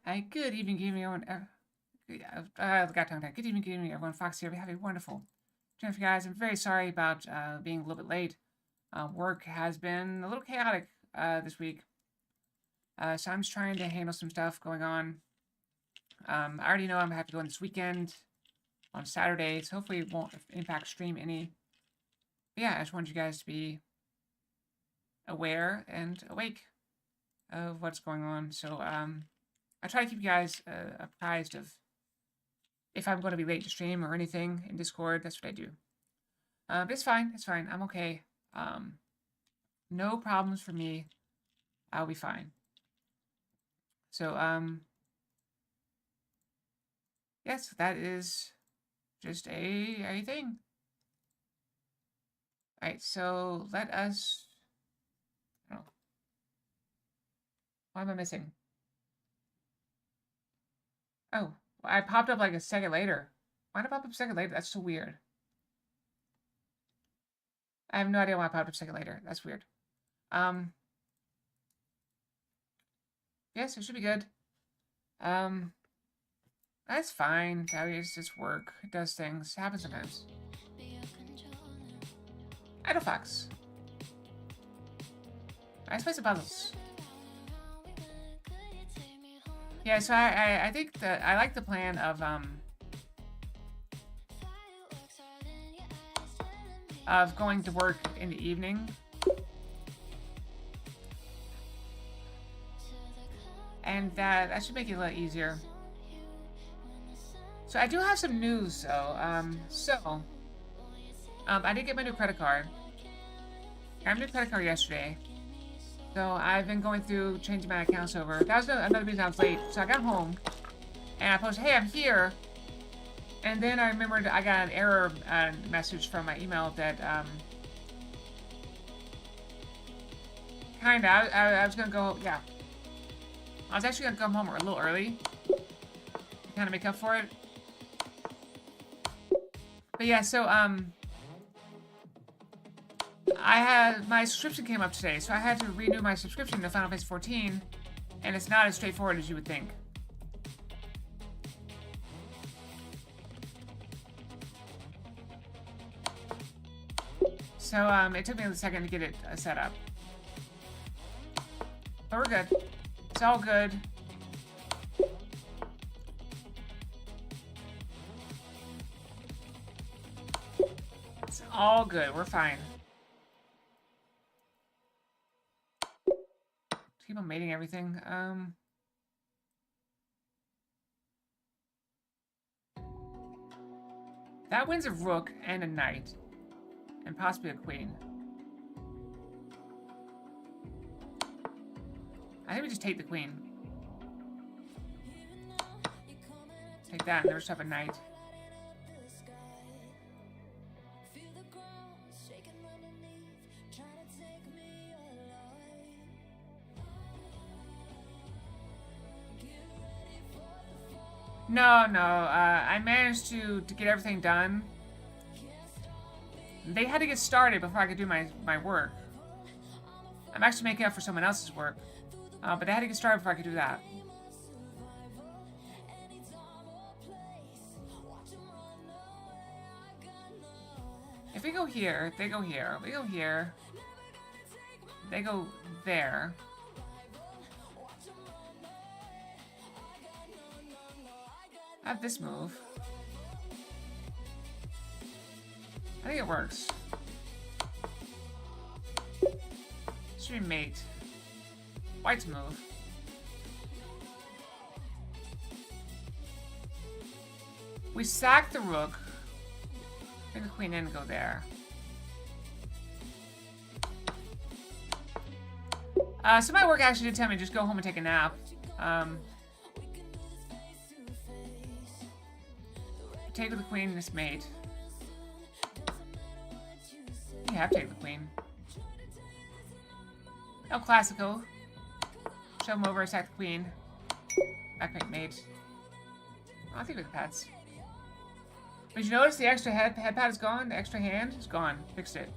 Good evening, everyone. Got tongue tied. Good evening, everyone. Fox here. We have a wonderful dinner for you guys. I'm very sorry about being a little bit late. Work has been a little chaotic this week. So I'm just trying to handle some stuff going on. I already know I'm going to have to go in this weekend on Saturday, so hopefully it won't impact stream any. But yeah, I just wanted you guys to be aware and awake of what's going on. So I try to keep you guys apprised of if I'm going to be late to stream or anything in Discord. That's what I do. But it's fine. It's fine. I'm okay. No problems for me. I'll be fine. So, yes, that is just a thing. Alright, so let us... Oh. What am I missing? Oh, I popped up like a second later. Why did I pop up a second later? That's so weird. I have no idea why I popped up a second later. That's weird. Yes, it should be good. That's fine. It's just work. It does things. It happens sometimes. Idlefox. Let's play some puzzles. Yeah, so I think that I like the plan of going to work in the evening. And that should make it a lot easier. So I do have some news, though. I did get my new credit card. I got my new credit card yesterday. So I've been going through changing my accounts over. That was another reason I was late. So I got home and I posted, "Hey, I'm here." And then I remembered I got an error message from my email that I was gonna go. Yeah, I was actually gonna come home a little early to kind of make up for it. But yeah, so my subscription came up today, so I had to renew my subscription to Final Fantasy XIV, and it's not as straightforward as you would think. So it took me a second to get it set up. But we're good. It's all good. It's all good. We're fine. Keep on mating everything. That wins a rook and a knight. And possibly a queen. I think we just take the queen. Take that, and then we just have a knight. No, I managed to get everything done. They had to get started before I could do my work. I'm actually making up for someone else's work. But they had to get started before I could do that. If we go here, they go here. We go here. They go there. I have this move. I think it works. Should be mate. White's move. We sack the rook. Bring the queen in and go there. So my work actually did tell me to just go home and take a nap. Take the queen, this mate. You have to take the queen. Oh, classical. Shove him over, attack the queen. Backmate mate. Oh, I think with the pets. But you notice the extra head pad is gone? The extra hand is gone. Fixed it.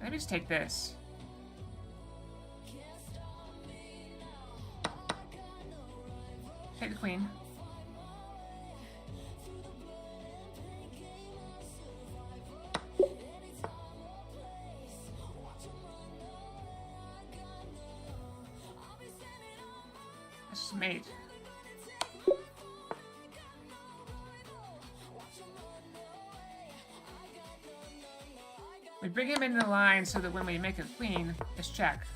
Let me just take this. Take the queen. That's just mate. We bring him into the line so that when we make a queen, it's check.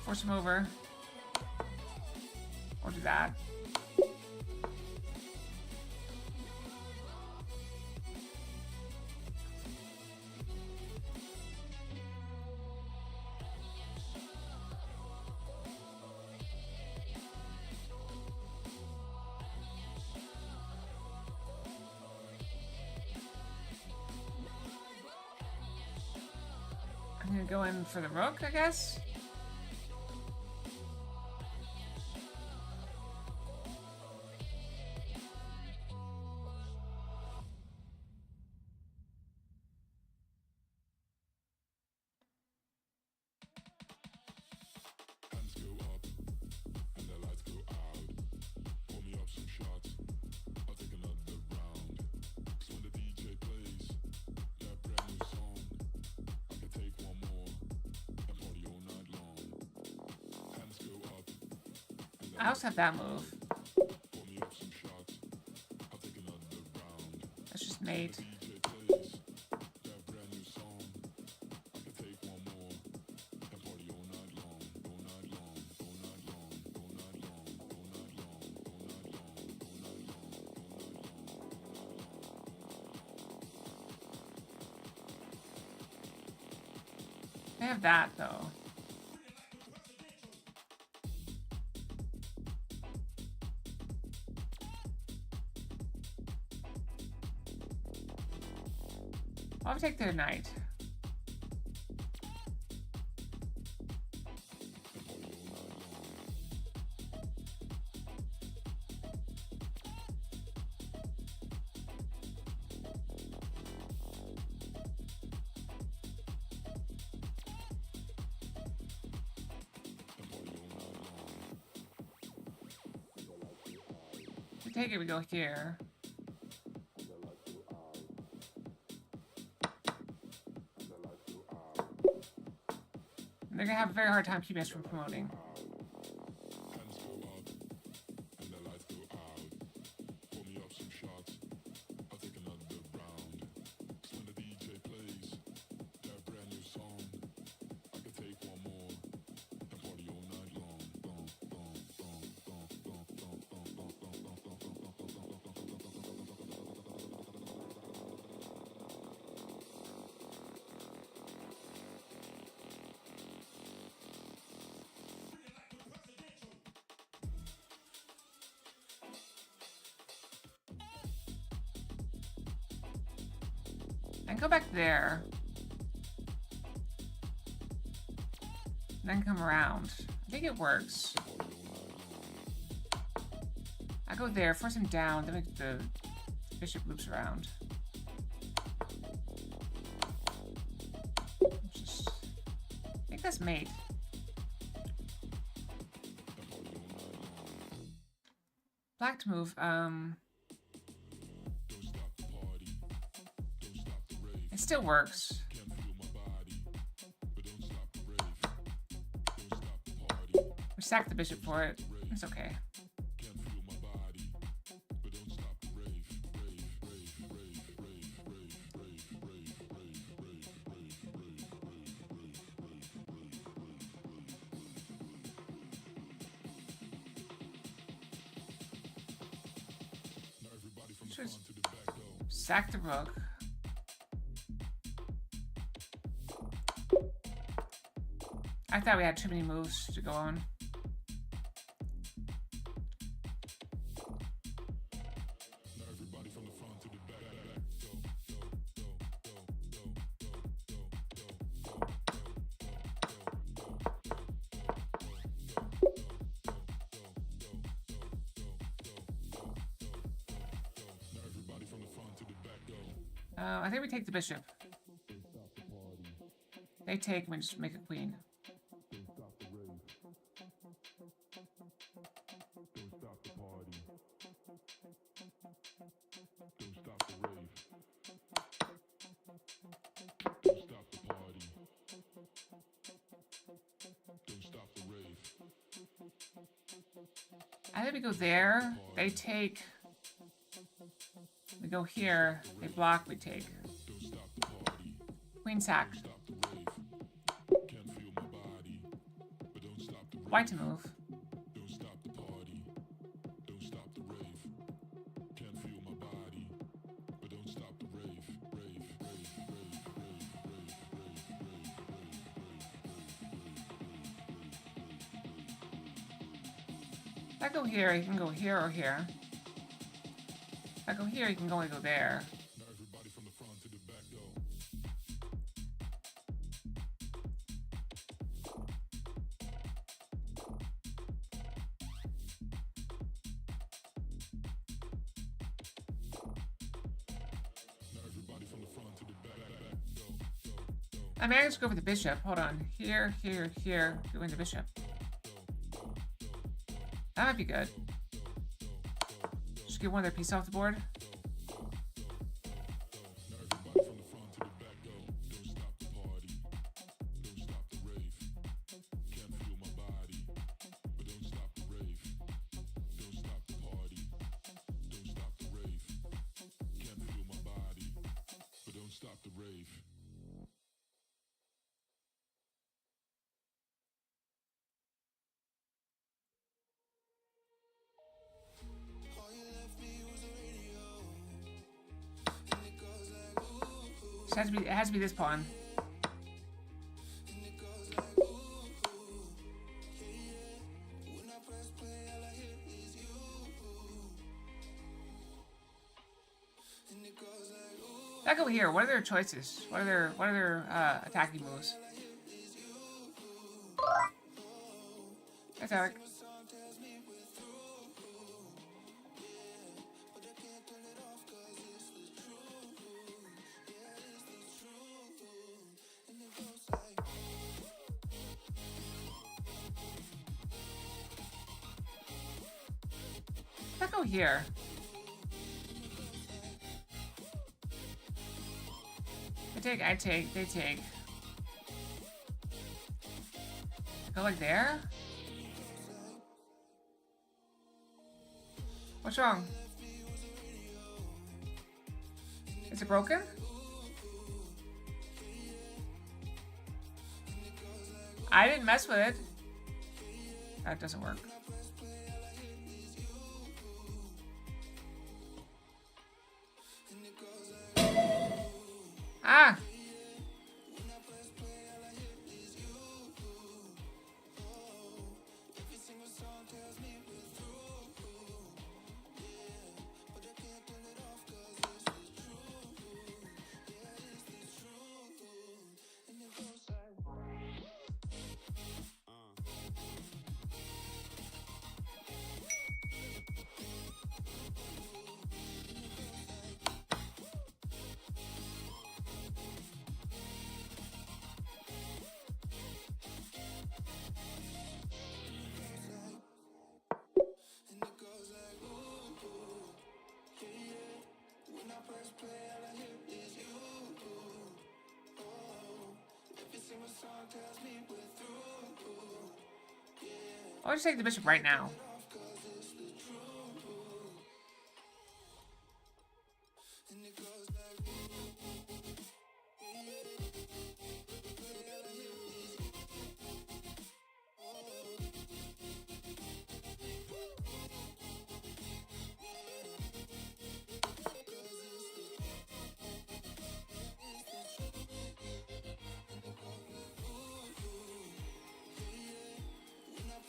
Force him over. Or do that. I'm gonna go in for the rook, I guess. I also have that move. That's just mate. I have that though. I'll take their knight. To take it, we go here. They're gonna have a very hard time keeping us from promoting. And go back there. Then come around. I think it works. I go there, force him down, then the bishop loops around. Just, I think that's mate. Black to move. It still works. We sacked the bishop for it. It's okay. Just sack the rook. I thought we had too many moves to go on. I think we take the bishop. They take, we just make a queen. I think we go there. They take. We go here. They block. We take. Queen sack. White to move. If I go here, you can go here or here. If I go here, you can only go there. I mean, I just go for the bishop. Hold on. Here, here, here. Go into bishop. That might be good. Just get one of their pieces off the board. It has to be this pawn. Back over here. What are their choices? What are their attacking moves? That's Eric. Go here. They take, I take, they take. Go like there? What's wrong? Is it broken? I didn't mess with it. That doesn't work. Ah! I'll just take the bishop right now.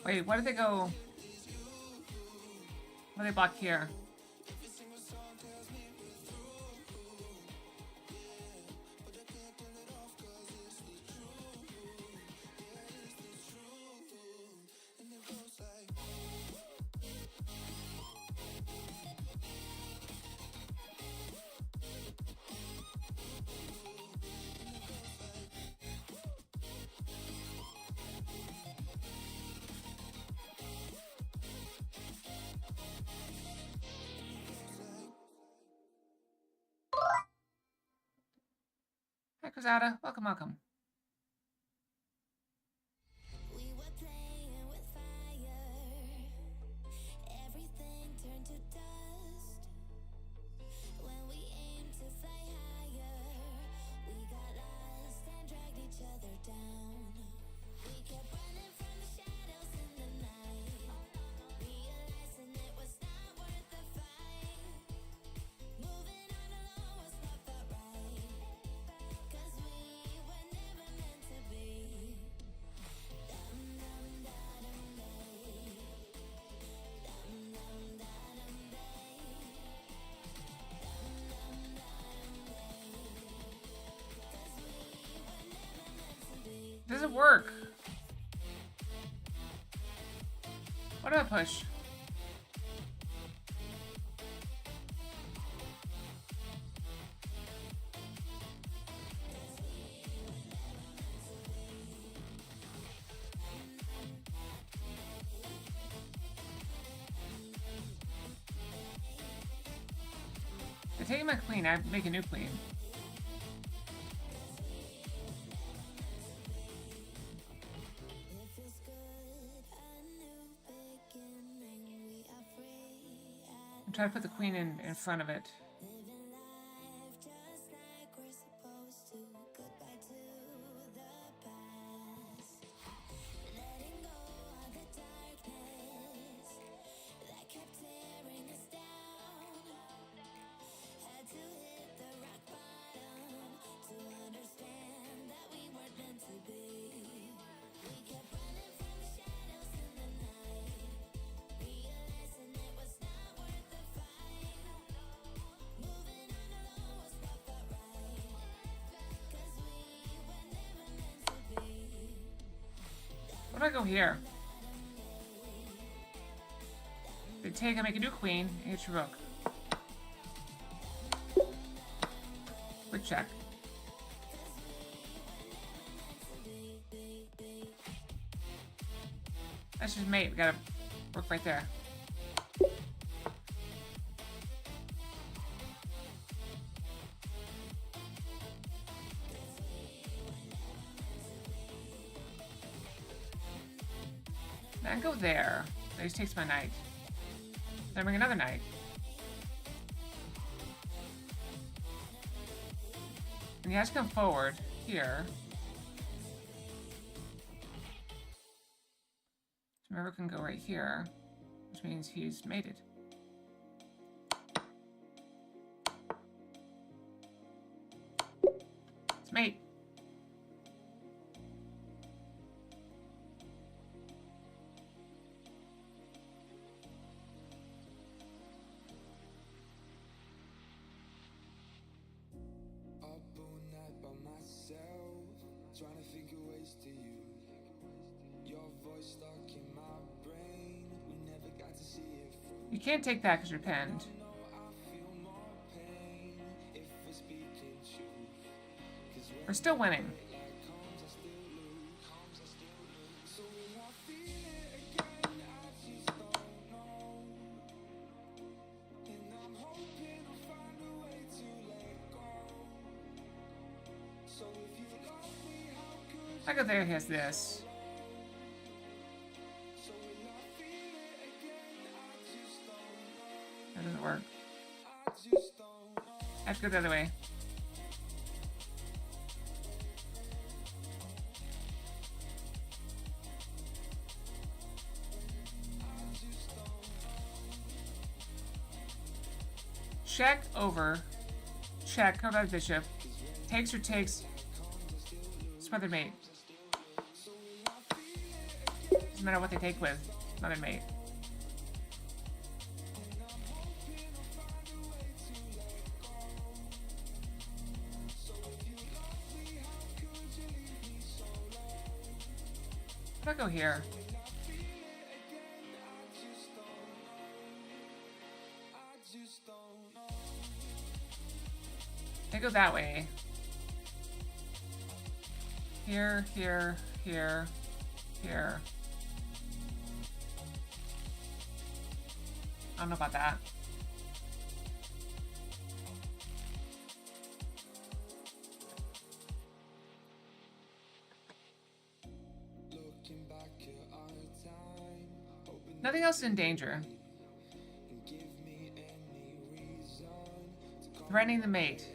Wait, why did they go? Why did they block here? Cruzada. Welcome, welcome. Doesn't work. What do I push? They're taking my queen. I make a new queen. Try to put the queen in front of it. What do I go here? They take, I make a new queen, and hit your rook. Quick check. That's just mate, we gotta work right there. Then go there. That just takes my knight. Then I bring another knight. And he has to come forward here. So my rook can go right here, which means he's mated. It's mate. Trying to think of ways to use your voice stuck in my brain. We never got to see it through. You can't take that because you're pinned. We're still winning. I go there, he has this. That doesn't work. I have to go the other way. Check over. Check, cover that bishop. Takes or takes. Smothered mate. Doesn't matter what they take with. Smothered mate. How do I go here? I go that way. Here, here, here, here. I don't know about that. Nothing else in danger. Threatening the mate.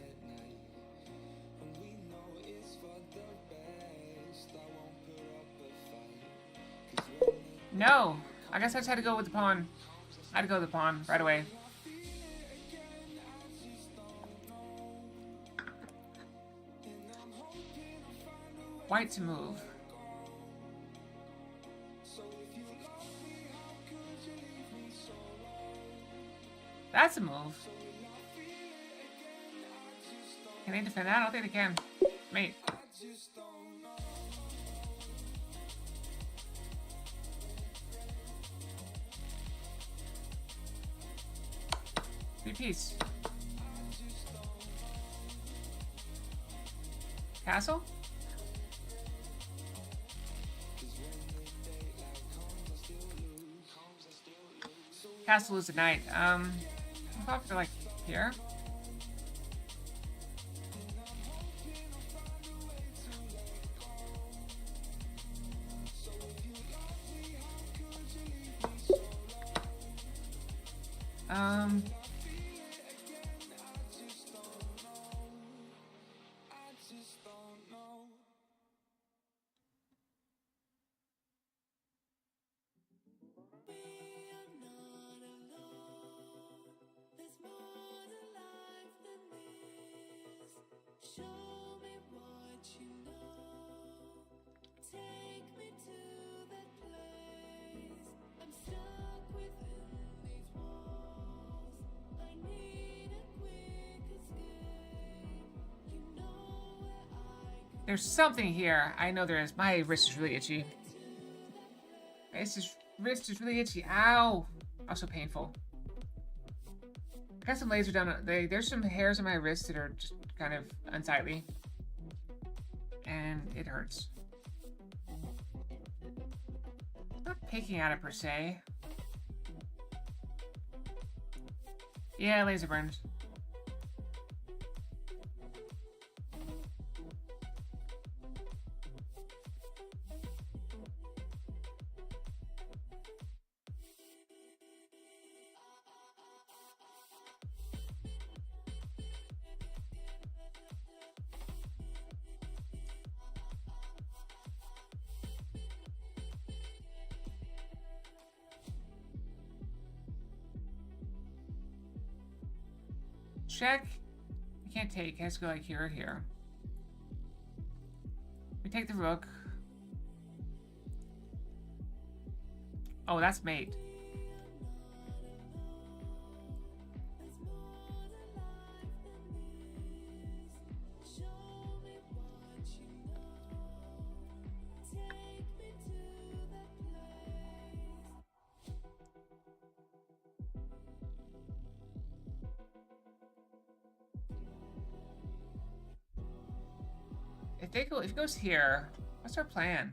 No! I guess I just had to go with the pawn. I had to go with the pawn right away. White to move. That's a move. Can they defend that? I don't think they can. Mate. Peace. Castle? Castle is a knight. I'll pop to like here. There's something here. I know there is. My wrist is really itchy. My wrist is really itchy. Ow! Also painful. I got some laser down. There's some hairs on my wrist that are just kind of unsightly. And it hurts. I'm not picking at it per se. Yeah, laser burns. Check. I can't take. It has to go like here or here. We take the rook. Oh, that's mate. If it goes here, what's our plan?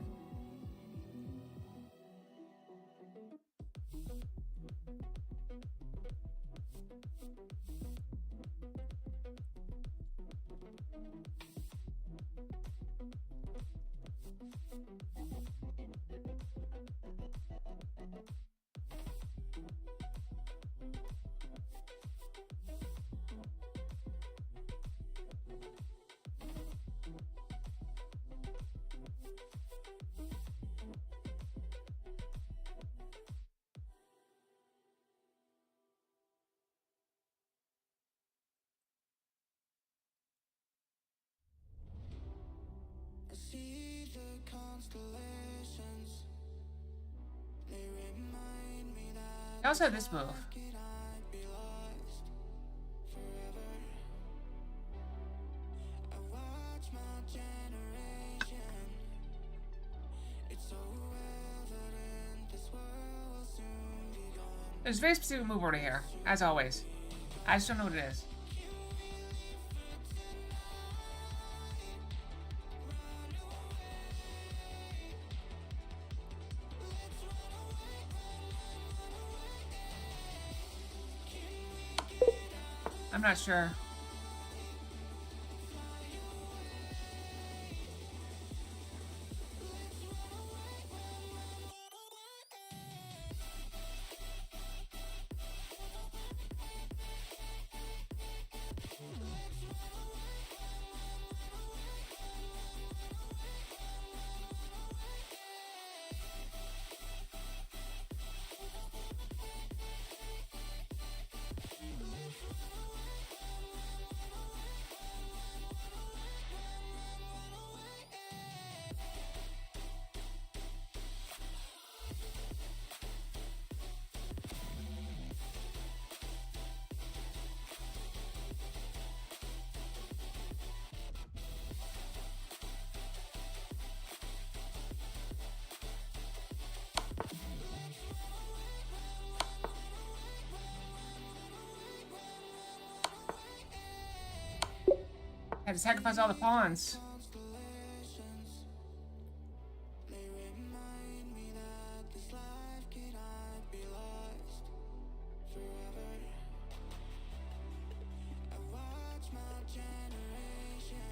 See the constellations. They remind me that I also have this move. I'd be lost forever. I watch my generation. It's so evident this world will soon be gone. There's a very specific move order here, as always. I just don't know what it is. I'm not sure. Had to sacrifice all the pawns.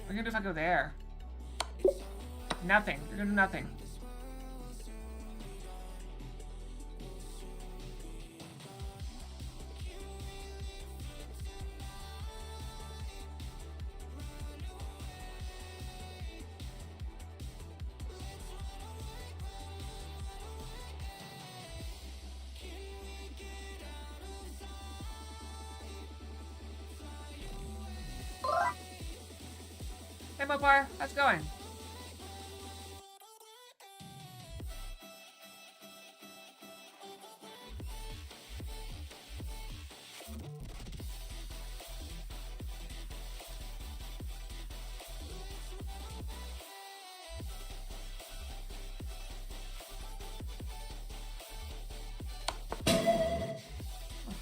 What are you gonna do if I go there? Nothing. You're gonna do nothing. Hey, Mopar, how's it going?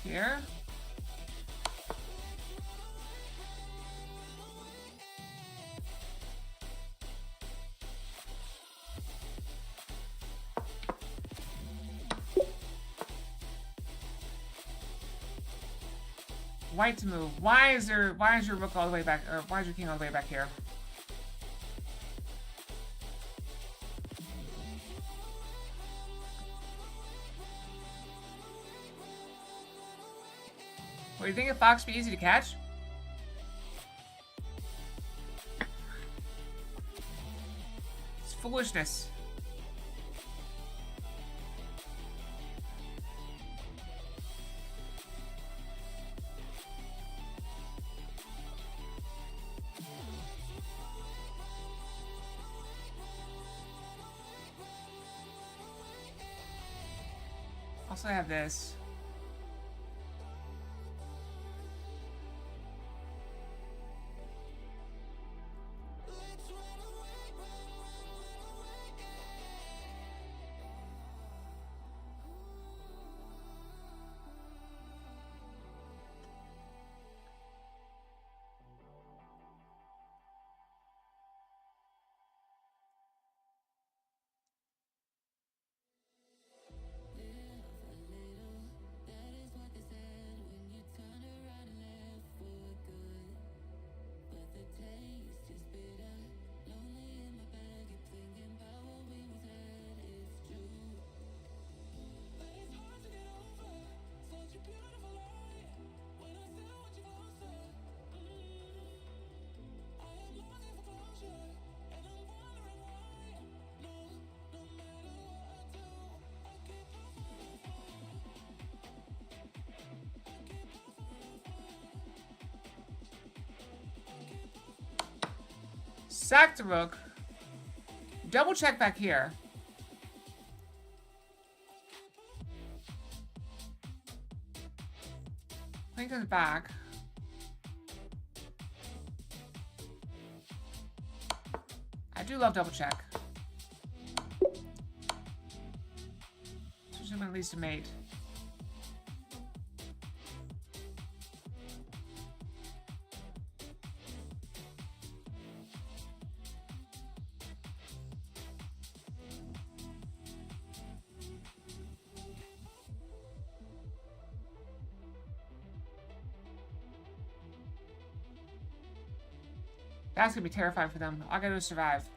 Here. White to move. Why is your rook all the way back, or why is your king all the way back here? What, do you think a fox would be easy to catch? It's foolishness. Also, I have this. Sack the rook. Double check back here. Queen comes back. I do love double check. Especially when it leads to mate. That's gonna be terrifying for them. All I gotta do is survive.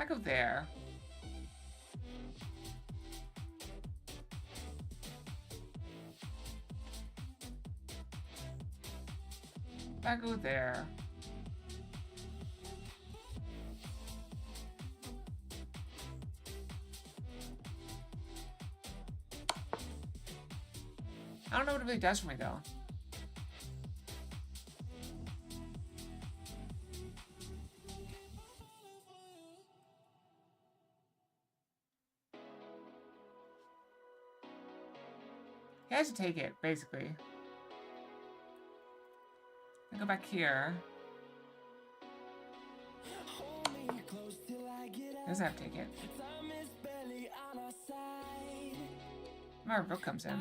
I go there. I go there. I don't know what it really does for me, though. He has to take it, basically. I go back here. Doesn't have to take it. Where Brooke comes in.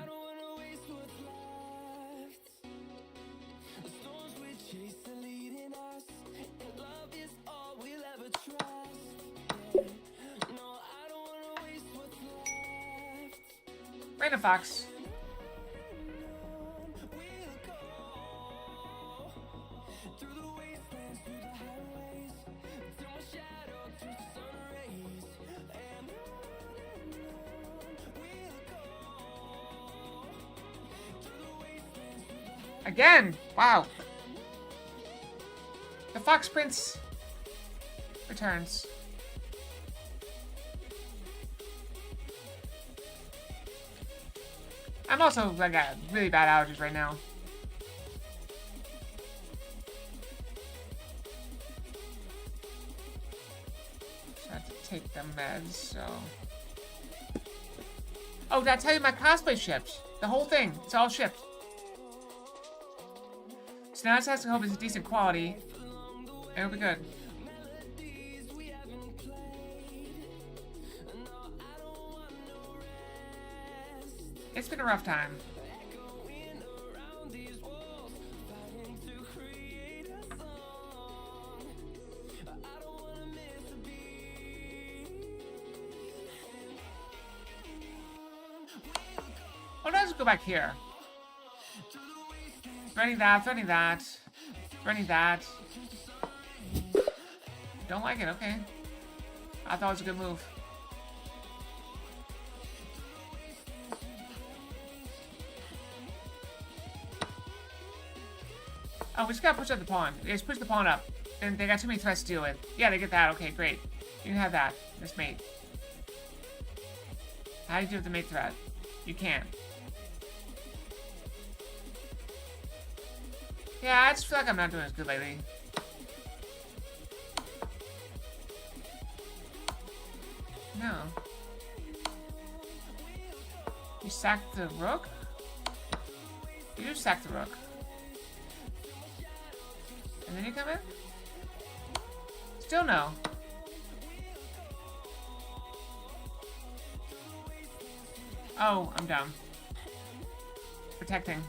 Random Fox. Again! Wow. The Fox Prince returns. I'm also, I got really bad allergies right now. So I have to take the meds, so... Oh, did I tell you my cosplay shipped? The whole thing. It's all shipped. So now I just have to hope it's a decent quality. And it'll be good. It's been a rough time. Oh, no, let's go back here. Threading that, threading that, threading that. Don't like it, okay. I thought it was a good move. Oh, we just gotta push up the pawn. Yeah, just push the pawn up. And they got too many threats to deal with. Yeah, they get that. Okay, great. You can have that. This mate. How do you deal with the mate threat? You can't. Yeah, I just feel like I'm not doing as good lately. No. You sacked the rook? You just sacked the rook. And then you come in? Still no. Oh, I'm dumb. Protecting.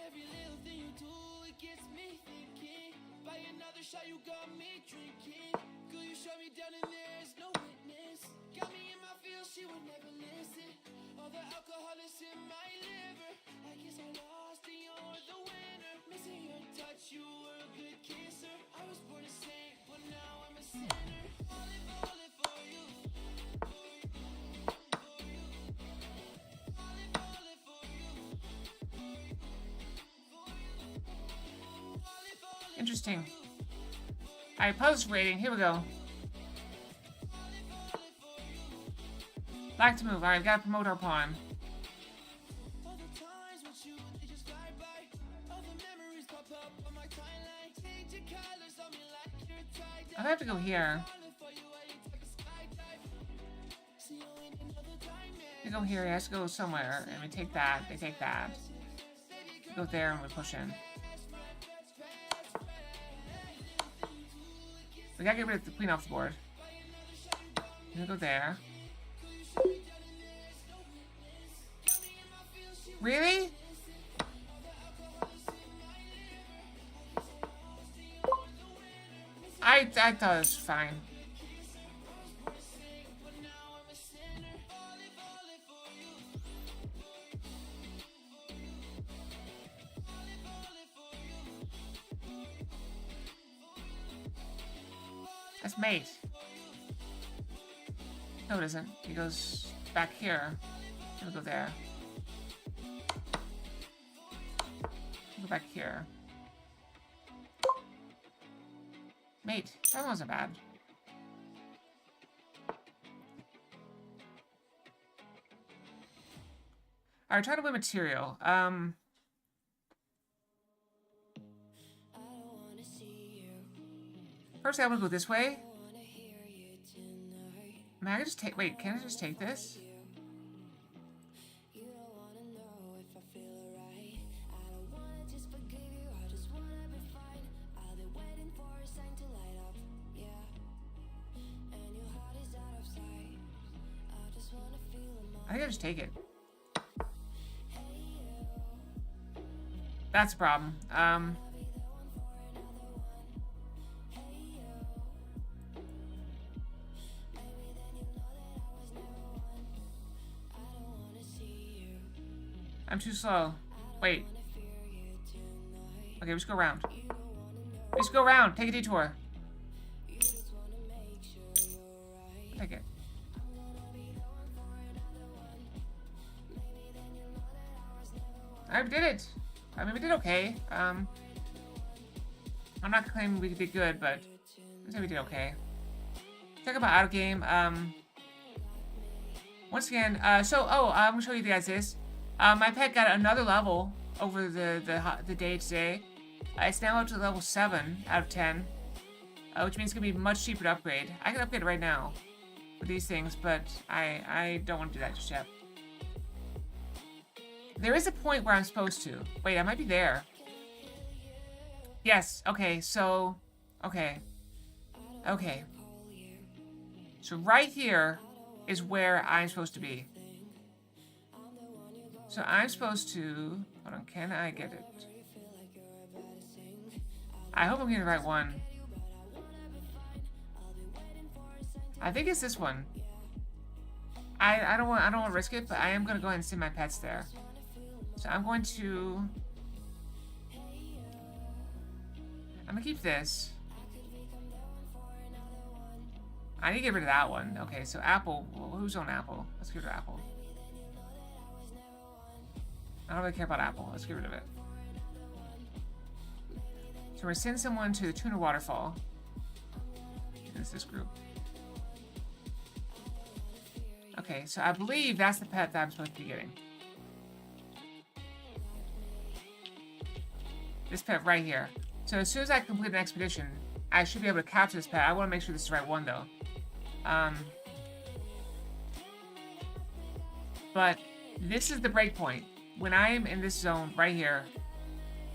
Every little thing you do, it gets me thinking. By another shot, you got me drinking. Girl, you shut me down and there's no witness. Got me in my feels, she would never listen. All the alcohol is in my liver. I guess I lost and you're the winner. Missing your touch, you were a good kisser. I was born a saint, but now I'm a sinner. Falling for you. Interesting. Alright, post rating. Here we go. Like to move. Alright, we gotta promote our pawn. I have to go here. We go here. He has to go somewhere. And we take that. They take that. We go there and we push in. We gotta get rid of the queen off the board. We go there. Really? I thought it was fine. That's mate. No, it isn't. He goes back here. He'll go there. Go back here. Mate, that wasn't bad. Alright, try to win material. First I want to go this way. Man, I can just take... Wait, can I just take this? I think I just take it. That's a problem. I'm too slow. Wait. Okay, we just go around. We just go around. Take a detour. Take it. I did it. I mean, we did okay. I'm not claiming we did good, but I say we did okay. Talk about out of game. Once again, I'm gonna show you guys this. My pet got another level over the day today. It's now up to level 7 out of 10, which means it's gonna be much cheaper to upgrade. I can upgrade it right now for these things, but I don't want to do that just yet. There is a point where I'm supposed to. Wait, I might be there. Yes, okay, so... Okay. Okay. So right here is where I'm supposed to be. So I'm supposed to... Hold on, can I get it? I hope I'm getting the right one. I think it's this one. I don't want to risk it, but I am gonna go ahead and send my pets there. So I'm going to... I'm gonna keep this. I need to get rid of that one. Okay, so Apple. Well, who's on Apple? Let's get rid of Apple. I don't really care about Apple. Let's get rid of it. So we're gonna send someone to the Tuna Waterfall. It's this group. Okay, so I believe that's the pet that I'm supposed to be getting. This pet right here. So as soon as I complete an expedition, I should be able to capture this pet. I want to make sure this is the right one, though. But this is the breakpoint. When I am in this zone right here,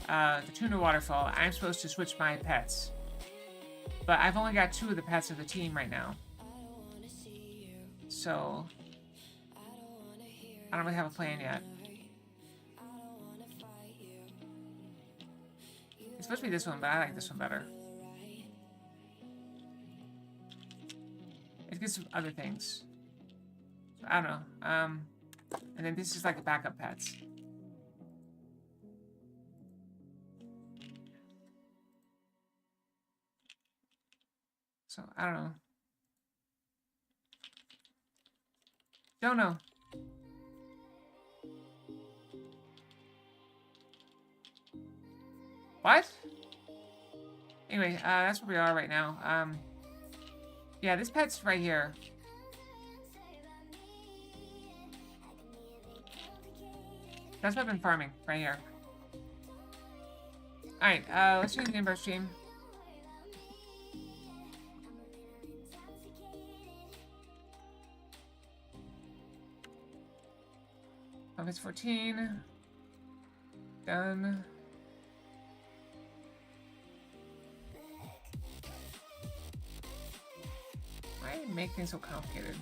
the Tuna Waterfall, I'm supposed to switch my pets. But I've only got 2 of the pets of the team right now. So I don't really have a plan yet. It's supposed to be this one, but I like this one better. It gets some other things. So, I don't know. And then this is like a backup pets. So, I don't know. Don't know. What? Anyway, that's where we are right now. Yeah, this pet's right here. That's what I've been farming, right here. Alright, let's change the inverse stream. It's 14. Done. Why make things so complicated?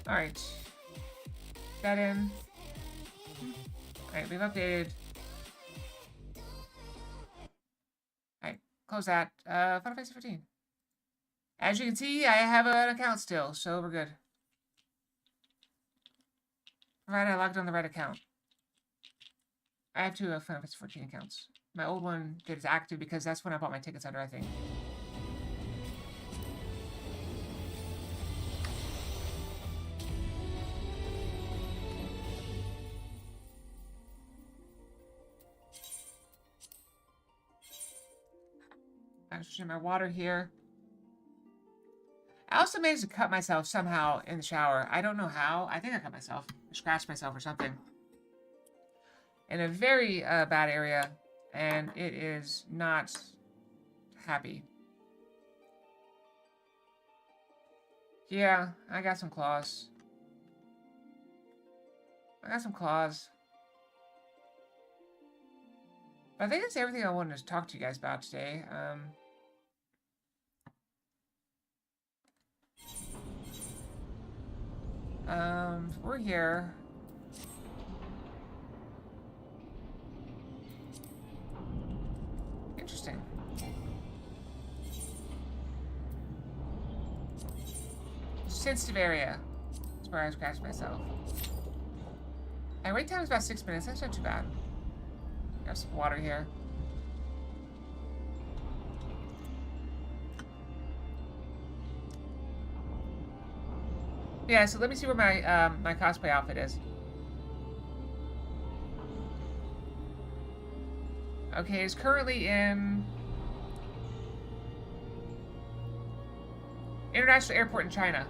Alright. That in. Alright, we've updated. Alright, close that. Final Fantasy 15. As you can see, I have an account still, so we're good. Provided I logged on the right account. I have 2 Final Fantasy 14 accounts. My old one that is active because that's when I bought my tickets under, I think. I'm just my water here. I also managed to cut myself somehow in the shower. I don't know how. I think I cut myself. I scratched myself or something. In a very bad area. And it is not happy. Yeah, I got some claws. But I think that's everything I wanted to talk to you guys about today. We're here. Interesting. Sensitive area. That's where I scratched myself. And wait time is about 6 minutes. That's not too bad. Got some water here. Yeah, so let me see where my my cosplay outfit is. Okay, it's currently in International Airport in China.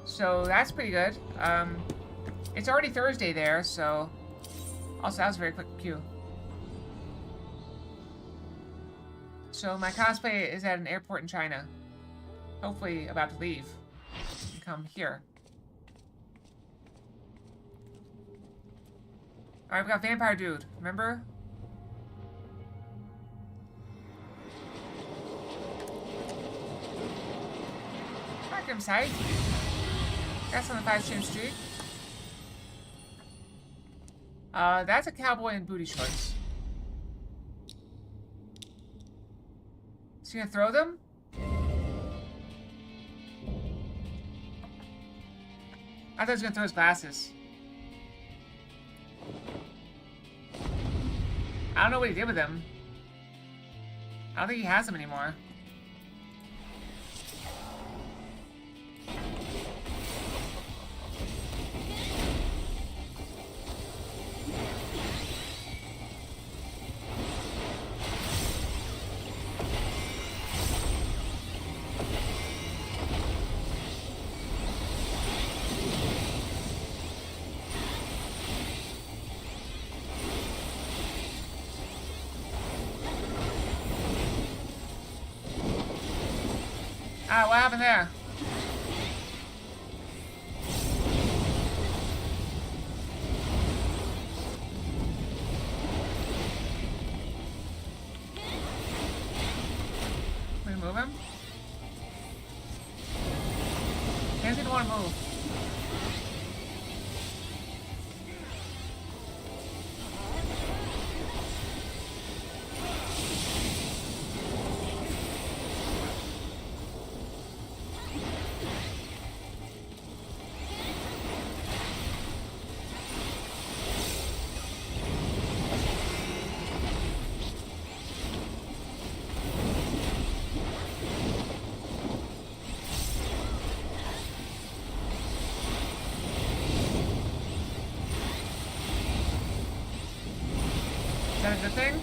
So that's pretty good. It's already Thursday there, so also that was a very quick queue. So my cosplay is at an airport in China. Hopefully about to leave and come here. Alright, we got Vampire Dude, remember? Back inside. That's on the 5 stream street. That's a cowboy in booty shorts. Is he gonna throw them? I thought he was gonna throw his glasses. I don't know what he did with them. I don't think he has them anymore. Ah, what happened there? Can we move him? He doesn't want to move. Is that a good thing?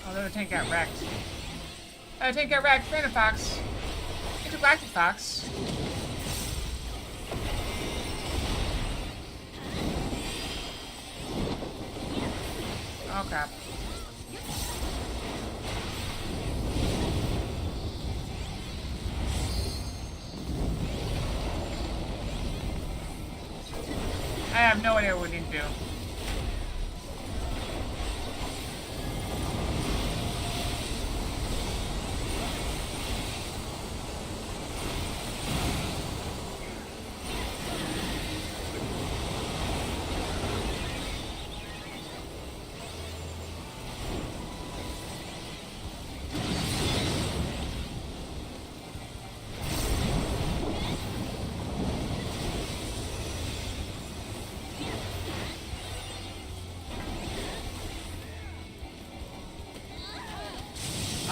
Although the tank got wrecked. The tank got wrecked. Phantom Fox. Intergalactic Fox. Oh crap. I have no idea what we need to do.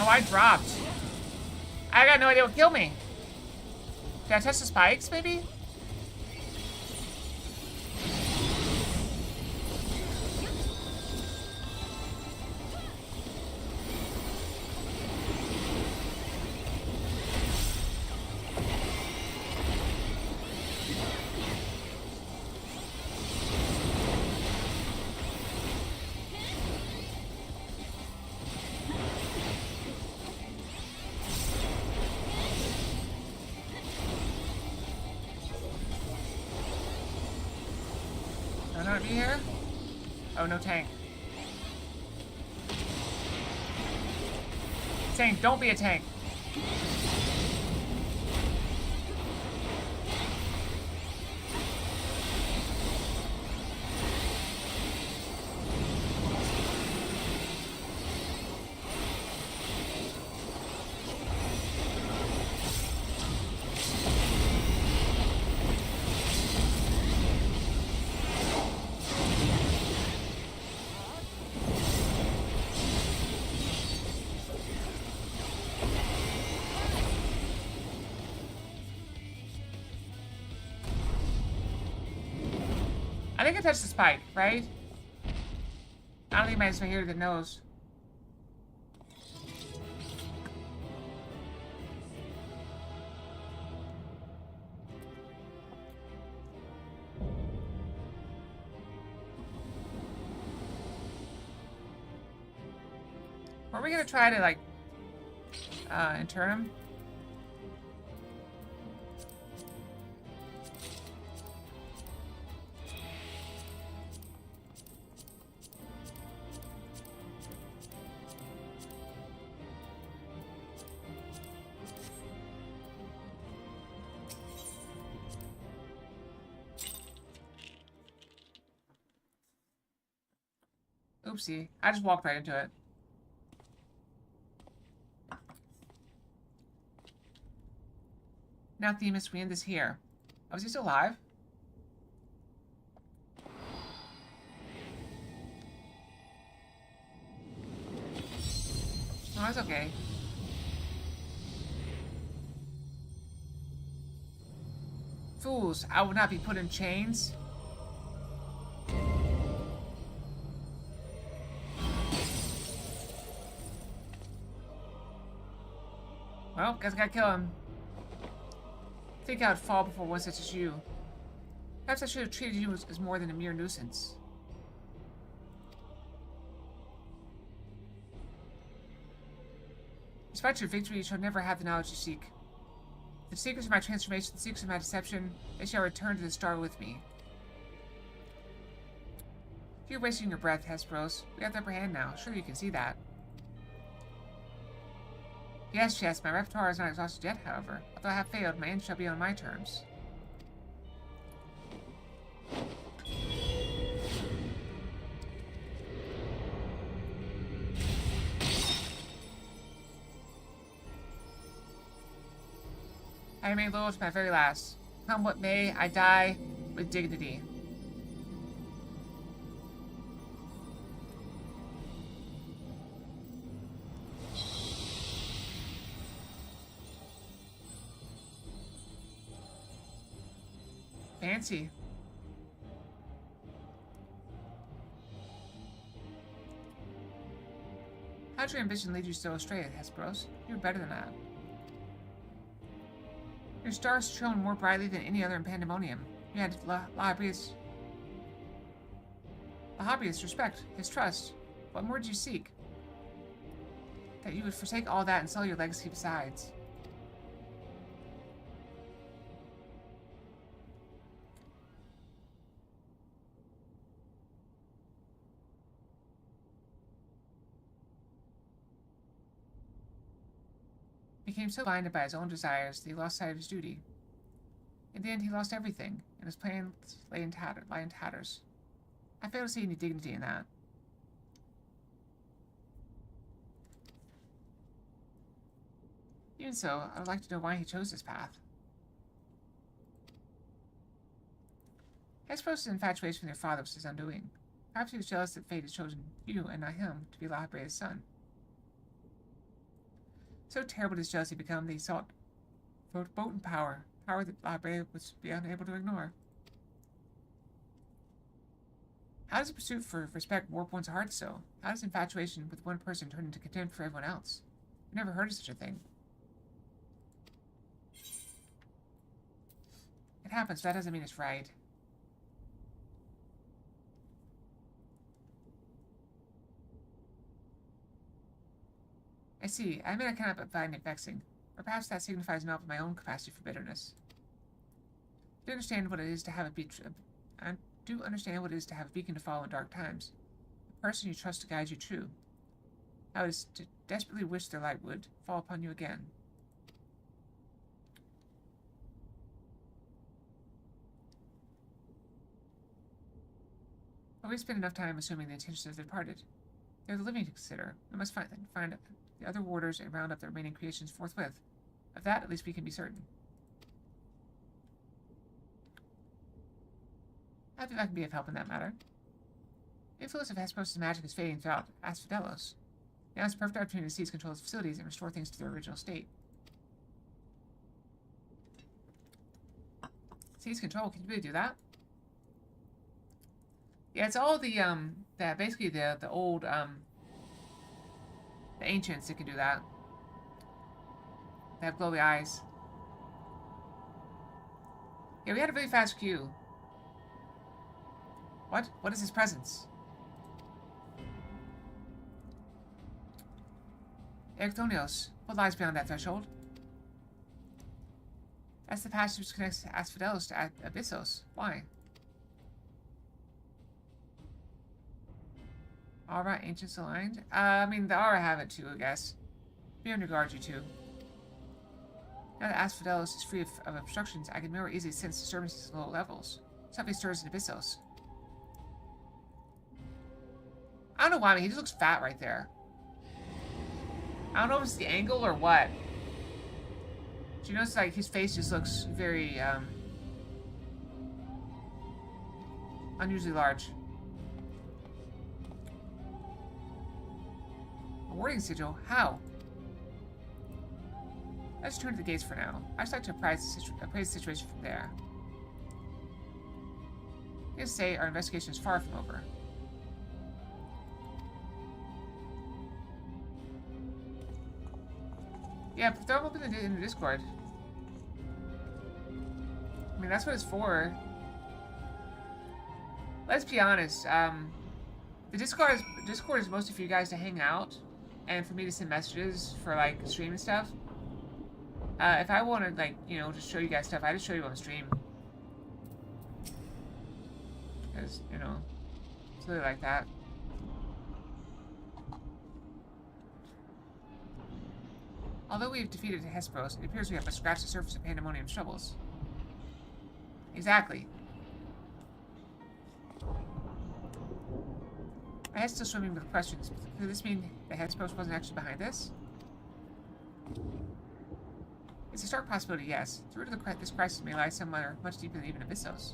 Oh, I dropped. I got no idea what killed me. Did I touch the spikes, maybe? Do I not be here? Oh, no tank. Tank, don't be a tank. I think I touched the spike, right? I don't think it might be here to the nose. Are we gonna try to, like, intern him? Oopsie. I just walked right into it. Now, Themis, we end this here. Oh, is he still alive? Oh, that's okay. Fools, I will not be put in chains. Well, guess I gotta kill him. Think I'd fall before one such as you. Perhaps I should have treated you as more than a mere nuisance. Despite your victory, you shall never have the knowledge you seek. The secrets of my transformation, the secrets of my deception, they shall return to the star with me. You're wasting your breath, Hesperos. We have the upper hand now. Surely you can see that. Yes, my repertoire is not exhausted yet, however. Although I have failed, my end shall be on my terms. I remain loyal to my very last. Come what may, I die with dignity. Fancy. How'd your ambition lead you so astray, Hesperos? You're better than that. Your stars shone more brightly than any other in Pandemonium. You had Lahabrius' respect, his trust. What more did you seek? That you would forsake all that and sell your legacy besides. became so blinded by his own desires that he lost sight of his duty. In the end, he lost everything, and his plans lay in tatters. I fail to see any dignity in that. Even so, I would like to know why he chose this path. Hesperos' infatuation with your father was his undoing. Perhaps he was jealous that fate had chosen you, and not him, to be La Habrea's son. So terrible did his jealousy become that he sought vote and power that La Habrea would be unable to ignore. How does a pursuit for respect warp one's heart so? How does infatuation with one person turn into contempt for everyone else? I've never heard of such a thing. It happens, but that doesn't mean it's right. I see. I admit I cannot but find it vexing. Or perhaps that signifies naught but my own capacity for bitterness. I do understand what it is to have a beacon to follow in dark times. A person you trust to guide you true. I would desperately wish their light would fall upon you again. But we spend enough time assuming the intentions of the departed. They're the living to consider. We must find the other warders and round up the remaining creations forthwith. Of that, at least we can be certain. I think I can be of help in that matter. The influence of Hesperos' magic is fading throughout Asphodelos. Now it's a perfect opportunity to seize control of the facilities and restore things to their original state. Seize control? Can you really do that? Yeah, it's all the basically the old the ancients that can do that. They have glowy eyes. Yeah, we had a really fast queue. What? What is his presence? Ericthonios, what lies beyond that threshold? That's the passage which connects Asphodelos to Abyssos. Why? Alright, ancients aligned. I mean, the Aura have it too, I guess. Beyond regard, you two. Now that Asphodelos is free of obstructions, I can more easily sense disturbances at low levels. Something stirs in Abyssos. I don't know why, I mean, he just looks fat right there. I don't know if it's the angle or what. Do you notice, like, his face just looks very, unusually large. A warding sigil? How? Let's turn to the gates for now. I'd just like to appraise the situation from there. Needless to say, our investigation is far from over. Yeah, throw them open in the Discord. I mean, that's what it's for. Let's be honest. The Discord is mostly for you guys to hang out, and for me to send messages for like stream and stuff. If I wanted, like, you know, just show you guys stuff, I just show you on stream. Because, you know, it's really like that. Although we have defeated Hesperos, it appears we have but scratched the surface of Pandemonium's troubles. Exactly. My head's still swimming with questions. Could this mean that Hesperos wasn't actually behind this? It's a stark possibility, yes. The root of this crisis may lie somewhere much deeper than even Abyssos.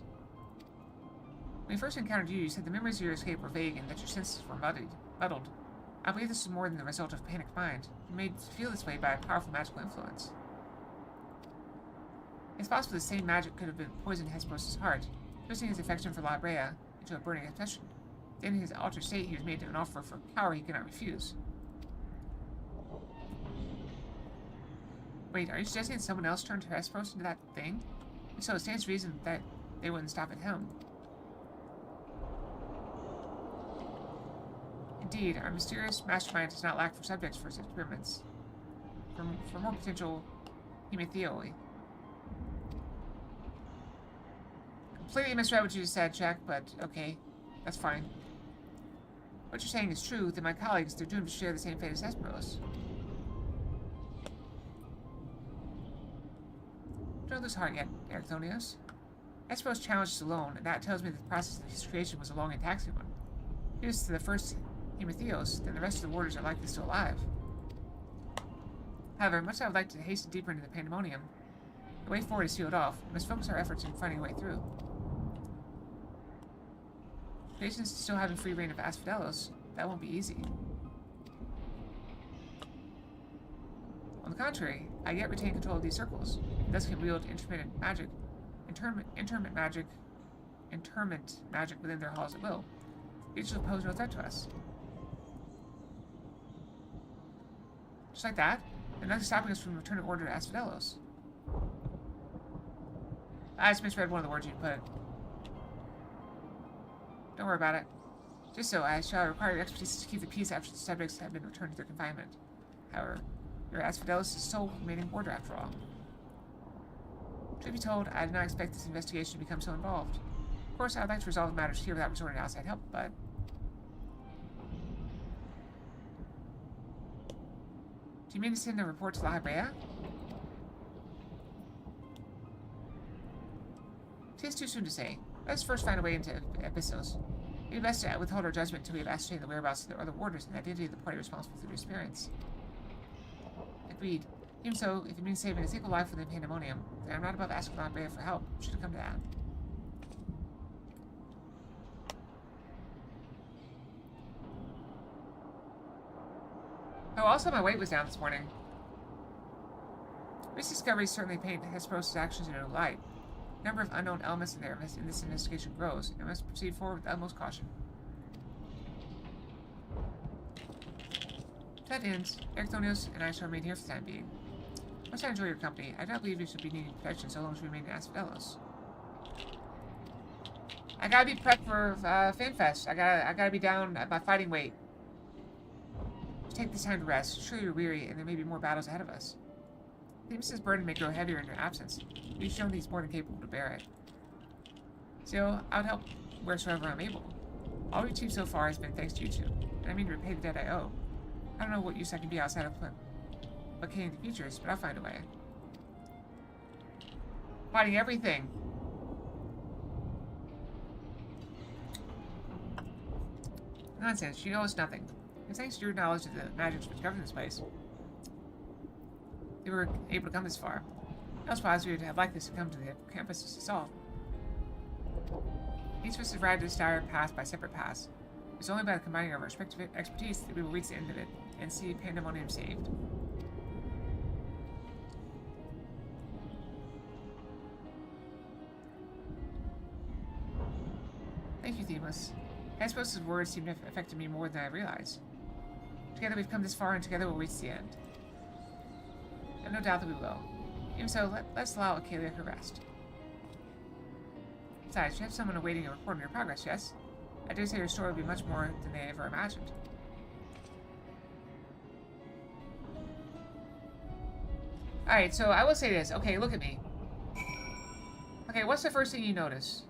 When we first encountered you, you said the memories of your escape were vague and that your senses were muddled. I believe this is more than the result of a panicked mind. You made feel this way by a powerful magical influence. It's possible the same magic could have been poisoned Hesperos' heart, twisting his affection for La Habrea into a burning obsession. Then in his altered state, he was made an offer for power he could not refuse. Wait, are you suggesting someone else turned Hesperos into that thing? If so, it stands to reason that they wouldn't stop at him. Indeed, our mysterious mastermind does not lack for subjects for his experiments. For more potential hemathioli. Completely misread what you just said, Jack, but okay. That's fine. What you're saying is true, that my colleagues, they're doomed to share the same fate as Hesperos. Don't lose heart yet, Ericthonios. Espo's challenge is alone, and that tells me that the process of his creation was a long and taxing one. If he was the first Hemotheos, then the rest of the warders are likely still alive. However, much as I would like to hasten deeper into the pandemonium, the way forward is sealed off. We must focus our efforts in finding a way through. Patients still having free reign of Asphodelos, that won't be easy. On the contrary, I yet retain control of these circles, and thus can wield intermittent magic within their halls at will. Each will pose no threat to us. Just like that, and nothing stopping us from returning order to Asphodelos. I just misread one of the words you put. Don't worry about it. Just so, I shall require your expertise to keep the peace after the subjects have been returned to their confinement. However, your Asphodelos is sole remaining warder after all. Truth be told, I did not expect this investigation to become so involved. Of course, I would like to resolve the matters here without resorting to outside help, but... Do you mean to send a report to La Habrea? It is too soon to say. Let us first find a way into Abyssos. It would be best to withhold our judgment until we have ascertained the whereabouts of the other warders and the identity of the party responsible for their disappearance. Agreed. Even so, if it means saving a single life within pandemonium, then I'm not above asking La Habrea for help. Should it come to that. Oh, also my weight was down this morning. Recent discoveries certainly paint Hesperos' actions in a new light. The number of unknown elements in this investigation grows, and must proceed forward with the utmost caution. To that end, Ericthonios and I shall remain here for the time being. Once I enjoy your company, I do not believe you should be needing protection so long as we remain in Asphodelos. I gotta be prepped for FanFest. I gotta be down at my fighting weight. Take this time to rest. Sure, you're weary, and there may be more battles ahead of us. Themis' burden may grow heavier in your absence. You've shown he's more than capable to bear it. Still, I would help wheresoever I'm able. All we've achieved so far has been thanks to you two, and I mean to repay the debt I owe. I don't know what use I can be outside of placating the features, but I'll find a way. Fighting everything. Nonsense, she knows nothing. And thanks to your knowledge of the magics which govern this place, they were able to come this far. Elsewise, we would have liked this to come to the campus to solve. Each of us has arrived at this dire path by separate paths. It's only by the combining of our respective expertise that we will reach the end of it and see pandemonium saved. Thank you, Themis. Hesperos' words seem to have affected me more than I realized. Together we've come this far, and together we'll reach the end. I have no doubt that we will. Even so, let's allow Acalia her rest. Besides, you have someone awaiting a report on your progress, yes? I dare say your story will be much more than they ever imagined. Alright, so I will say this. Okay, look at me. Okay, what's the first thing you notice?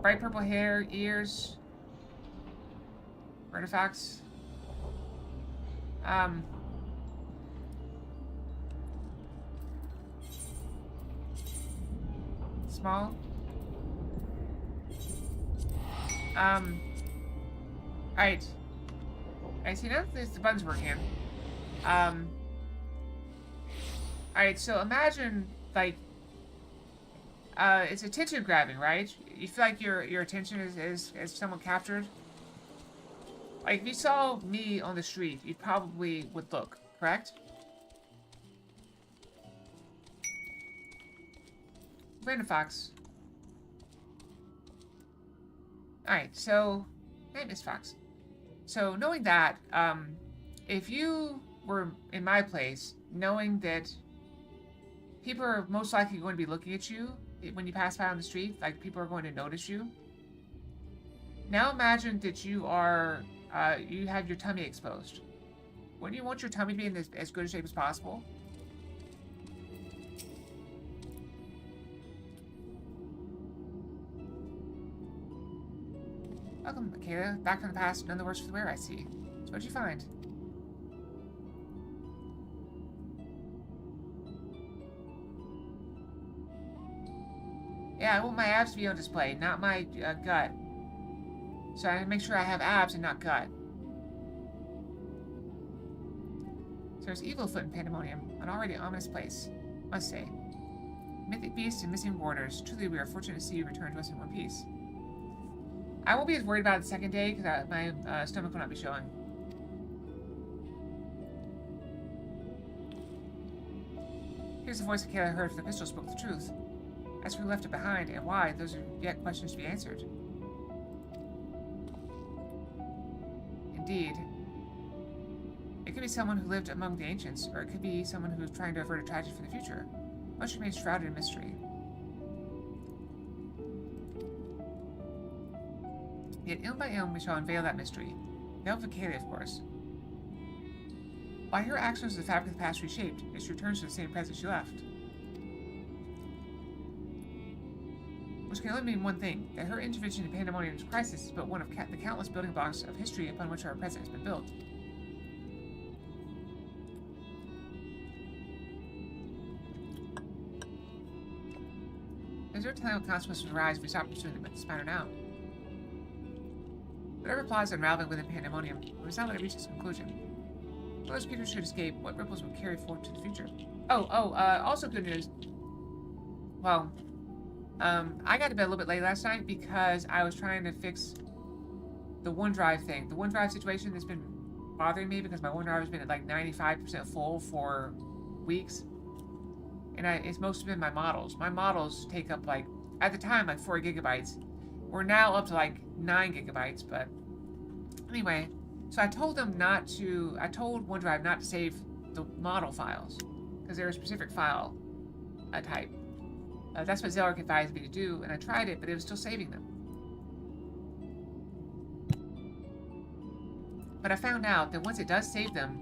Bright purple hair, ears... artifacts. Small. Alright. I see now that the button's working. Alright, so imagine, like, it's attention grabbing, right? You feel like your attention is somewhat captured. Like, if you saw me on the street, you probably would look, correct? Random Fox. Alright, so... Hey, Miss Fox. So, knowing that, if you were in my place, knowing that people are most likely going to be looking at you when you pass by on the street, like, people are going to notice you. Now imagine that you are... you have your tummy exposed. Wouldn't you want your tummy to be in as good a shape as possible? Welcome, Michaela. Back from the past, none the worse for the wear, I see. So what'd you find? Yeah, I want my abs to be on display, not my gut. So I make sure I have abs and not gut. So there's evil foot in Pandemonium, an already ominous place, must say. Mythic beasts and missing borders. Truly, we are fortunate to see you return to us in one piece. I won't be as worried about it the second day because my stomach will not be showing. Here's the voice of Kayla heard, for the crystal spoke the truth. As for who left it behind and why, those are yet questions to be answered. Indeed. It could be someone who lived among the ancients, or it could be someone who was trying to avert a tragedy from the future. Much remains shrouded in mystery. Yet, ilm by ilm, we shall unveil that mystery. The help of Kayla, of course. By her actions, the fabric of the past reshaped, as she returns to the same present she left. Which can only mean one thing, that her intervention in Pandemonium's crisis is but one of the countless building blocks of history upon which our present has been built. There's no telling what consequences will arise if we stop pursuing this matter now. Whatever plot is unraveling within Pandemonium, we must not let it reach its conclusion. If those creatures should escape, what ripples will carry forward to the future? Also good news. Well, I got to bed a little bit late last night because I was trying to fix the OneDrive thing. The OneDrive situation has been bothering me because my OneDrive has been at like 95% full for weeks. And it's mostly been my models. My models take up like, at the time, like 4 gigabytes. We're now up to like 9 gigabytes, but anyway. So I told OneDrive not to save the model files because they're a specific file type. That's what Zelric advised me to do, and I tried it, but it was still saving them. But I found out that once it does save them,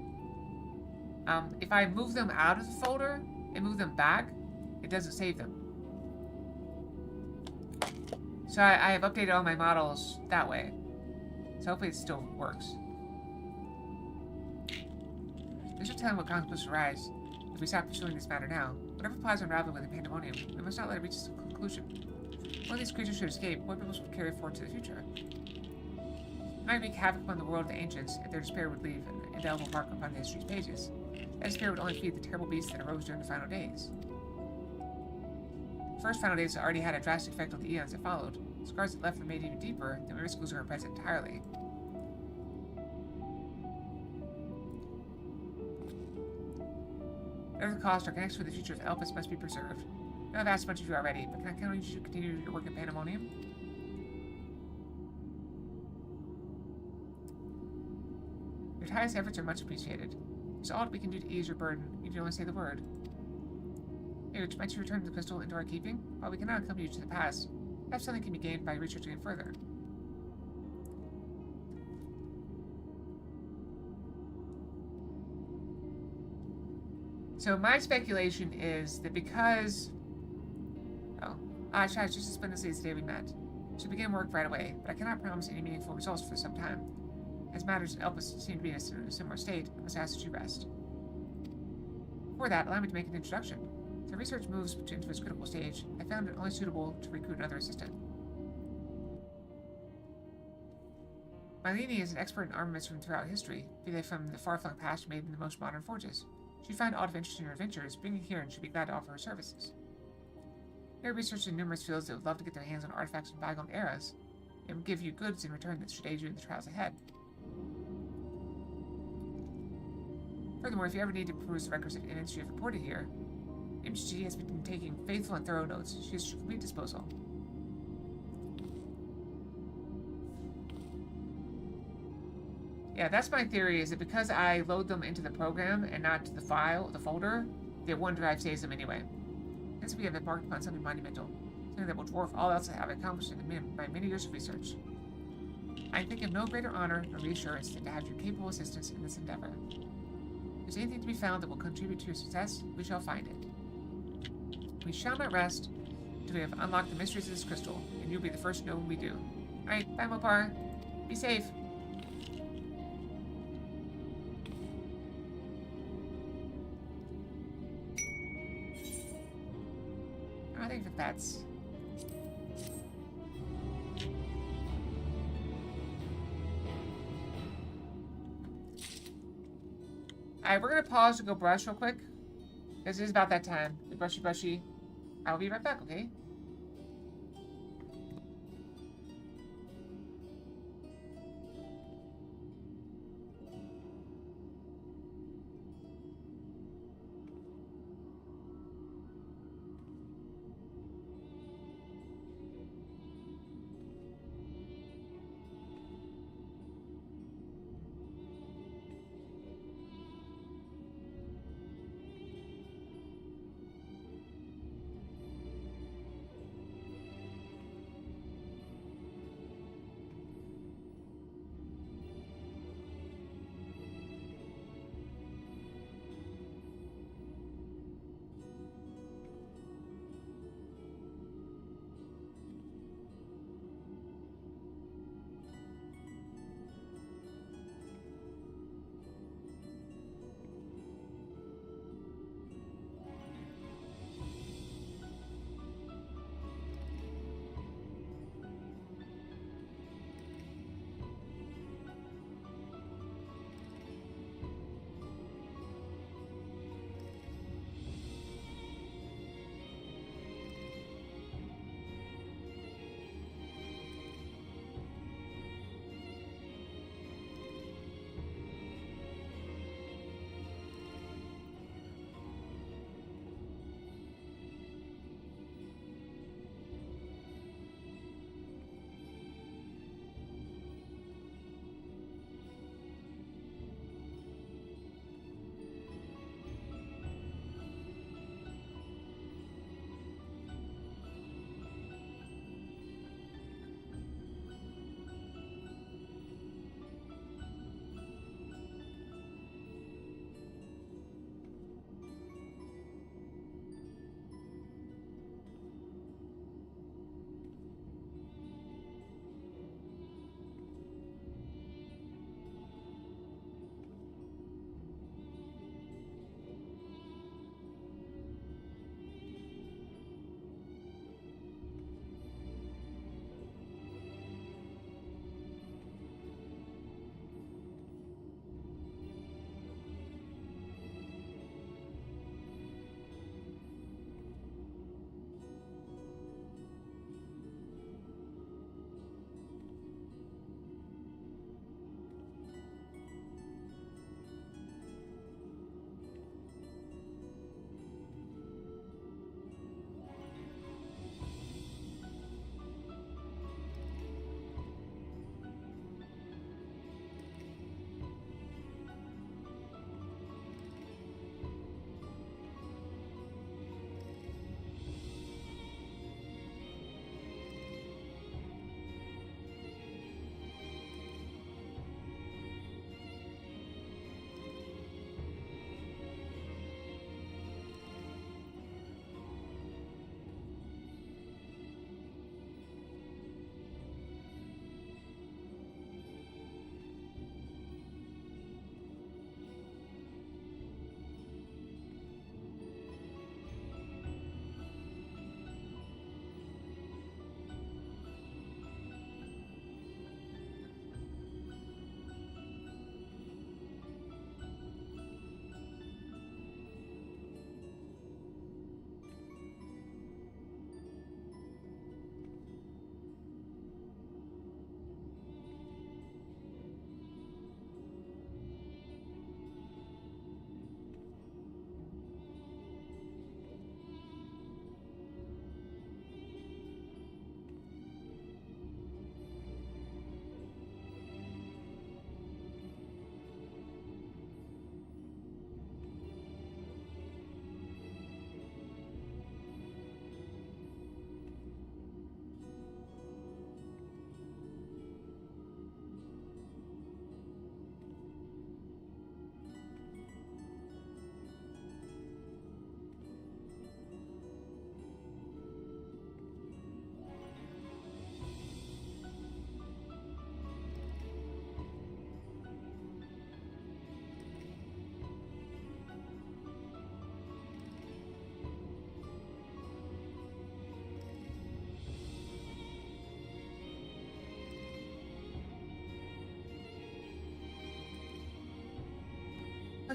if I move them out of the folder and move them back, it doesn't save them. So I have updated all my models that way. So hopefully it still works. There's no telling what consequences arise if we stop pursuing this matter now. Whatever plots unravel within Pandemonium, we must not let it reach its conclusion. One of these creatures should escape, what ripples will carry forward to the future? It might wreak havoc upon the world of the ancients if their despair would leave an indelible mark upon the history's pages. That despair would only feed the terrible beasts that arose during the final days. The first final days already had a drastic effect on the eons that followed. The scars that left were made even deeper, then we risk losing our present entirely. Whatever the cost, our connection with the future of Elpis must be preserved. I know I've asked a bunch of you already, but can I count on you to continue your work in Pandemonium? Your tireless efforts are much appreciated. There's all that we can do to ease your burden. You can only say the word. Here, might you return the crystal into our keeping? While we cannot accompany you to the past, perhaps something can be gained by researching it further. So my speculation is that because... I tried just to spend the days the day we met. She'll begin work right away, but I cannot promise any meaningful results for some time. As matters in Elpis seem to be in a similar state, I must ask that you rest. Before that, allow me to make an introduction. As the research moves into its critical stage, I found it only suitable to recruit another assistant. Mylene is an expert in armaments from throughout history, be they from the far-flung past made in the most modern forges. She'd find odd of interest in your adventures, bring you here, and she'd be glad to offer her services. There are researchers in numerous fields that would love to get their hands on artifacts from bygone eras. It would give you goods in return that should aid you in the trials ahead. Furthermore, if you ever need to peruse the records of events you have reported here, MG has been taking faithful and thorough notes. She is at your complete disposal. Yeah, that's my theory, is that because I load them into the program and not to the file, the folder, the OneDrive saves them anyway. Hence we have embarked upon something monumental, something that will dwarf all else I have accomplished in my many years of research. I think of no greater honor or reassurance than to have your capable assistance in this endeavor. If there's anything to be found that will contribute to your success, we shall find it. We shall not rest until we have unlocked the mysteries of this crystal, and you'll be the first to know when we do. Alright, bye Mopar. Be safe. Oh, thank you for the pets. Alright, we're gonna pause to go brush real quick. Because it is about that time. The brushy brushy. I'll be right back, okay?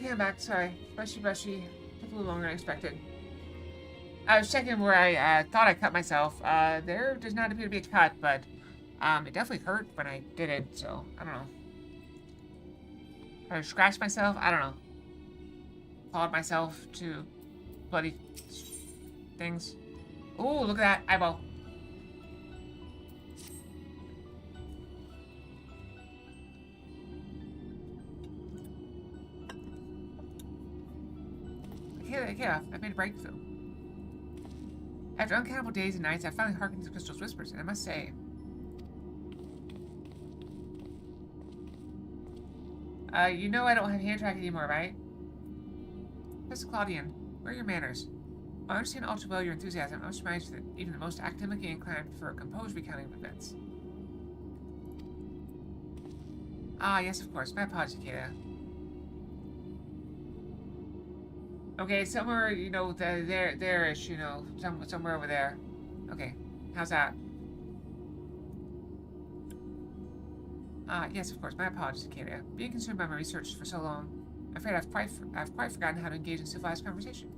Okay, I'm back. Sorry. Brushy. Took a little longer than expected. I was checking where I thought I cut myself. There does not appear to be a cut, but it definitely hurt when I did it, so I don't know. I scratched myself? I don't know. Clawed myself to bloody things. Ooh, look at that eyeball. Okay, I made a breakthrough. After uncountable days and nights, I finally hearkened to the crystal's whispers, and I must say... you know I don't have hand track anymore, right? Professor Claudian, where are your manners? I understand all too well your enthusiasm. I must remind you that even the most academically inclined prefer a composed recounting of events. Ah, yes, of course. My apologies, Kata. Okay, somewhere, you know, there-ish, you know, somewhere over there. Okay, how's that? Ah, yes, of course. My apologies, Kata. Being consumed by my research for so long, I'm afraid I've quite forgotten how to engage in civilized conversation.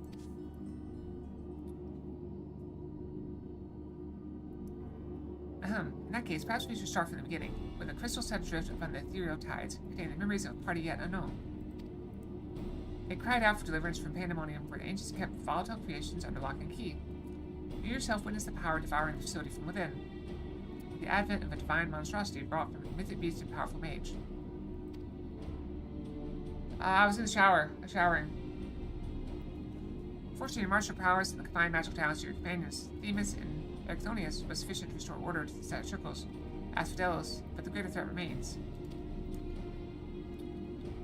In that case, perhaps we should start from the beginning, when the crystal set adrift upon the ethereal tides, containing the memories of a party yet unknown. They cried out for deliverance from pandemonium, where the ancients kept volatile creations under lock and key. You yourself witnessed the power devouring the facility from within. The advent of a divine monstrosity brought from a mythic beast and powerful mage. I was in the shower, showering. Fortunately, your martial prowess and the combined magical talents of your companions, Themis and Erchthonius, was sufficient to restore order to the static circles, as Fidelis, but the greater threat remains.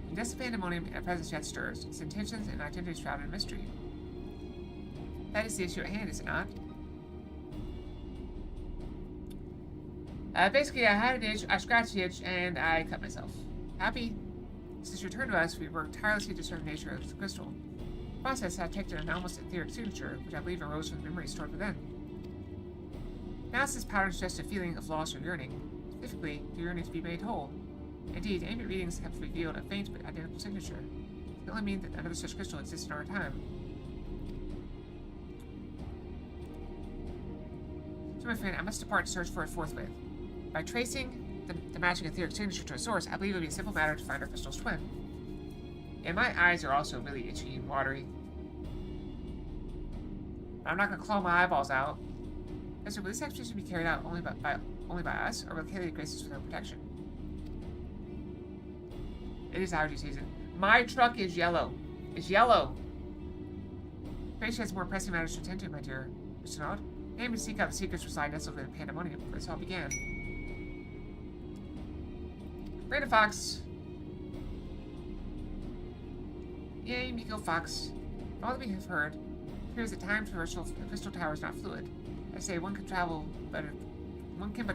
In death's pandemonium, a presence yet stirs, its intentions and identities shrouded in mystery. That is the issue at hand, is it not? Basically, I had an itch, I scratched the itch, and I cut myself. Happy? Since your return to us, we worked tirelessly to discern the nature of the crystal. The process had taken an almost etheric signature, which I believe arose from the memory stored within. Analysis pattern suggests a feeling of loss or yearning, specifically, the yearning to be made whole. Indeed, ambient readings have revealed a faint but identical signature. It can only mean that another such crystal exists in our time. So, my friend, I must depart to search for it forthwith. By tracing the matching etheric signature to a source, I believe it will be a simple matter to find our crystal's twin. And my eyes are also really itchy and watery. I'm not going to claw my eyeballs out. So, will this expedition be carried out only by us, or will Kalia grace us with her protection? It is allergy season. My truck is yellow. It's yellow. Grace has more pressing matters to attend to, my dear Mr. Nod. Aim to seek out the secrets reside nestled in pandemonium, where this all began. Brandon Fox. Yay, Miko Fox. From all that we have heard, it appears that time traversal from the crystal tower is not fluid. I say one can but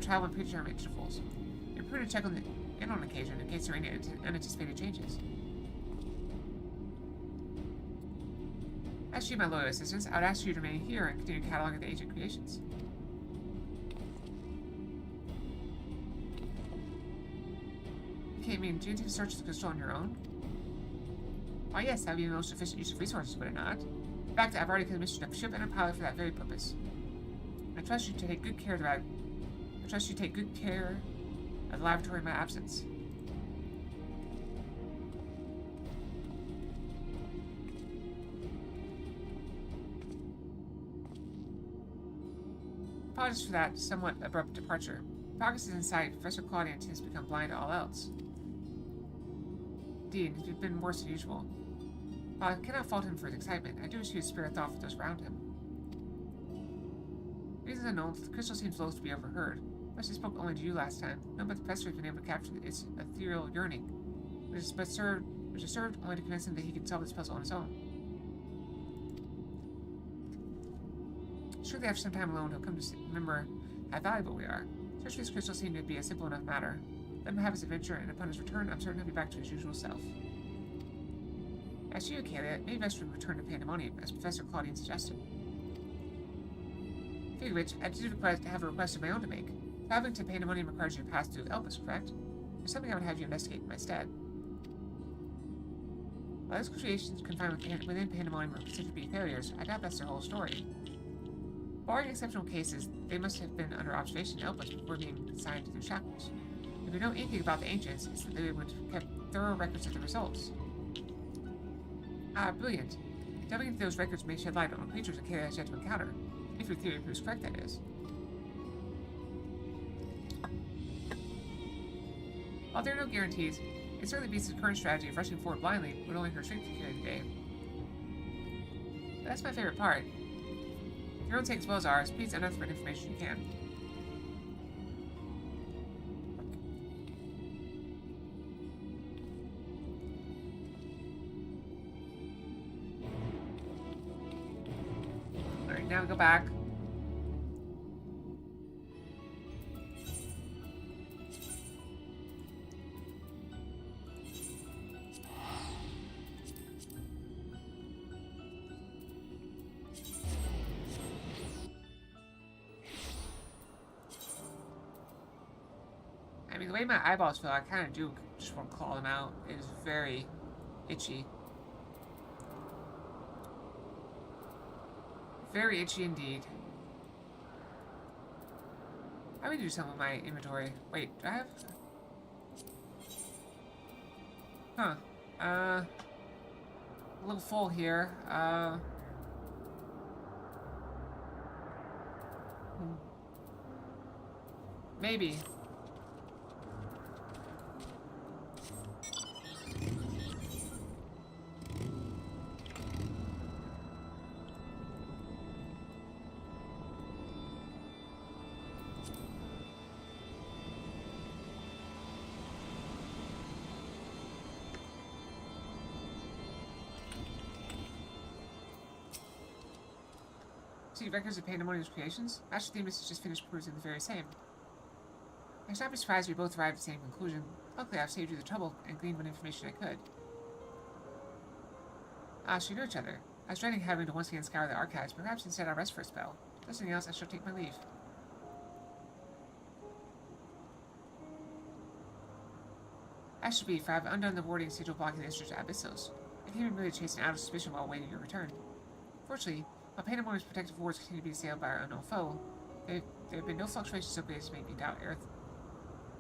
travel in predetermined intervals. You're prudent to check in on occasion in case there are any unanticipated changes. As you, my loyal assistants, I would ask you to remain here and continue cataloging the ancient creations. Okay, do you intend to search the crystal on your own? Why, yes, that would be the most efficient use of resources, would it not? In fact, I've already commissioned a ship and a pilot for that very purpose. I trust you to take good care of the laboratory in my absence. Apologies for that somewhat abrupt departure. Progress is in sight. Professor Claudian has become blind to all else. Indeed, it's been worse than usual. While I cannot fault him for his excitement, I do wish he would spare a thought for those around him. Reasons unknown, the crystal seems loath to be overheard. Much I spoke only to you last time. None but the professor has been able to capture its ethereal yearning, which has served only to convince him that he can solve this puzzle on his own. Surely after some time alone, he'll come to remember how valuable we are. Search for this crystal seemed to be a simple enough matter. Let him have his adventure, and upon his return, I'm certain he'll be back to his usual self. As to you, Kalia, it may be best to return to Pandemonium, as Professor Claudian suggested. Figure which, I did have a request of my own to make. Traveling to Pandemonium requires you to pass through Elpis, correct? There's something I would have you investigate in my stead. While those creations confined within Pandemonium are considered to be failures, I doubt that's their whole story. Barring exceptional cases, they must have been under observation and outposts before being assigned to their shackles. If we know anything about the ancients, it's that they would have kept thorough records of the results. Ah, brilliant. Delving into those records may shed light on creatures that Kayla has yet to encounter. If your theory proves correct, that is. While there are no guarantees, it certainly beats the current strategy of rushing forward blindly would only hurt strength to carry the day. But that's my favorite part. For your own sake as well as ours, please unearth what information you can. Alright, now we go back. I mean, the way my eyeballs feel, I kind of do just want to claw them out. It is very itchy. Very itchy indeed. I would do some of my inventory. Wait, do I have... Huh. A little full here. Maybe. See records of Pandemonium's creations? Master Themis has just finished perusing the very same. I should not be surprised if we both arrived at the same conclusion. Luckily, I've saved you the trouble and gleaned what information I could. Ah, so you know each other. I was dreading having to once again scour the archives, but perhaps instead I'll rest for a spell. If nothing else, I shall take my leave. As should be, for I have undone the warding sigil blocking the entrance to Abyssos. I came in really chasing out of suspicion while awaiting your return. Fortunately, while Pandemonium's protective wards continue to be assailed by our unknown foe, there have been no fluctuations so great as to make me doubt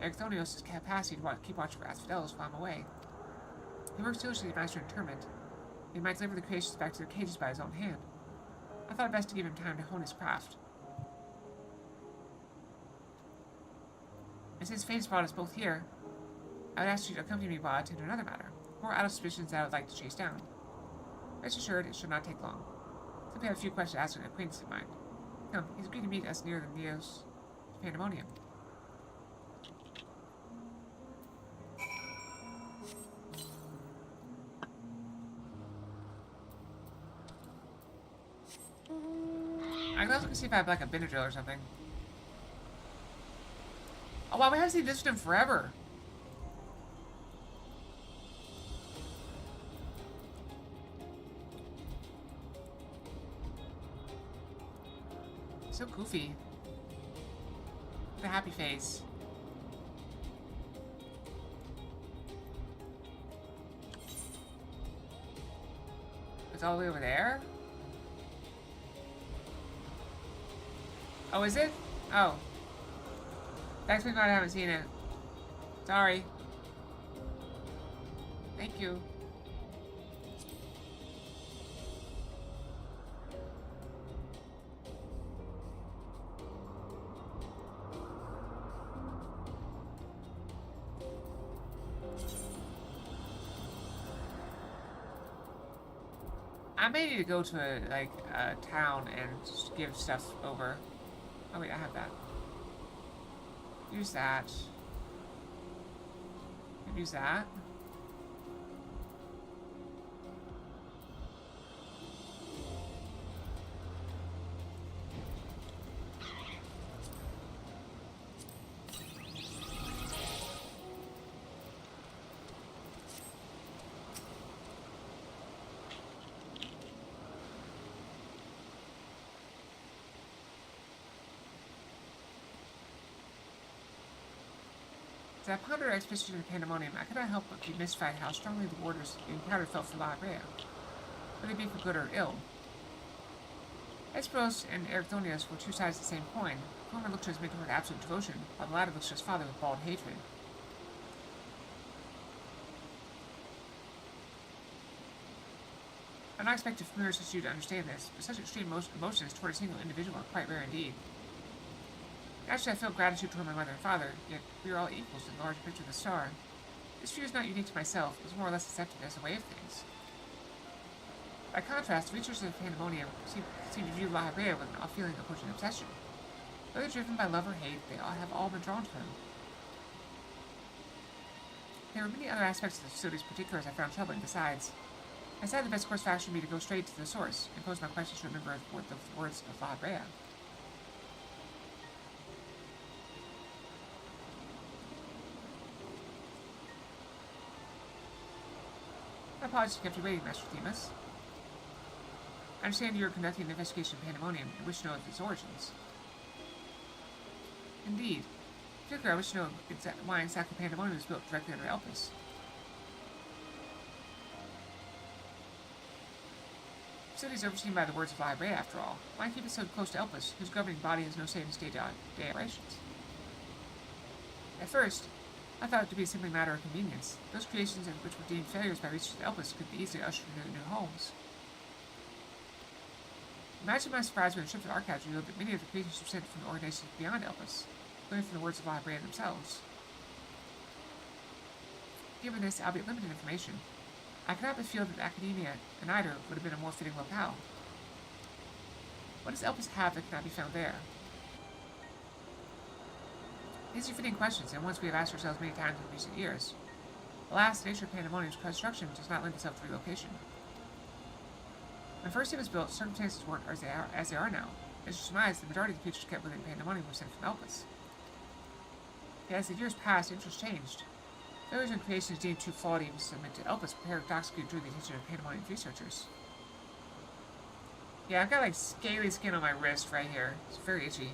Ericthonios' capacity to keep watch over Asphodelos while I'm away. He works diligently to master interment. He might deliver the creations back to their cages by his own hand. I thought it best to give him time to hone his craft. And since fate has brought us both here, I would ask you to accompany me while I attend to another matter, more out of suspicions that I would like to chase down. Rest assured, it should not take long. Simply have a few questions to ask an acquaintance of mine. Come, he's agreed to meet us near the Neos Pandemonium. I can also see if I have like a Benadryl or something. Oh wow, we haven't seen this one in forever. So goofy. The happy face. It's all the way over there? Oh, is it? Oh. That's because I haven't seen it. Sorry. Thank you. I may need to go to a town and just give stuff over. Oh wait, I have that. Use that. Use that. As I pondered our expedition into Pandemonium, I could not help but be mystified how strongly the warders we encountered felt for La Brea, whether they be for good or ill. Esperos and Ericthonius were two sides of the same coin. The former looked to his mentor with absolute devotion, while the latter looked to his father with bald hatred. I do not expect a familiar such as you to understand this, but such extreme emotions toward a single individual are quite rare indeed. Naturally, I feel gratitude toward my mother and father, yet we are all equals in the large picture of the star. This view is not unique to myself, it was more or less accepted as a way of things. By contrast, researchers of Pandemonium seem to view La Habrea with a feeling approaching obsession. Whether driven by love or hate, they have all been drawn to him. There were many other aspects of the facility's particulars I found troubling besides. I decided the best course of action would be to go straight to the source and pose my questions to a member of the words of La Habrea. My apologies to kept you waiting, Master Themis. I understand you are conducting an investigation of Pandemonium and wish to know its origins. Indeed. Particularly, I wish to know why exactly Pandemonium was built directly under Elpis. The facility is overseen by the words of La Habrea, after all. Why keep it so close to Elpis, whose governing body has no say in its day-to-day operations? At first, I thought it to be simply a matter of convenience. Those creations which were deemed failures by researchers of Elpis could be easily ushered into new homes. Imagine my surprise when a ship of archives revealed that many of the creations were sent from organizations beyond Elpis, learning from the words of La Habrea themselves. Given this, albeit limited information, I cannot but feel that academia and Eider would have been a more fitting locale. What does Elpis have that cannot be found there? These are fitting questions, and ones we have asked ourselves many times in recent years. Alas, the nature of Pandemonium's construction does not lend itself to relocation. When first it was built, circumstances weren't as they are now. As you surmise, the majority of the creatures kept within Pandemonium were sent from Elpis. Yet as the years passed, interest changed. Failures and creations deemed too flawed to even submit to Elpis paradoxically drew the attention of Pandemonium researchers. Yeah, I've got like scaly skin on my wrist right here. It's very itchy.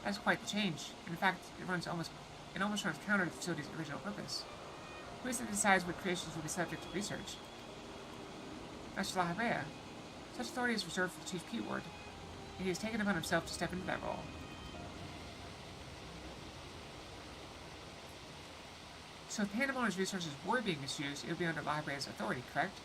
That's quite the change. In fact, it almost runs counter to the facility's original purpose. Who is it that decides what creations will be subject to research? Master La Habrea. Such authority is reserved for the Chief Key Ward, and he has taken upon himself to step into that role. So if Pandemonium's resources were being misused, it would be under La Habrea's authority, correct?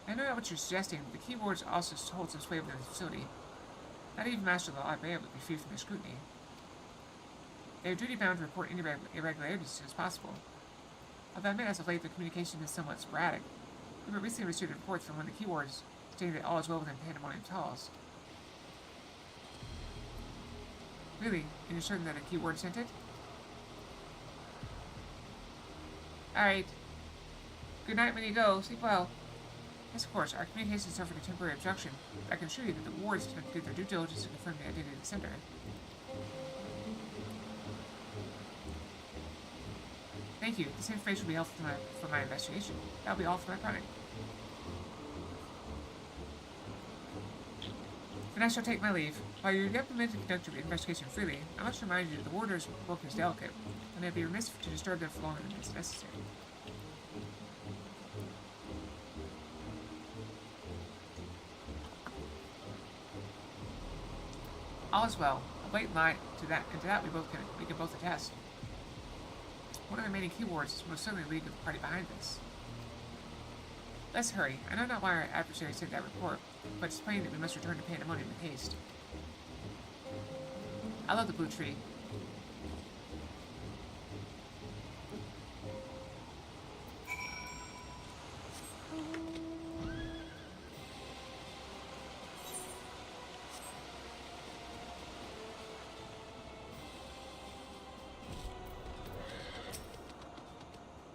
I know not what you're suggesting, but the Key Wards also hold some sway within the facility. Not even Master La Habrea would be free from their scrutiny. They are duty-bound to report any irregularities as soon as possible. Although I admit as of late their communication is somewhat sporadic, we but recently received a report from one of the Key Wards stating that all is well within Pandemonium's halls. Really? And you're certain that a Key Ward sent it? Alright. Good night when you go. Sleep well. Yes, of course, our communications suffered a temporary obstruction, but I can assure you that the wards did their due diligence to confirm the identity of the sender. Thank you. This information will be helpful for my investigation. That'll be all for my project. Then I shall take my leave. While you're permitted to conduct your investigation freely, I must remind you that the warders' work is delicate, and I'd be remiss to disturb them for longer than is necessary. All is well. A blatant lie to that we can both attest. One of the remaining Key Wards is most certainly the lead of the party behind this. Let's hurry. I know not why our adversary sent that report, but it's plain that we must return to Pandemonium with haste. I love the blue tree.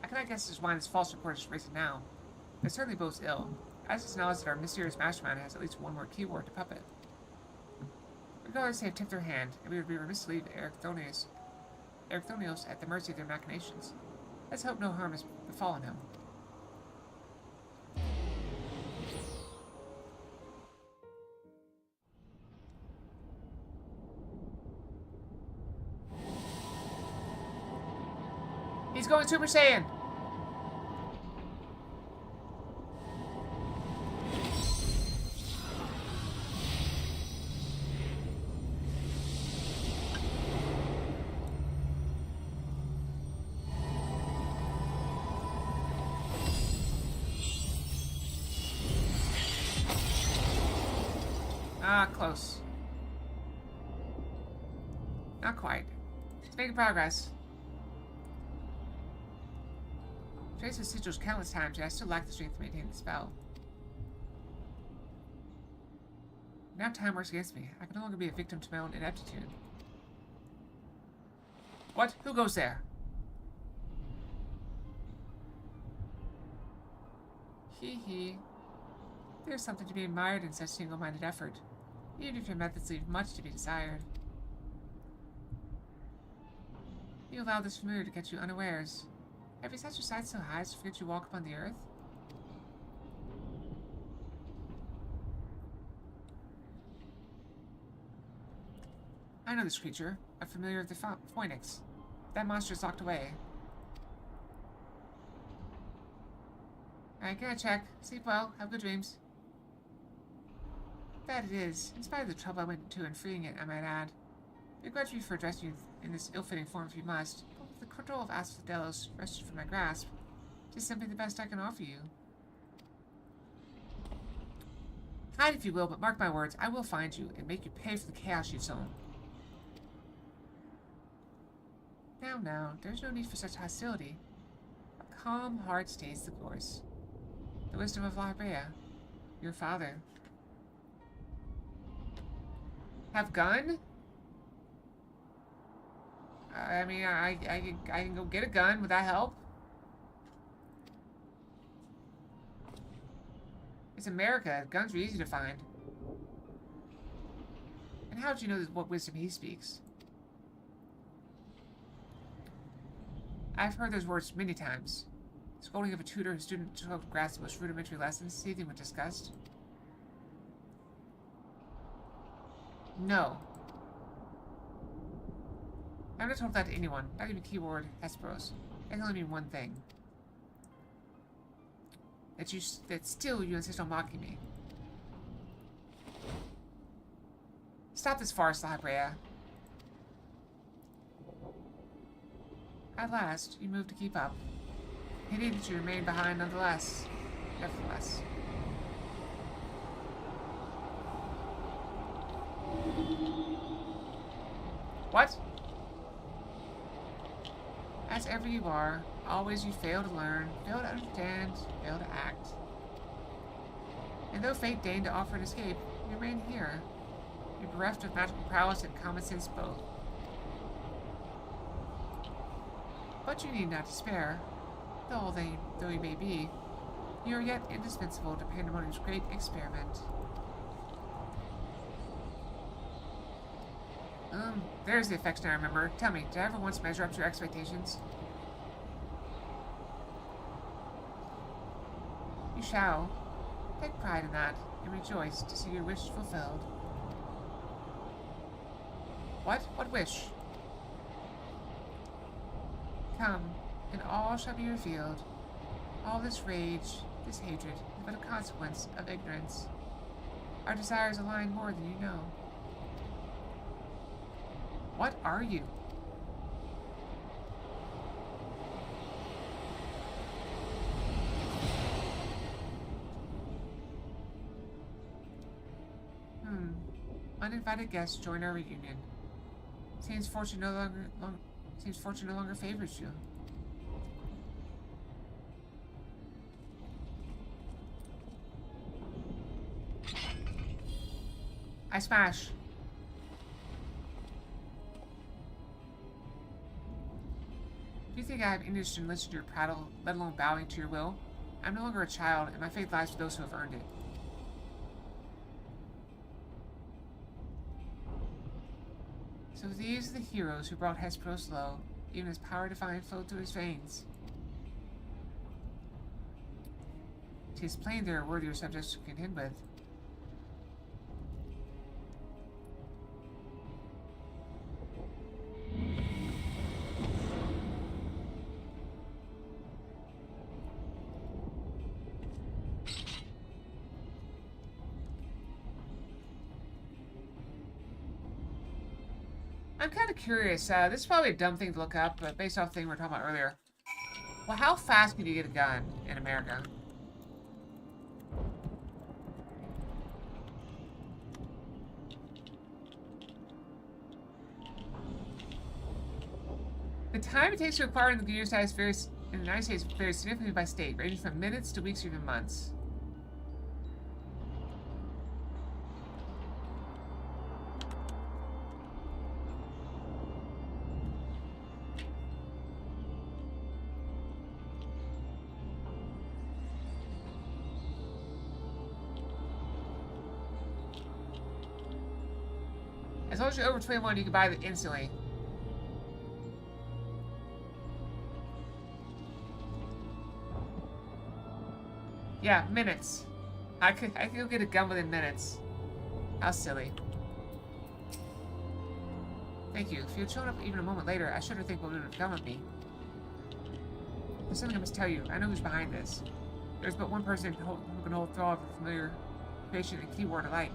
I cannot guess as why this false report is raising now. It certainly bodes ill, as is knowledge that our mysterious mastermind has at least one more Key Ward to puppet. Regardless, they have tipped their hand, and we would be remiss to leave Ericthonius at the mercy of their machinations. Let's hope no harm has befallen him. going Super Saiyan. Ah, close. Not quite. It's making progress. Traced the sigils countless times, yet I still lack the strength to maintain the spell. Now time works against me. I can no longer be a victim to my own ineptitude. What? Who goes there? Hee hee. There's something to be admired in such single-minded effort, even if your methods leave much to be desired. You allow this familiar to catch you unawares. Have you set your sights so high as to forget you walk upon the earth? I know this creature, a familiar of the Phoenix. That monster is locked away. Alright, can I check? Sleep well, have good dreams. That it is, in spite of the trouble I went into in freeing it, I might add. Begrudge me for addressing you in this ill-fitting form if you must, but with the control of Asphodelos wrested from my grasp, it is simply the best I can offer you. Hide if you will, but mark my words, I will find you and make you pay for the chaos you've sown. Now, there's no need for such hostility. A calm heart stays the course. The wisdom of La Brea, your father. Have gun? I mean, I can go get a gun. Would that help? It's America. Guns are easy to find. And how do you know what wisdom he speaks? I've heard those words many times. Scolding of a tutor whose student struggled to grasp the most rudimentary lessons, seething with disgust. No. I'm not told that to anyone, not even keyword Hesperos. That can only mean one thing. That still you insist on mocking me. Stop this farce, La Brea. At last, you moved to keep up. Pity that you remain behind nonetheless. Nevertheless. What? As ever you are, always you fail to learn, fail to understand, fail to act. And though fate deigned to offer an escape, you remain here. You're bereft of magical prowess and common sense both. But you need not despair. Though you may be, you are yet indispensable to Pandemonium's great experiment. There's the affection I remember. Tell me, did I ever once measure up to your expectations? You shall. Take pride in that, and rejoice to see your wish fulfilled. What? What wish? Come, and all shall be revealed. All this rage, this hatred, is but a consequence of ignorance. Our desires align more than you know. What are you? Uninvited guests join our reunion. Seems fortune no longer favors you. I smash. Do you think I have any interest in listening to your prattle, let alone bowing to your will? I'm no longer a child, and my faith lies with those who have earned it. So these are the heroes who brought Hesperos low, even as power divine flowed through his veins. 'Tis plain there are worthier subjects to contend with. I'm kind of curious. This is probably a dumb thing to look up, but based off the thing we were talking about earlier. Well, how fast can you get a gun in America? The time it takes to acquire in the United States varies significantly by state, ranging from minutes to weeks or even months. As long as you're over 21, you can buy it instantly. Yeah, minutes. I could go get a gun within minutes. How silly. Thank you. If you had shown up even a moment later, I shouldn't think what would have done with me. There's something I must tell you. I know who's behind this. There's but one person who can hold thrall of a familiar creation and keyword alike.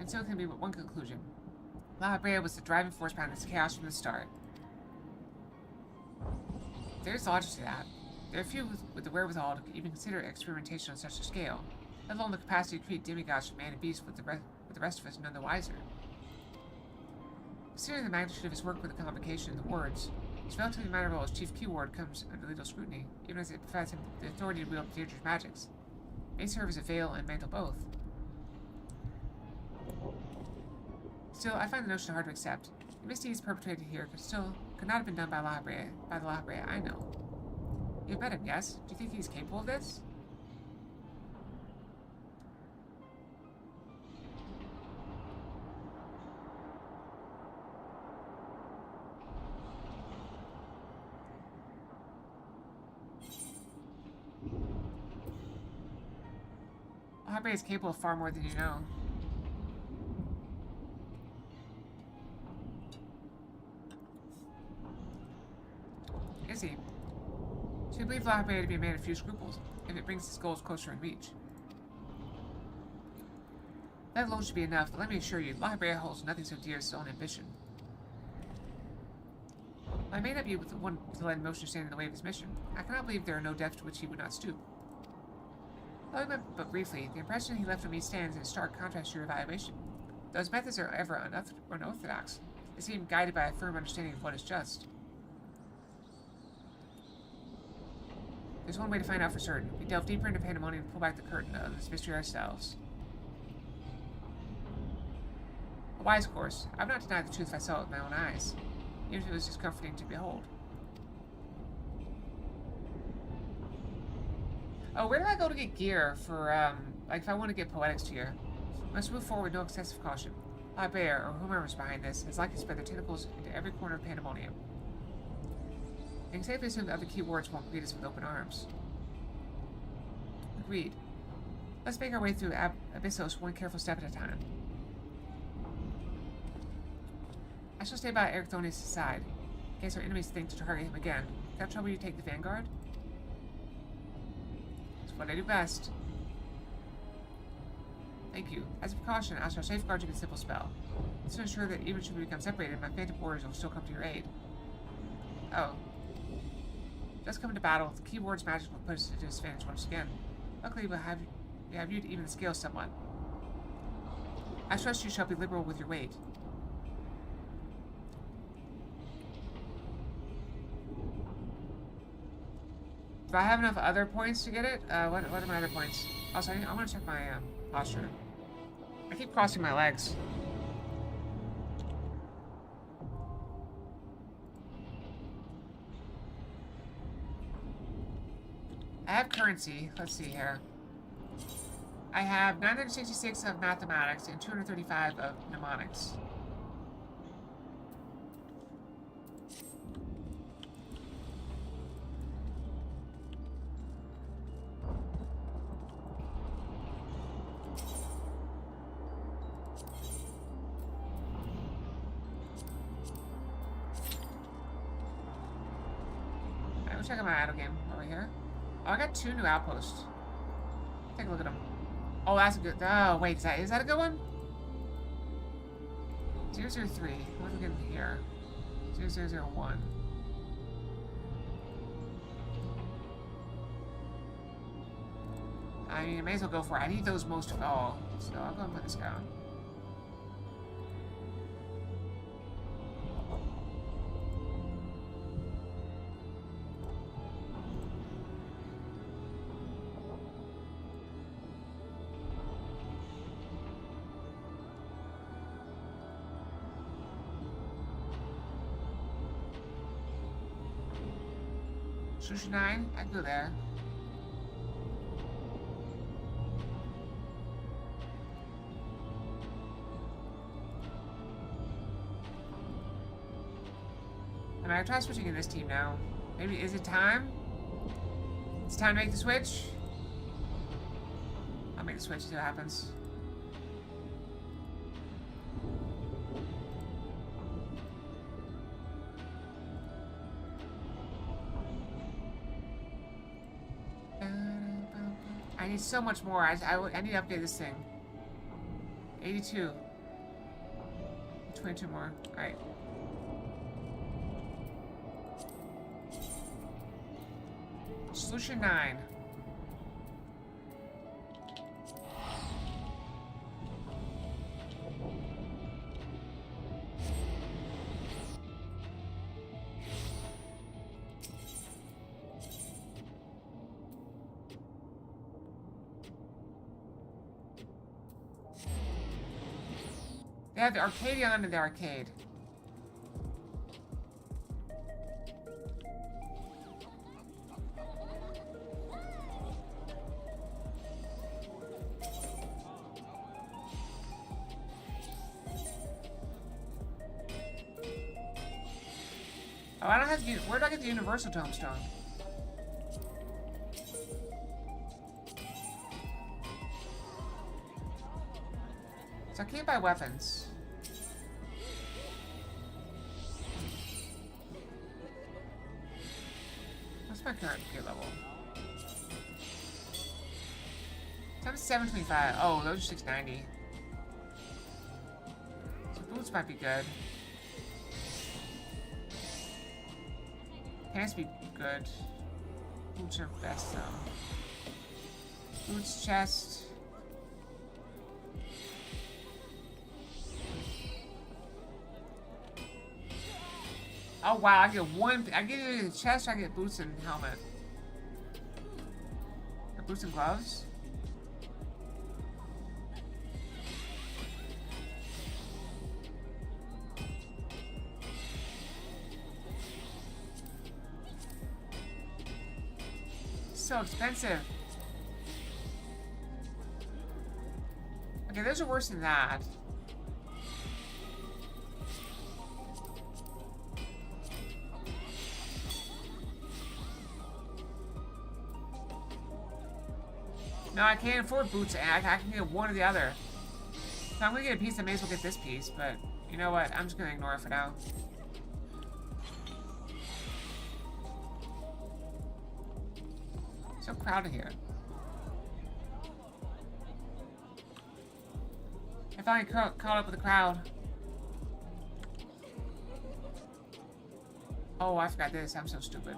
And so it can be but one conclusion. La Habrea was the driving force behind this chaos from the start. There's logic to that. There are few with the wherewithal to even consider experimentation on such a scale, let alone the capacity to create demigods from man and beast with the rest of us none the wiser. Considering the magnitude of his work with the convocation and the words, his relatively minor role as chief keyword comes under legal scrutiny, even as it provides him the authority to wield dangerous magics. It may serve as a veil and mantle both. Still, I find the notion hard to accept. The misdeeds perpetrated here could not have been done by the La Habrea I know. You've met him, yes? Do you think he's capable of this? La Habrea is capable of far more than you know. Is he? So you believe La Habrea to be a man of few scruples, if it brings his goals closer in reach. That alone should be enough, but let me assure you, La Habrea holds nothing so dear as his own ambition. While I may not be the one to let emotion stand in the way of his mission, I cannot believe there are no depths to which he would not stoop. Though I met but briefly, the impression he left on me stands in stark contrast to your evaluation. Though his methods are ever unorthodox, they seem guided by a firm understanding of what is just. There's one way to find out for certain. We delve deeper into pandemonium and pull back the curtain of this mystery ourselves. A wise course. I would not deny the truth if I saw it with my own eyes, even if it was just comforting to behold. Oh, where do I go to get gear for, like if I want to get poetics gear? Must move forward with no excessive caution. La Habrea, or whomever's behind this, is likely to spread their tentacles into every corner of pandemonium. And safely assume the other keywords won't greet us with open arms. Agreed. Let's make our way through Abyssos one careful step at a time. I shall stay by Ericthonius' side, in case our enemies think to target him again. Without trouble, you take the vanguard? It's what I do best. Thank you. As a precaution, I shall safeguard you with a simple spell. This will ensure that even should we become separated, my phantom warriors will still come to your aid. Oh. Just come to battle, the keyword's magic will put us to disadvantage once again. Luckily, we have you to even the scale somewhat. I trust you shall be liberal with your weight. Do I have enough other points to get it? What are my other points? Also, I want to check my posture. I keep crossing my legs. I have currency. Let's see here. I have 966 of mathematics and 235 of mnemonics. check out my idle game over here. Oh, I got 2 new outposts. Take a look at them. Oh, that's a good. Oh, wait, is that a good one? 003. What are we getting here? 0001. I mean, I may as well go for it. I need those most of all. So I'll go and put this down. Solution 9, I can go there. I mean, I try switching in this team now. Maybe, is it time? It's time to make the switch? I'll make the switch, see what happens. I need so much more. I need to upgrade this thing. 82. 22 more. Alright. Solution 9. They have the Arcadion in the arcade. Oh, I don't have to. Where do I get the Universal Tombstone? So I can't buy weapons. What's my current gear level? I'm 725. Oh, those are 690. So boots might be good. Pants be good. Boots are best though. Boots, chest. Oh wow, I get one. I get it in the chest. Or I get boots and helmet. Or boots and gloves. So expensive. Okay, those are worse than that. No, I can't afford boots. I can get one or the other. If I'm gonna get a piece, I may as well get this piece. But you know what? I'm just gonna ignore it for now. So crowded here. I finally caught up with the crowd. Oh, I forgot this. I'm so stupid.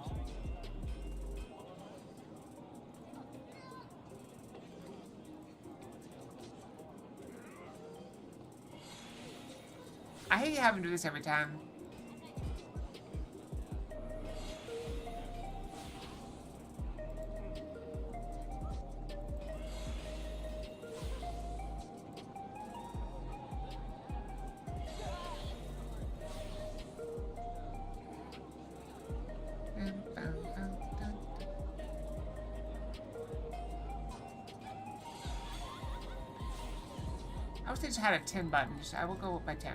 I hate having to do this every time. I wish they just had a 10 button. I will go by 10.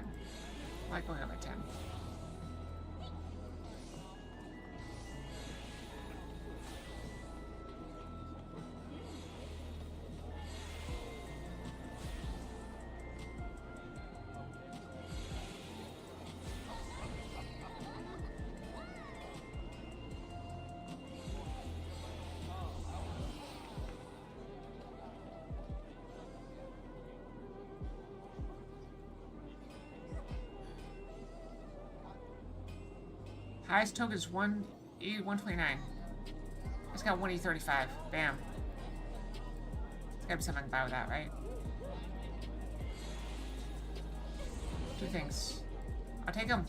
I like going up by 10. Highest token is 129. It's got 1E35. Bam. There's gotta be something I can buy with that, right? Two things. I'll take them.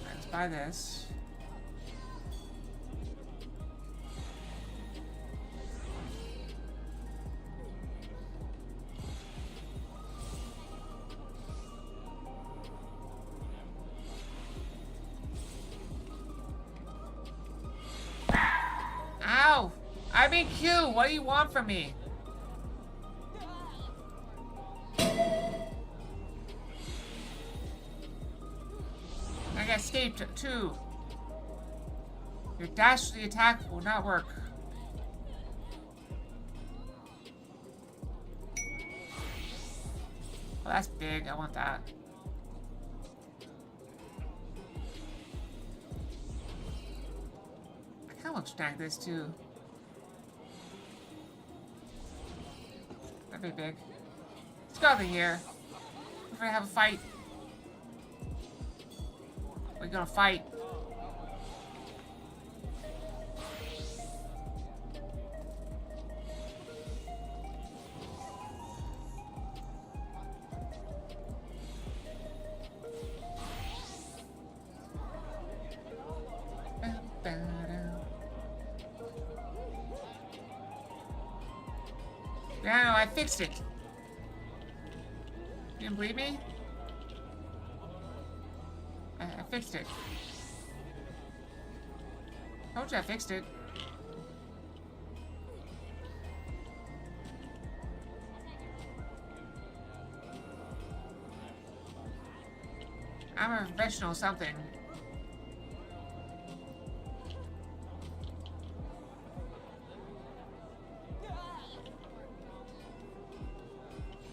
Right, let's buy this. Ow! I'm in queue! What do you want from me? I got escaped too. Your dash to the attack will not work. Oh, that's big. I want that. I kind of want to stack this too. That'd be big. Let's go over here. We're gonna have a fight. We're gonna fight. Yeah, I fixed it. You didn't believe me? I fixed it. Told you I fixed it. I'm a professional something.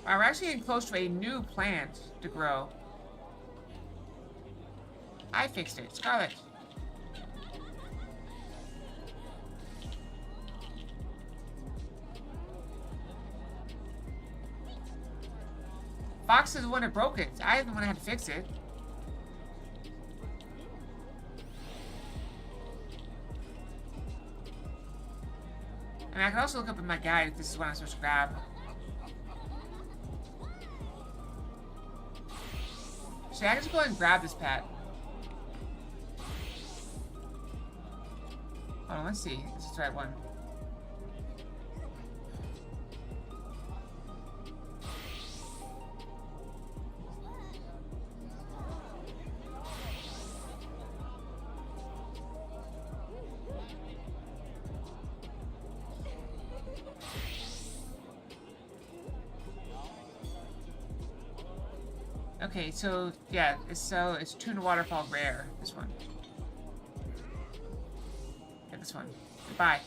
We're actually getting close to a new plant to grow. I fixed it. Scarlet. Fox is the one that broke it. I am the one that had to fix it. And I can also look up in my guide if this is what I'm supposed to grab. So I can just go ahead and grab this pet. Hold on, let's see. This is the right one. Okay, so yeah, it's Tuna Waterfall Rare. This one. Get this one. Goodbye.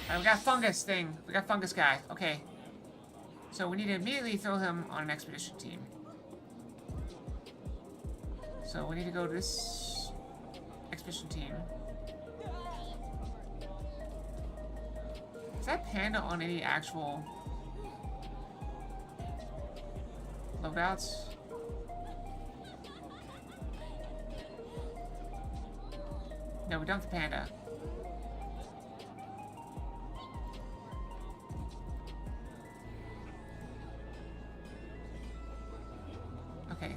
Alright, we got fungus thing. We got fungus guy. Okay. So we need to immediately throw him on an expedition team. So we need to go to this expedition team. Is that panda on any actual loadouts? No, we don't have the panda. Okay.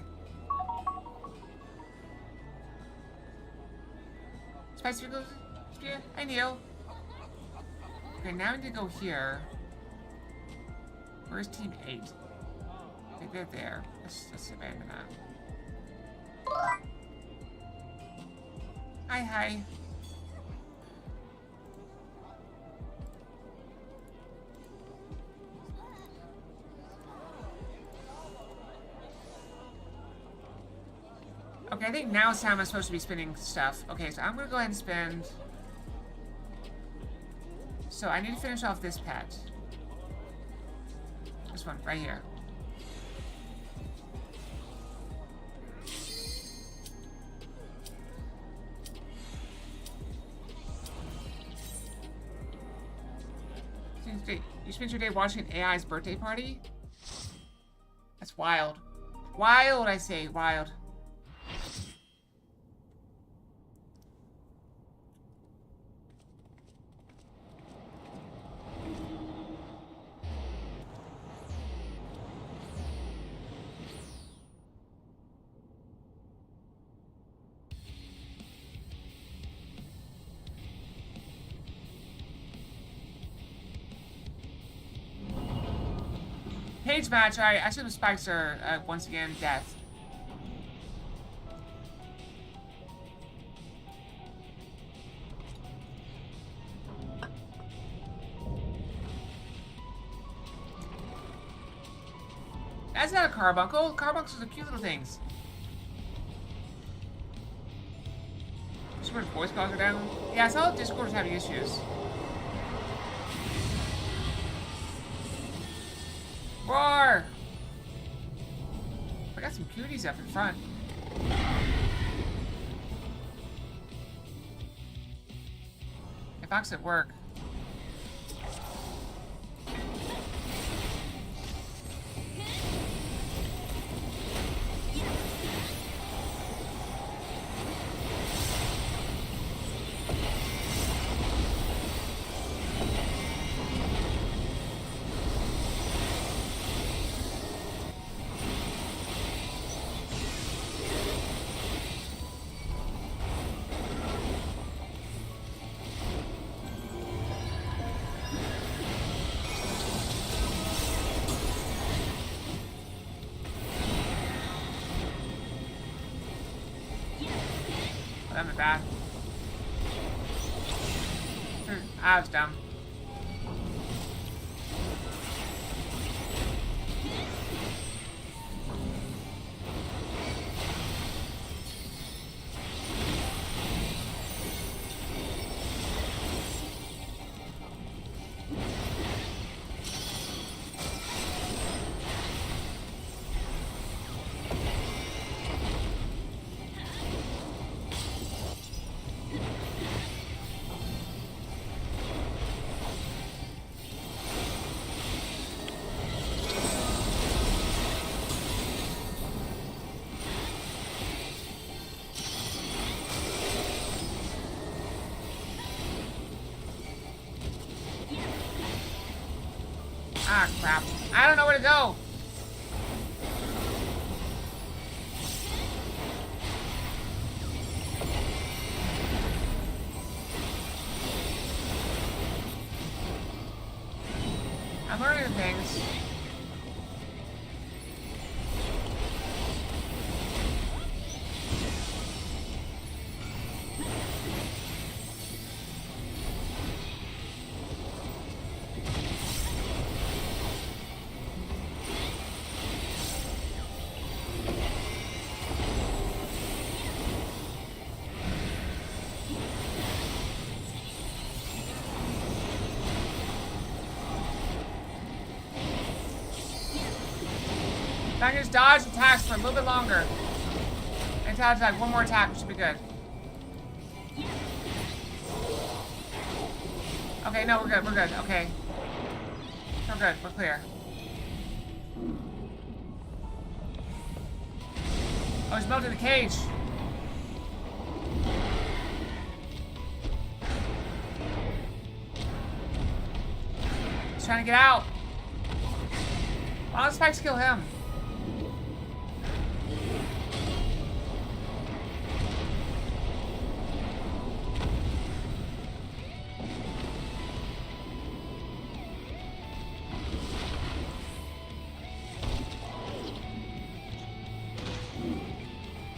Spicy Pickles? Yeah, I kneel. Okay, now we need to go here. Where's Team 8? I think they're there. Let's abandon that. Hi. Okay, I think now it's time I'm supposed to be spinning stuff. Okay, so I'm gonna go ahead and spend. So I need to finish off this pet. This one, right here. You spent your day watching an AI's birthday party? That's wild. Wild, I say. Wild. Cage match. Alright, actually the spikes are once again death. That's not a carbuncle. Carbuncles are cute little things. Discord's voice calls are down. Yeah, I saw Discord's having issues. Roar! I got some cuties up in front. If Fox at work. I'm bad. I was dumb. Ah, crap. I don't know where to go. I'm learning things. I can just dodge attacks for a little bit longer. And dodge like one more attack, which should be good. Okay, no, we're good, we're good, okay. We're good, we're clear. Oh, he's melted the cage. He's trying to get out. Why don't spikes kill him?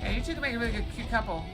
Yeah, you two can make a really good cute couple.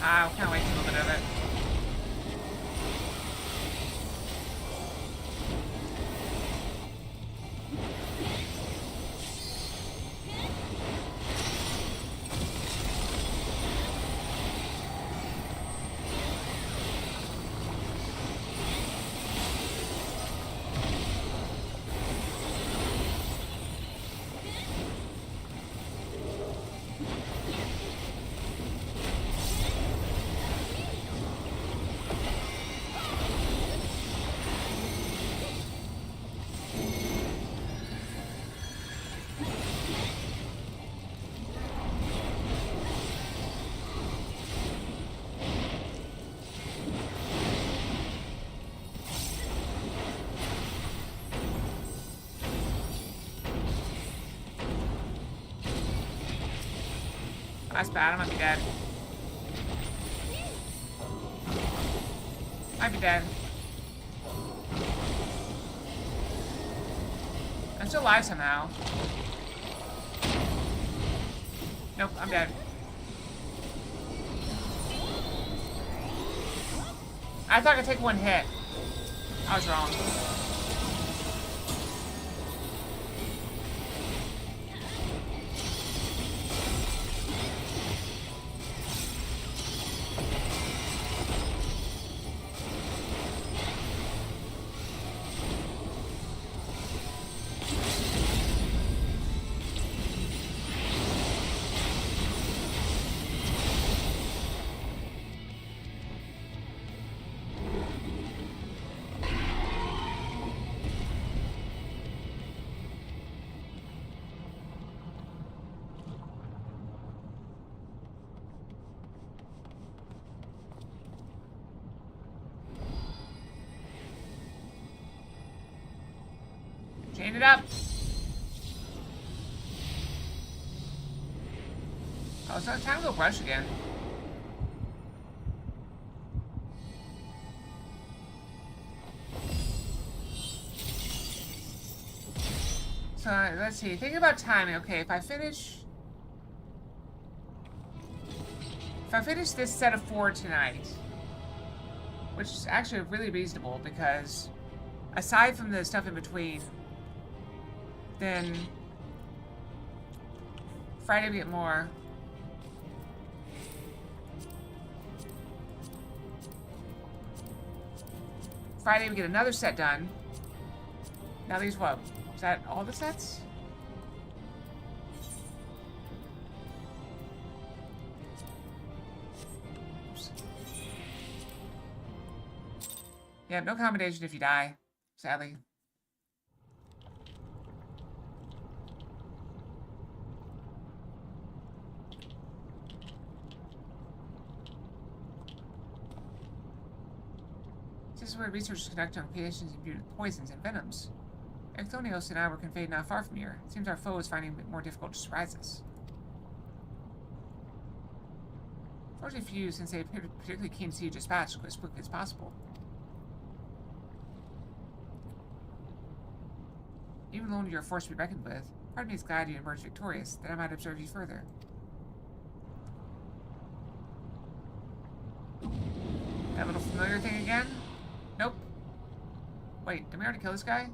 I'll kind of wait a little bit of it. That's bad. I might be dead. Might be dead. I'm still alive somehow. Nope, I'm dead. I thought I could take one hit. I was wrong. Chain it up. Oh, so it's time to go brush again. So let's see. Think about timing. Okay, if I finish this set of 4 tonight, which is actually really reasonable because aside from the stuff in between, then Friday we get more. Friday we get another set done. Now these what? Is that all the sets? Oops. Yeah, no accommodation if you die, sadly. This is where researchers conduct on patients imbued with poisons and venoms. Ecthonios and I were conveyed not far from here. It seems our foe is finding it more difficult to surprise us. Fortunately for you, since they appear particularly keen to see you dispatched as quickly as possible. Even though you're a force to be reckoned with, part of me is glad you emerged victorious, that I might observe you further. That little familiar thing again? Nope. Wait, did we already kill this guy?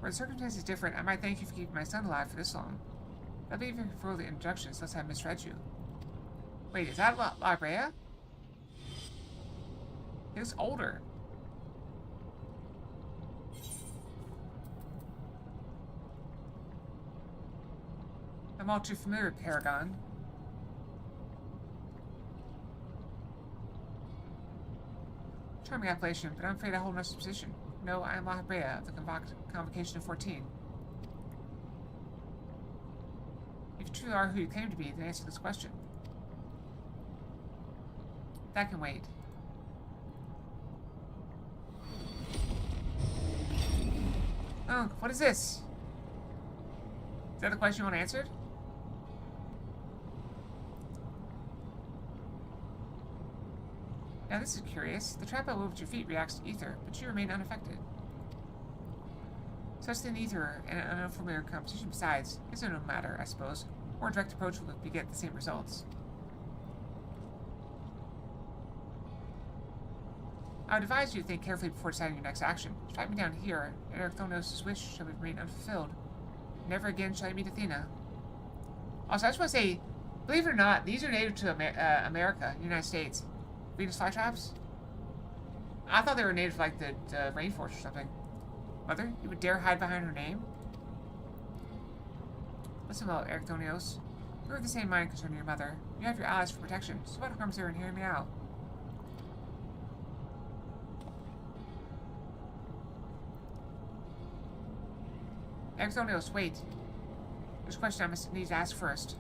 Were the circumstances different, I might thank you for keeping my son alive for this long. That'll be even for the introductions, unless I misread you. Wait, is that La Brea? He was older. I'm all too familiar with Paragon. Charming appellation, but I'm afraid I hold no position. No, I am La Brea of the Convocation of 14. If you truly are who you claim to be, then answer this question. That can wait. Oh, what is this? Is that the question you want answered? Now this is curious. The trap I wove at your feet reacts to ether, but you remain unaffected. Such thin ether and an unfamiliar composition besides is no matter, I suppose. More direct approach will get the same results. I would advise you to think carefully before deciding your next action. Strike me down here, and Ericthonios' wish shall remain unfulfilled. Never again shall I meet Athena. Also, I just want to say, believe it or not, these are native to America, United States. Venus flytraps? I thought they were native to, like, the rainforest or something. Mother, you would dare hide behind her name? Listen well, Ericthonios. We're of the same mind concerning your mother. You have your allies for protection, so what harms her in hearing me out? Ericthonios, wait. There's a question I must need to ask first.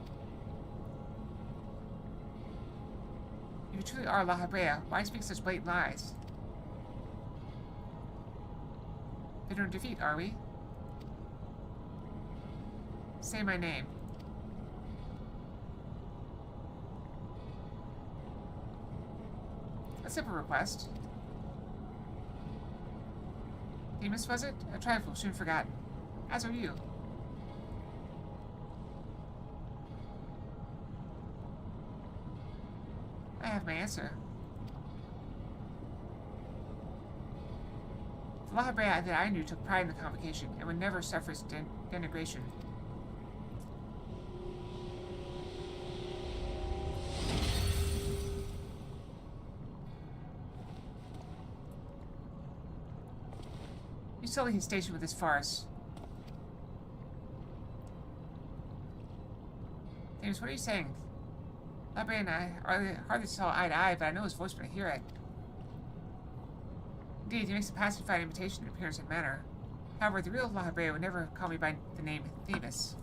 If you truly are La Habrea, why speak such blatant lies? Bitter in defeat, are we? Say my name. A simple request. Demas, was it? A trifle soon forgotten. As are you. I have my answer. The La Habrea that I knew took pride in the convocation and would never suffer its denigration. You sully his station with this farce. James, what are you saying? La Habrea and I hardly saw eye to eye, but I know his voice when I hear it. Indeed, he makes a pacified imitation in appearance and manner. However, the real La Habrea would never call me by the name Themis.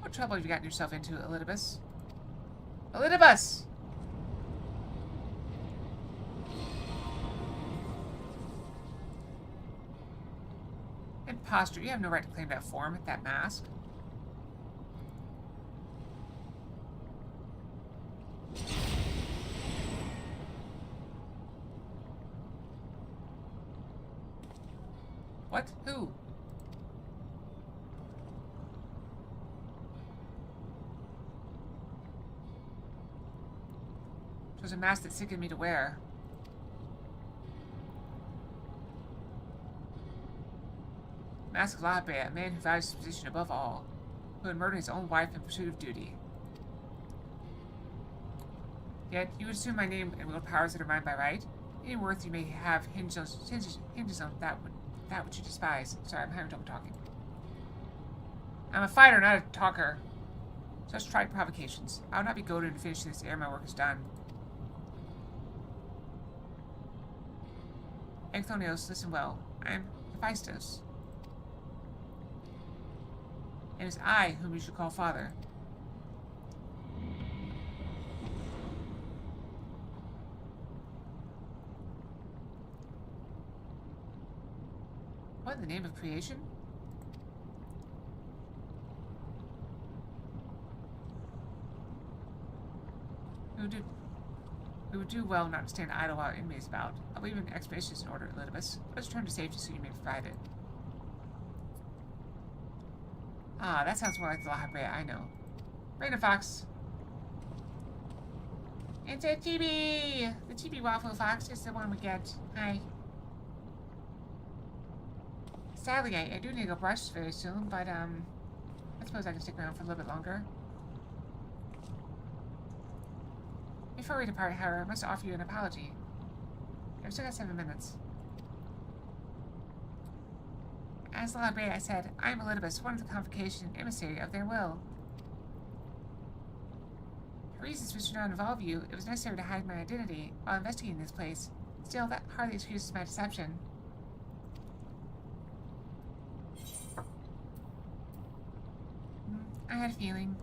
What trouble have you gotten yourself into, Elidibus? Elidibus! Imposter, you have no right to claim that form, that mask. What? Who? It was a mask that sickened me to wear. Mask of La Habrea, a man who values his position above all, who had murdered his own wife in pursuit of duty. Yet, you would assume my name and wield powers that are mine by right. Any worth you may have hinges on that which you despise. Sorry, I'm having trouble talking. I'm a fighter, not a talker. Such trite provocations. I will not be goaded to finish this ere my work is done. Ericthonios, listen well. I am Hephaestus. It is I whom you should call father. What in the name of creation? We would do well not to stand idle while our enemy is about. I'll leave an expedition in order, Elidibus. Let's return to safety so you may provide it. Ah, that sounds more like the La Habrea I know. Bring the fox. It's a chibi! The chibi waffle fox is the one we get. Hi. Sadly, I do need to go brush very soon, but, I suppose I can stick around for a little bit longer. Before we depart, however, I must offer you an apology. I've still got 7 minutes. As La Habrea said, I am Elidibus, one of the convocation and emissary of their will. For reasons which do not involve you, it was necessary to hide my identity while investigating this place. Still, that hardly excuses my deception. I had a feeling.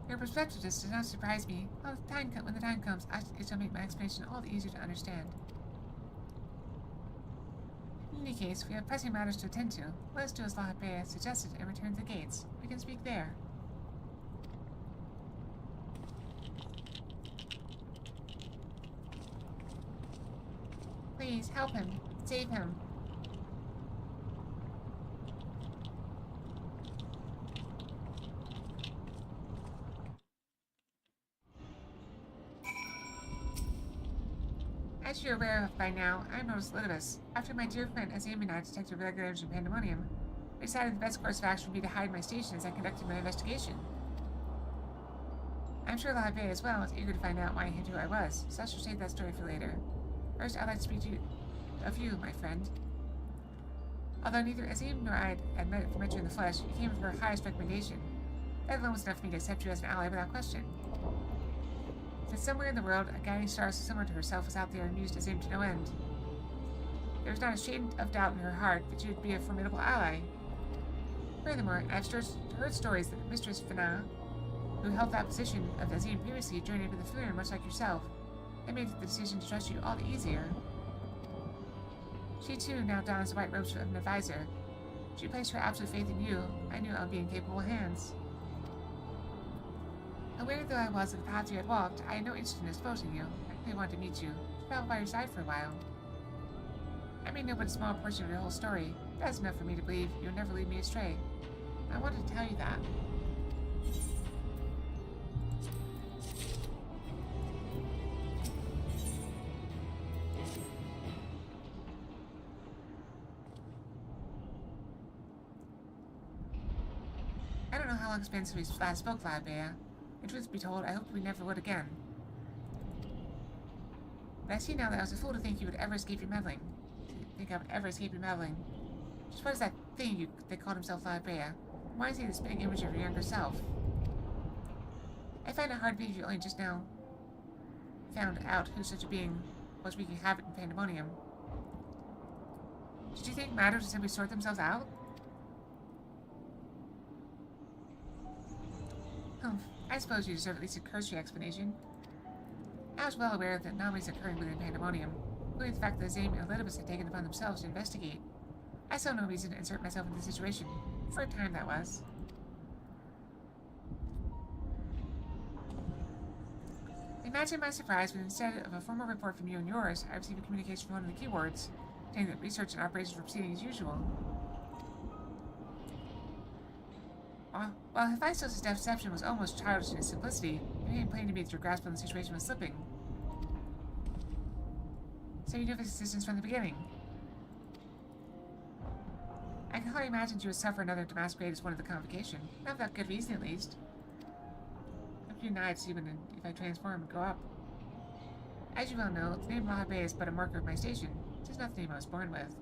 Your perspectiveness does not surprise me. When the time comes, it shall make my explanation all the easier to understand. In any case, we have pressing matters to attend to. Let us do as La Brea suggested and return to the gates. We can speak there. Please, help him. Save him. As you're aware of by now, I'm Rose Litivus. After my dear friend Azim and I detected irregularities in Pandemonium, I decided the best course of action would be to hide my station as I conducted my investigation. I'm sure La Brea as well is eager to find out why I hid who I was, so I shall save that story for later. First, I'd like to speak to you, my friend. Although neither Azim nor I had met you in the flesh, you came with her highest recommendation. That alone was enough for me to accept you as an ally without question. That somewhere in the world, a guiding star so similar to herself was out there and used Azim to no end. There was not a shade of doubt in her heart that you would be a formidable ally. Furthermore, I've heard stories that Mistress Fana, who held that position of Azim previously, journeyed with the familiar much like yourself. That made the decision to trust you all the easier. She too now dons the white robes of an advisor. She placed her absolute faith in you. I knew I would be in capable hands. Aware though I was of the path you had walked, I had no interest in exposing you. I really wanted to meet you, to travel by your side for a while. I may know but a small portion of your whole story, but that's enough for me to believe you'll never lead me astray. I wanted to tell you that. I don't know how long it's been since we last spoke, La Bea. And truth be told, I hoped we never would again. But I see now that I was a fool to think you would ever escape your meddling. Just what is that thing that called himself La Brea? Why is he the spitting image of your younger self? I find it hard to believe you only just now found out who such a being was wreaking havoc in Pandemonium. Did you think matters would simply sort themselves out? I suppose you deserve at least a cursory explanation. I was well aware that anomalies occurring within Pandemonium, including the fact that Zane and Elidibus had taken it upon themselves to investigate. I saw no reason to insert myself into the situation. For a time, that was. Imagine my surprise when instead of a formal report from you and yours, I received a communication from one of the keywords, saying that research and operations were proceeding as usual. Well, Hephaestus' deception was almost childish in its simplicity, it became plain to me that your grasp on the situation was slipping. So you knew of his existence from the beginning. I can hardly imagine you would suffer another to masquerade as one of the convocation, not without good reason at least. Up to you and I to see when if I transform and go up. As you well know, the name Rahabe is but a marker of my station. It is not the name I was born with.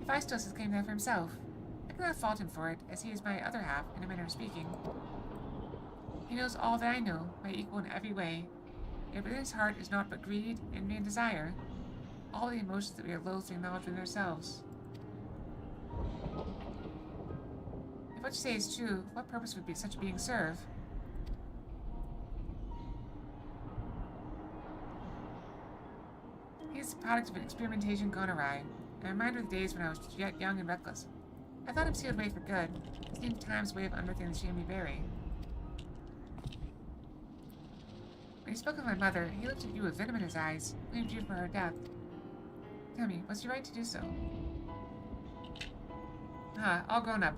Hephaestus came there for himself. I cannot fault him for it, as he is my other half, in a manner of speaking. He knows all that I know, my equal in every way. Yet within his heart is naught but greed, envy, and desire. All the emotions that we are loath to acknowledge within ourselves. If what you say is true, what purpose would such a being serve? He is the product of an experimentation gone awry, a reminder of the days when I was yet young and reckless. I thought him sealed away for good, it seemed time's way of unearthing the shame we bury. When he spoke of my mother, he looked at you with venom in his eyes, blamed you for her death. Tell me, was he right to do so? All grown up.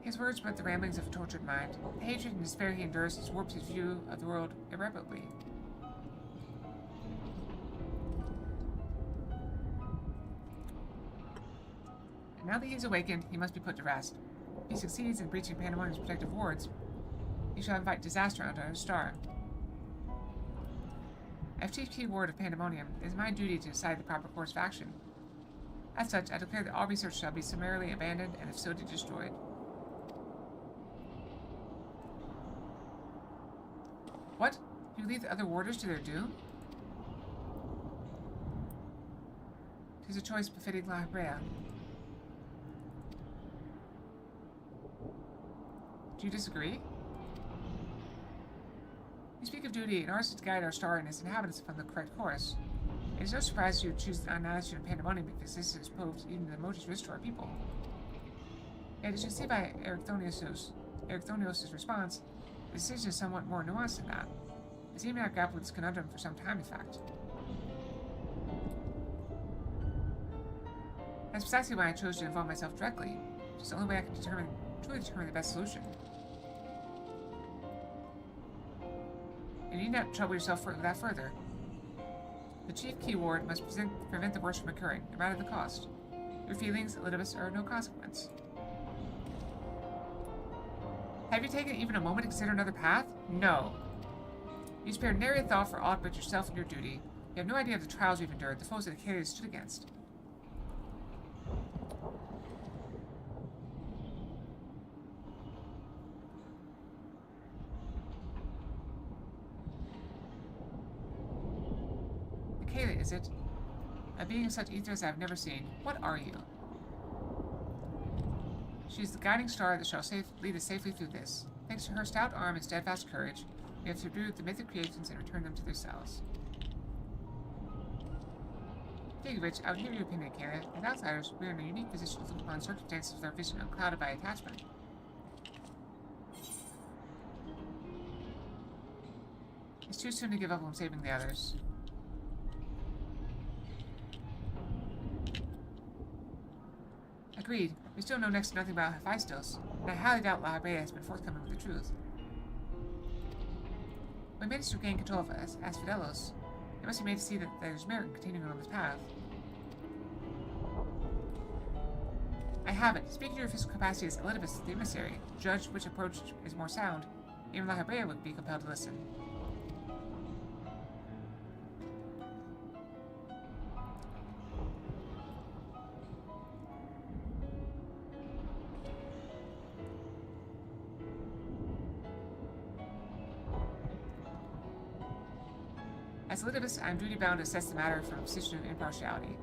His words brought the ramblings of a tortured mind. The hatred and despair he endures has warped his view of the world irreparably. And now that he is awakened, he must be put to rest. If he succeeds in breaching Pandemonium's protective wards, he shall invite disaster onto our star. As chief key ward of Pandemonium, it is my duty to decide the proper course of action. As such, I declare that all research shall be summarily abandoned and the facility destroyed. What? You leave the other warders to their doom? 'Tis a choice befitting La Brea. Do you disagree? You speak of duty in order to guide our star and its inhabitants upon the correct course. It is no surprise you would choose the annihilation of pandemonium because this is posed even the most risk to our people. Yet, as you see by Ericthonios' response, the decision is somewhat more nuanced than that. The team have grappled with this conundrum for some time, in fact. That's precisely why I chose to involve myself directly. It's the only way I can truly determine the best solution. You need not trouble yourself with that further. The chief keyword must prevent the worst from occurring, no matter the cost. Your feelings, Elidibus, are of no consequence. Have you taken even a moment to consider another path? No. You spared nary a thought for aught but yourself and your duty. You have no idea of the trials we've endured, the foes that the Achilles stood against. Kayla, is it? A being of such ether as I have never seen. What are you? She is the guiding star that shall lead us safely through this. Thanks to her stout arm and steadfast courage, we have subdued the mythic creations and returned them to their cells. Speaking of which, I would hear your opinion, Kayla. As outsiders, we are in a unique position to look upon circumstances with our vision unclouded by attachment. It's too soon to give up on saving the others. Agreed. We still know next to nothing about Hephaestus, and I highly doubt La Habrea has been forthcoming with the truth. We managed to gain control of Asphodelos. It must be made to see that there's merit in continuing on this path. I have it. Speaking to your physical capacity as Elidibus, the emissary, judge which approach is more sound. Even La Habrea would be compelled to listen. As Elidibus, I am duty-bound to assess the matter from a position of impartiality.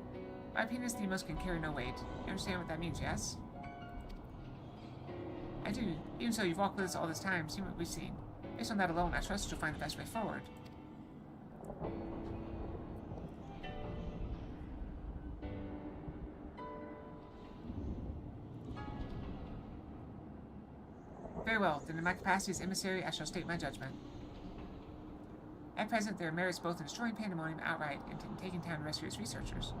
My opinion as Demos can carry no weight. You understand what that means, yes? I do. Even so, you've walked with us all this time, seen what we've seen. Based on that alone, I trust you'll find the best way forward. Very well, then in my capacity as emissary, I shall state my judgment. At present, there are merits both in destroying Pandemonium outright and in taking time to rescue its researchers,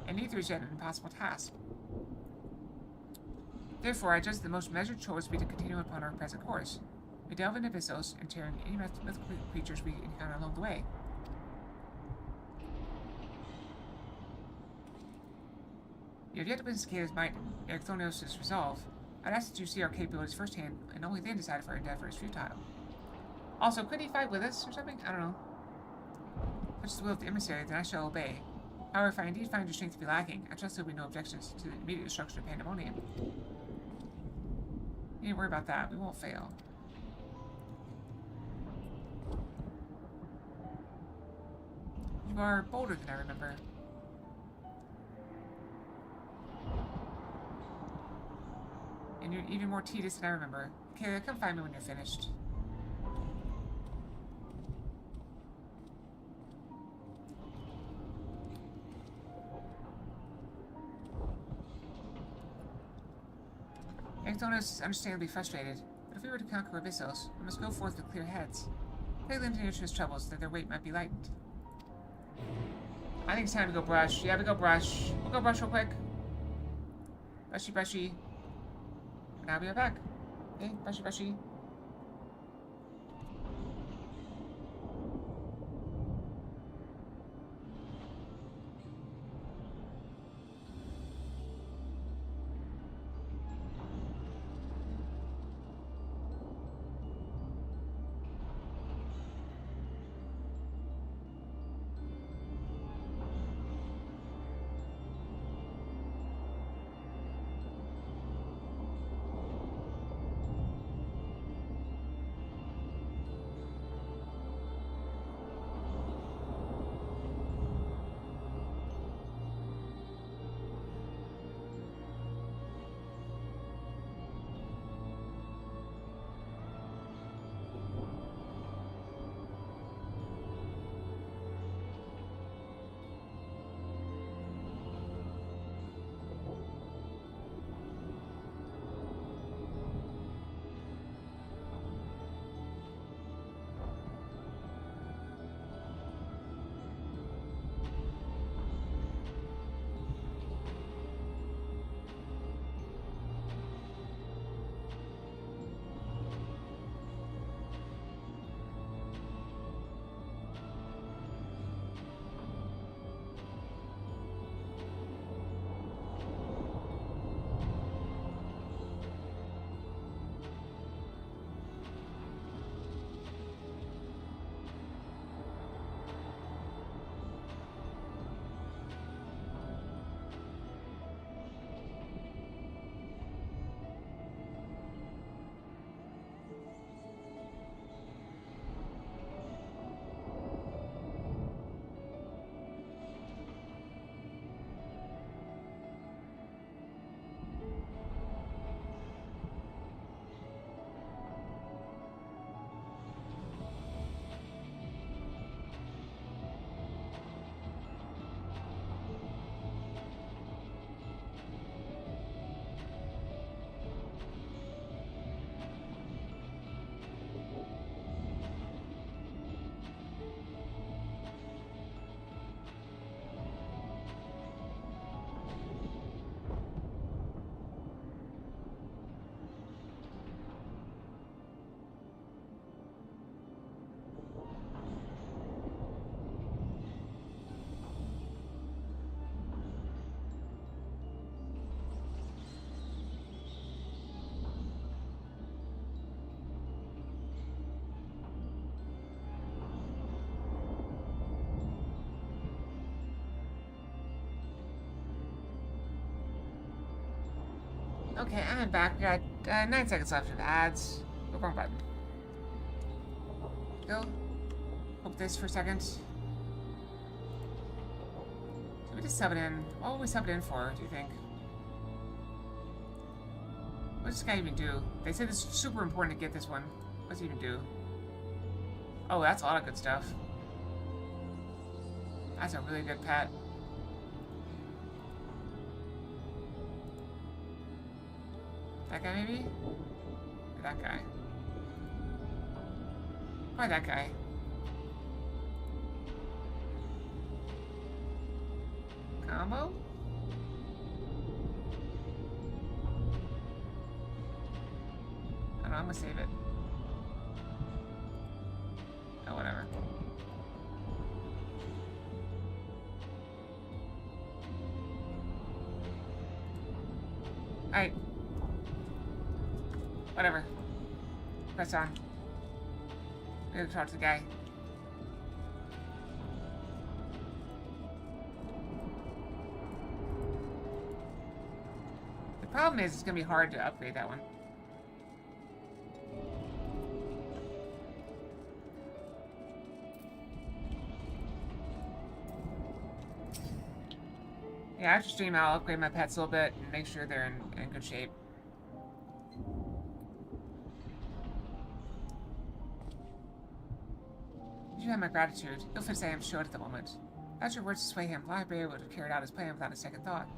and neither is yet an impossible task. Therefore, I judge the most measured choice would be to continue upon our present course. We delve into Abyssos and tear any mythical creatures we encounter along the way. You have yet to witness Kayla's might and Ericthonios' resolve. I'd ask that you see our capabilities firsthand, and only then decide if our endeavor is futile. Also, could he fight with us or something? I don't know. If it's the will of the emissary, then I shall obey. However, if I indeed find your strength to be lacking, I trust there will be no objections to the immediate destruction of Pandemonium. You needn't worry about that. We won't fail. You are bolder than I remember. And you're even more tedious than I remember. Kayla, come find me when you're finished. Ericthonios is understandably frustrated, but if we were to conquer Abyssos, we must go forth with clear heads. Play linear to his troubles, that their weight might be lightened. I think it's time to go brush. Yeah, we go brush. We'll go brush real quick. Brushy, brushy. And now we are back. Okay, brushy, brushy. Okay, I'm back. We got 9 seconds left of ads. Oh, wrong button. Go. Hope this for a second. Should we just sub it in? What will we sub it in for, do you think? What does this guy even do? They said it's super important to get this one. What does he even do? Oh, that's a lot of good stuff. That's a really good pet. That guy, maybe? Or that guy? Why that guy? Combo? I don't know, I'm gonna save it. Oh, whatever. Alright. Whatever. Press on. I'm gonna talk to the guy. The problem is it's gonna be hard to upgrade that one. Yeah, after stream I'll upgrade my pets a little bit and make sure they're in good shape. You have my gratitude. You'll fit say I'm short at the moment. Without your words to sway him, Library would have carried out his plan without a second thought.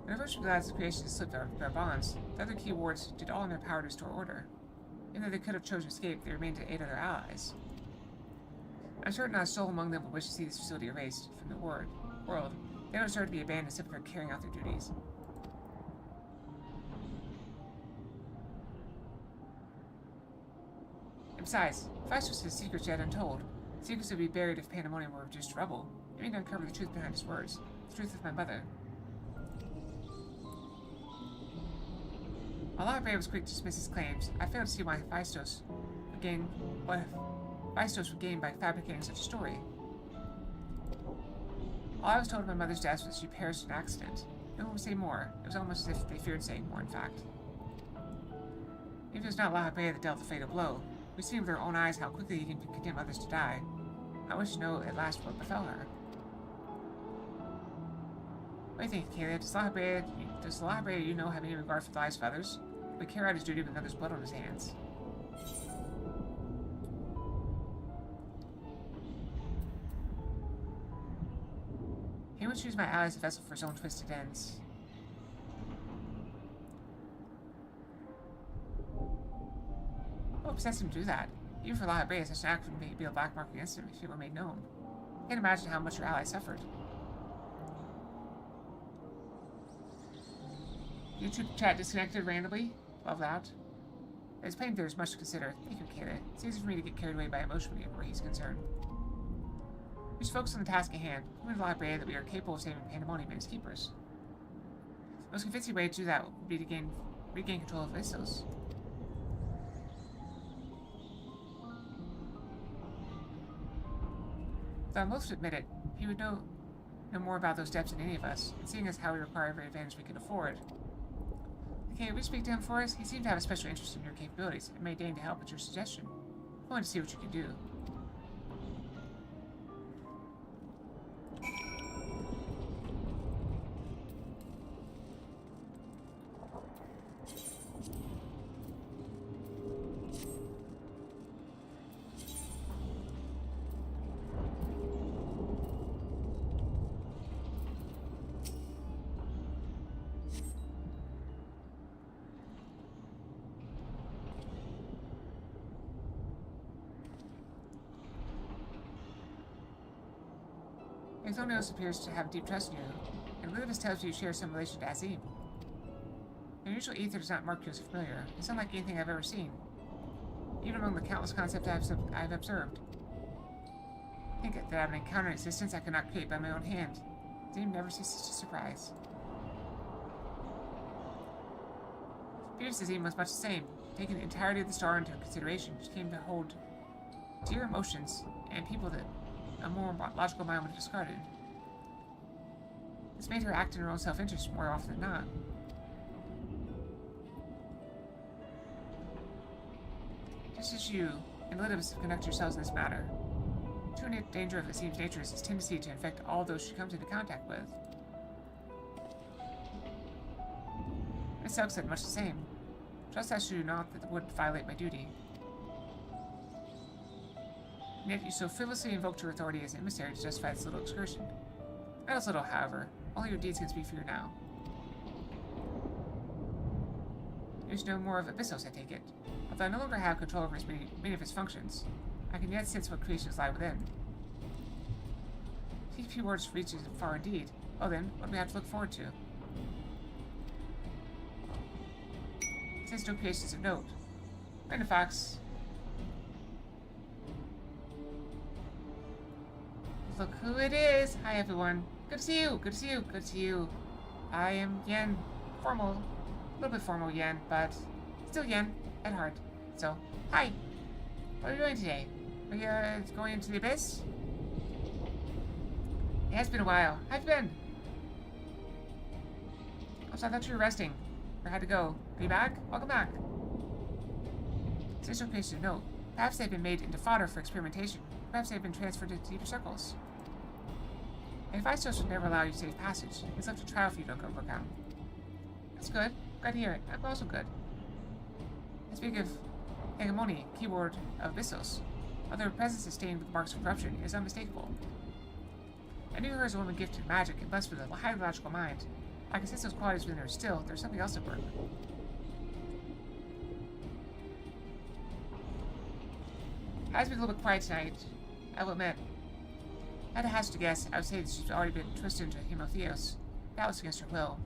Whenever she realized the creation slipped their bonds, the other key wards did all in their power to restore order. Even though they could have chosen to escape, they remained to aid other allies. I'm certain not a soul among them would wish to see this facility erased from the world. They don't deserve to be abandoned simply for carrying out their duties. And besides, Faistos has secrets yet untold. Secrets would be buried if Pandemonium were reduced to rubble. I need to uncover the truth behind his words. The truth of my mother. While Library was quick to dismiss his claims, I failed to see why Faistos would gain by fabricating such a story. All I was told of my mother's death was she perished in an accident. No one would say more. It was almost as if they feared saying more, in fact. If it was not Library that dealt the fatal blow, we've seen with our own eyes how quickly he can condemn others to die. I wish to know at last what befell her. What do you think, Kayla? Does the Library you know have any regard for the lives of others? Would carry out his duty with another's blood on his hands? He would choose my ally as a vessel for his own twisted ends. What possessed him to do that? Even for Library, such an act would be a black mark against him if it were made known. I can't imagine how much your ally suffered. YouTube chat disconnected randomly? Love that. It's plain there's much to consider. Thank you, Kayla. It's easy for me to get carried away by emotion where he's concerned. We should focus on the task at hand. Prove to the Library that we are capable of saving Pandemonium and its keepers. The most convincing way to do that would be to regain control of Vistos. Though I most admit it, he would know more about those depths than any of us, and seeing as how we require every advantage we can afford. Okay, will you speak to him for us? He seemed to have a special interest in your capabilities, and may deign to help at your suggestion. I want to see what you can do. Anthonios appears to have deep trust in you, and Lilibus tells you you share some relation to Azim. Your usual ether does not mark you as familiar. It's unlike anything I've ever seen, even among the countless concepts I've observed. I think that I have an encounter in existence I could not create by my own hand. Azim never ceases to surprise. Previous Azim was much the same. Taking the entirety of the star into consideration, she came to hold dear emotions and people that a more logical mind would have discarded. This made her act in her own self-interest more often than not. Just as you and Elizabeth conduct yourselves in this matter, true danger of Asim's nature is its tendency to infect all those she comes into contact with. Miss Elk said much the same. Trust I should do not that would violate my duty. And yet you so frivolously invoked your authority as emissary to justify this little excursion. Not as little, however. Only your deeds can speak for you now. There's no more of Abyssos, I take it. Although I no longer have control over many of his functions, I can yet sense what creations lie within. These few words reach far indeed. Oh then, what do we have to look forward to? It says no creations of note. Brenda Fox. Look who it is! Hi everyone. Good to see you! Good to see you! Good to see you. I am Yen. Formal. A little bit formal Yen, but still Yen at heart. So, hi! What are you doing today? Are you going into the abyss? It has been a while. How have you been? Also, I thought you were resting. Or had to go. Are you back? Welcome back. Essential creation of note. Perhaps they've been made into fodder for experimentation. Perhaps they've been transferred to deeper circles. And if Isos would never allow you safe passage, it's left a trial for you to overcome. That's good. Glad to hear it. I'm also good. I speak of hegemony, keyword of Abyssos. Although her presence is stained with marks of corruption, it is unmistakable. I knew her as a woman gifted in magic and blessed with a highly logical mind. I can sense those qualities within her still. There's something else at work. Has been a little bit quiet tonight, I will admit. If I had to hazard a guess, I would say that she's already been twisted into Hemotheos. That was against her will.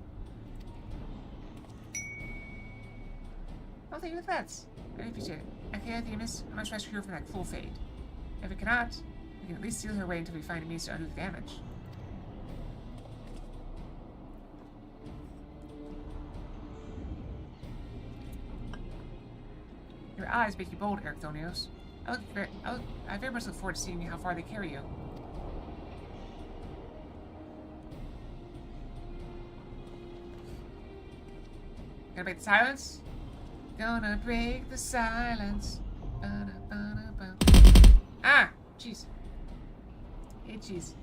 Oh, thank you for that. I appreciate it. Okay, Themis, I'm gonna try to cure from that full fade. If it cannot, we can at least seal her away until we find a means to undo the damage. Your eyes make you bold, Ericthonios. I very much look forward to seeing how far they carry you. Gonna break the silence? Gonna break the silence. Ah! Jeez. Hey, jeez.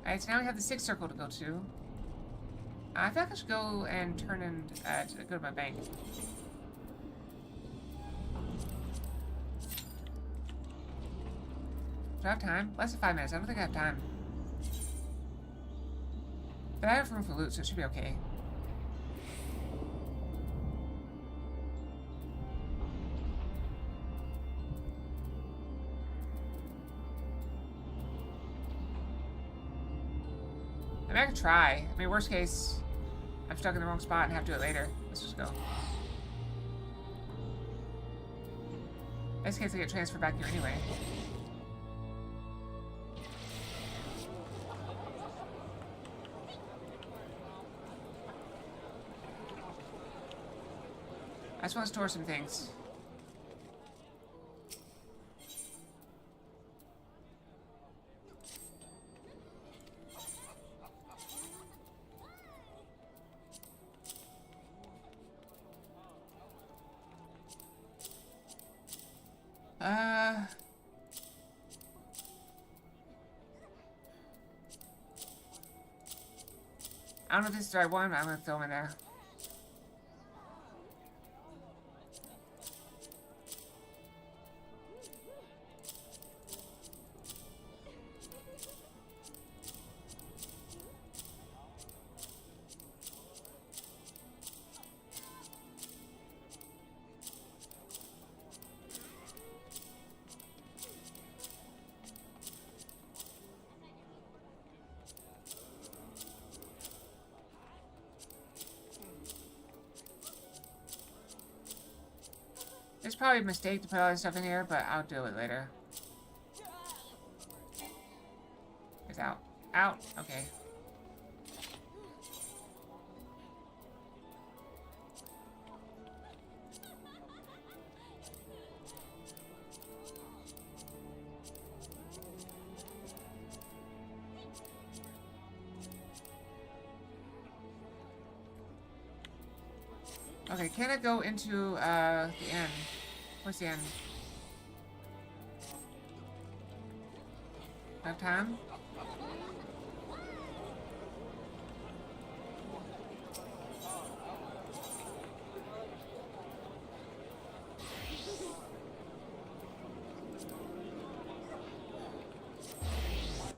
Alright, so now we have the 6th circle to go to. I feel like I should go and turn in, go to my bank. Do I have time? Less than 5 minutes. I don't think I have time. But I have room for loot, so it should be okay. I mean, I could try. I mean, worst case, I'm stuck in the wrong spot and have to do it later. Let's just go. Best case, I get transferred back here anyway. I just want to store some things. I don't know if this is the right one, but I'm gonna throw them in there. It's probably a mistake to put all this stuff in here, but I'll do it later. It's out. Out? Okay. Okay, can I go into the end? Where's the end? Enough time?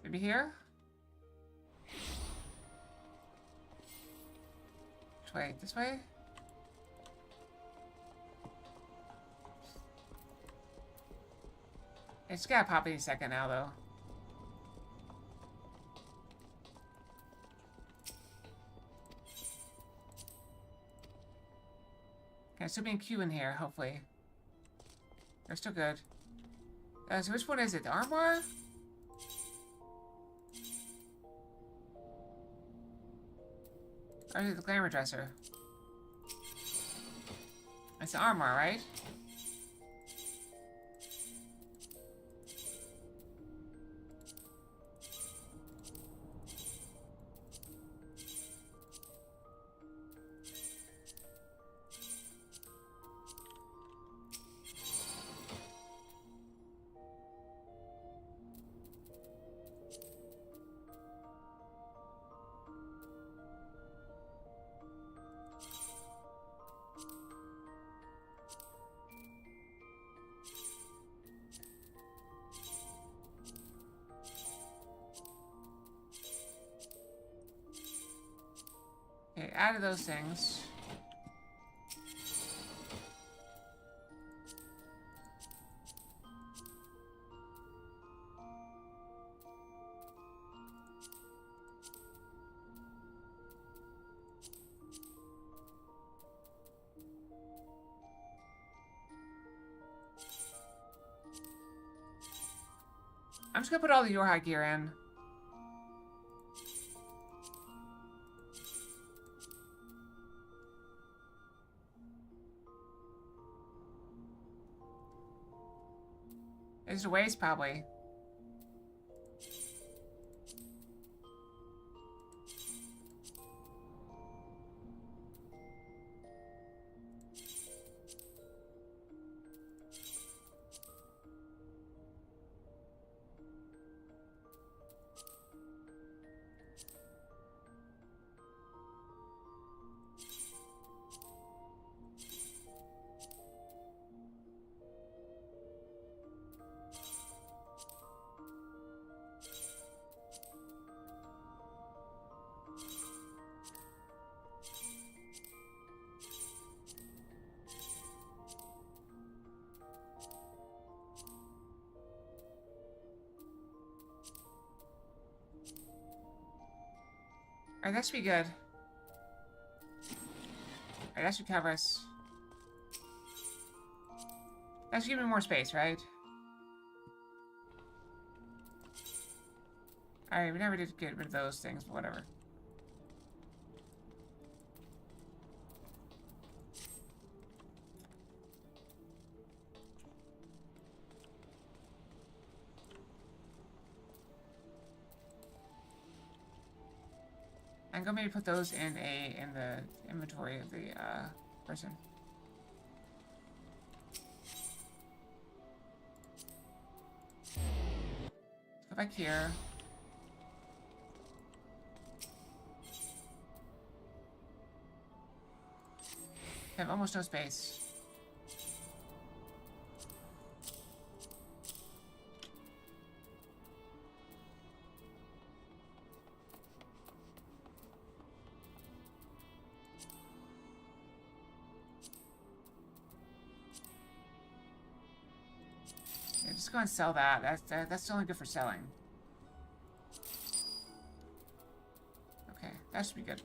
Maybe here? Which way? This way? It's gotta pop any second now, though. Okay, still being Q in here, hopefully. They're still good. So which one is it? The armoire? Or is it the glamour dresser? It's the armoire, right? Okay, out of those things. I'm just gonna put all the Yorha gear in. It's a waste, probably. Alright, that should be good. Alright, that should cover us. That should give me more space, right? Alright, we never did get rid of those things, but whatever. I'm gonna maybe put those in the inventory of the person. Go back here. I have almost no space. Yeah, just go and sell that. That's only good for selling. Okay, that should be good.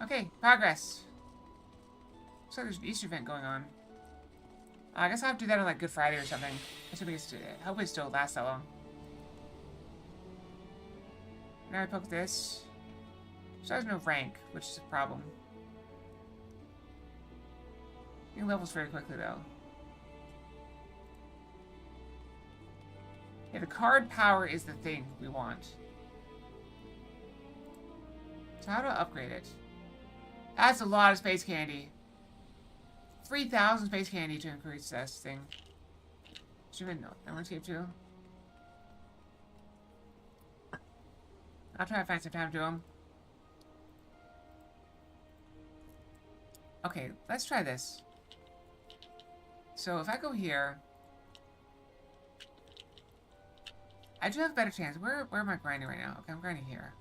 Okay, progress. Looks like there's an Easter event going on. I guess I'll have to do that on like Good Friday or something. Hopefully it still lasts that long. Now I poke this. So there's no rank, which is a problem. It levels very quickly though. Yeah, the card power is the thing we want. So how to upgrade it? That's a lot of space candy. 3,000 space candy to increase this thing. Should we know? I want to escape too. I'll try to find some time to do them. Okay, let's try this. So if I go here, I do have a better chance. Where am I grinding right now? Okay, I'm grinding here.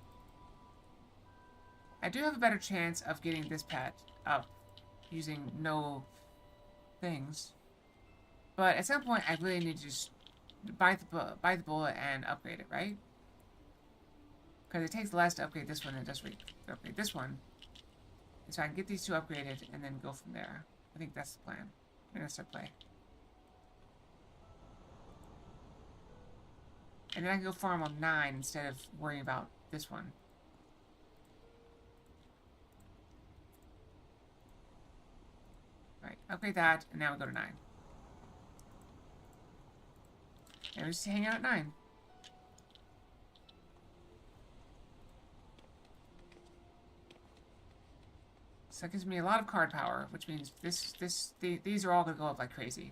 I do have a better chance of getting this pet up using no things. But at some point, I really need to just bite the bullet and upgrade it, right? Because it takes less to upgrade this one than it does to upgrade this one. And so I can get these two upgraded and then go from there. I think that's the plan. I think that's our play. And then I can go farm on 9 instead of worrying about this one. Alright, upgrade that, and now we go to 9. And we just hang out at 9. So that gives me a lot of card power, which means these are all going to go up like crazy.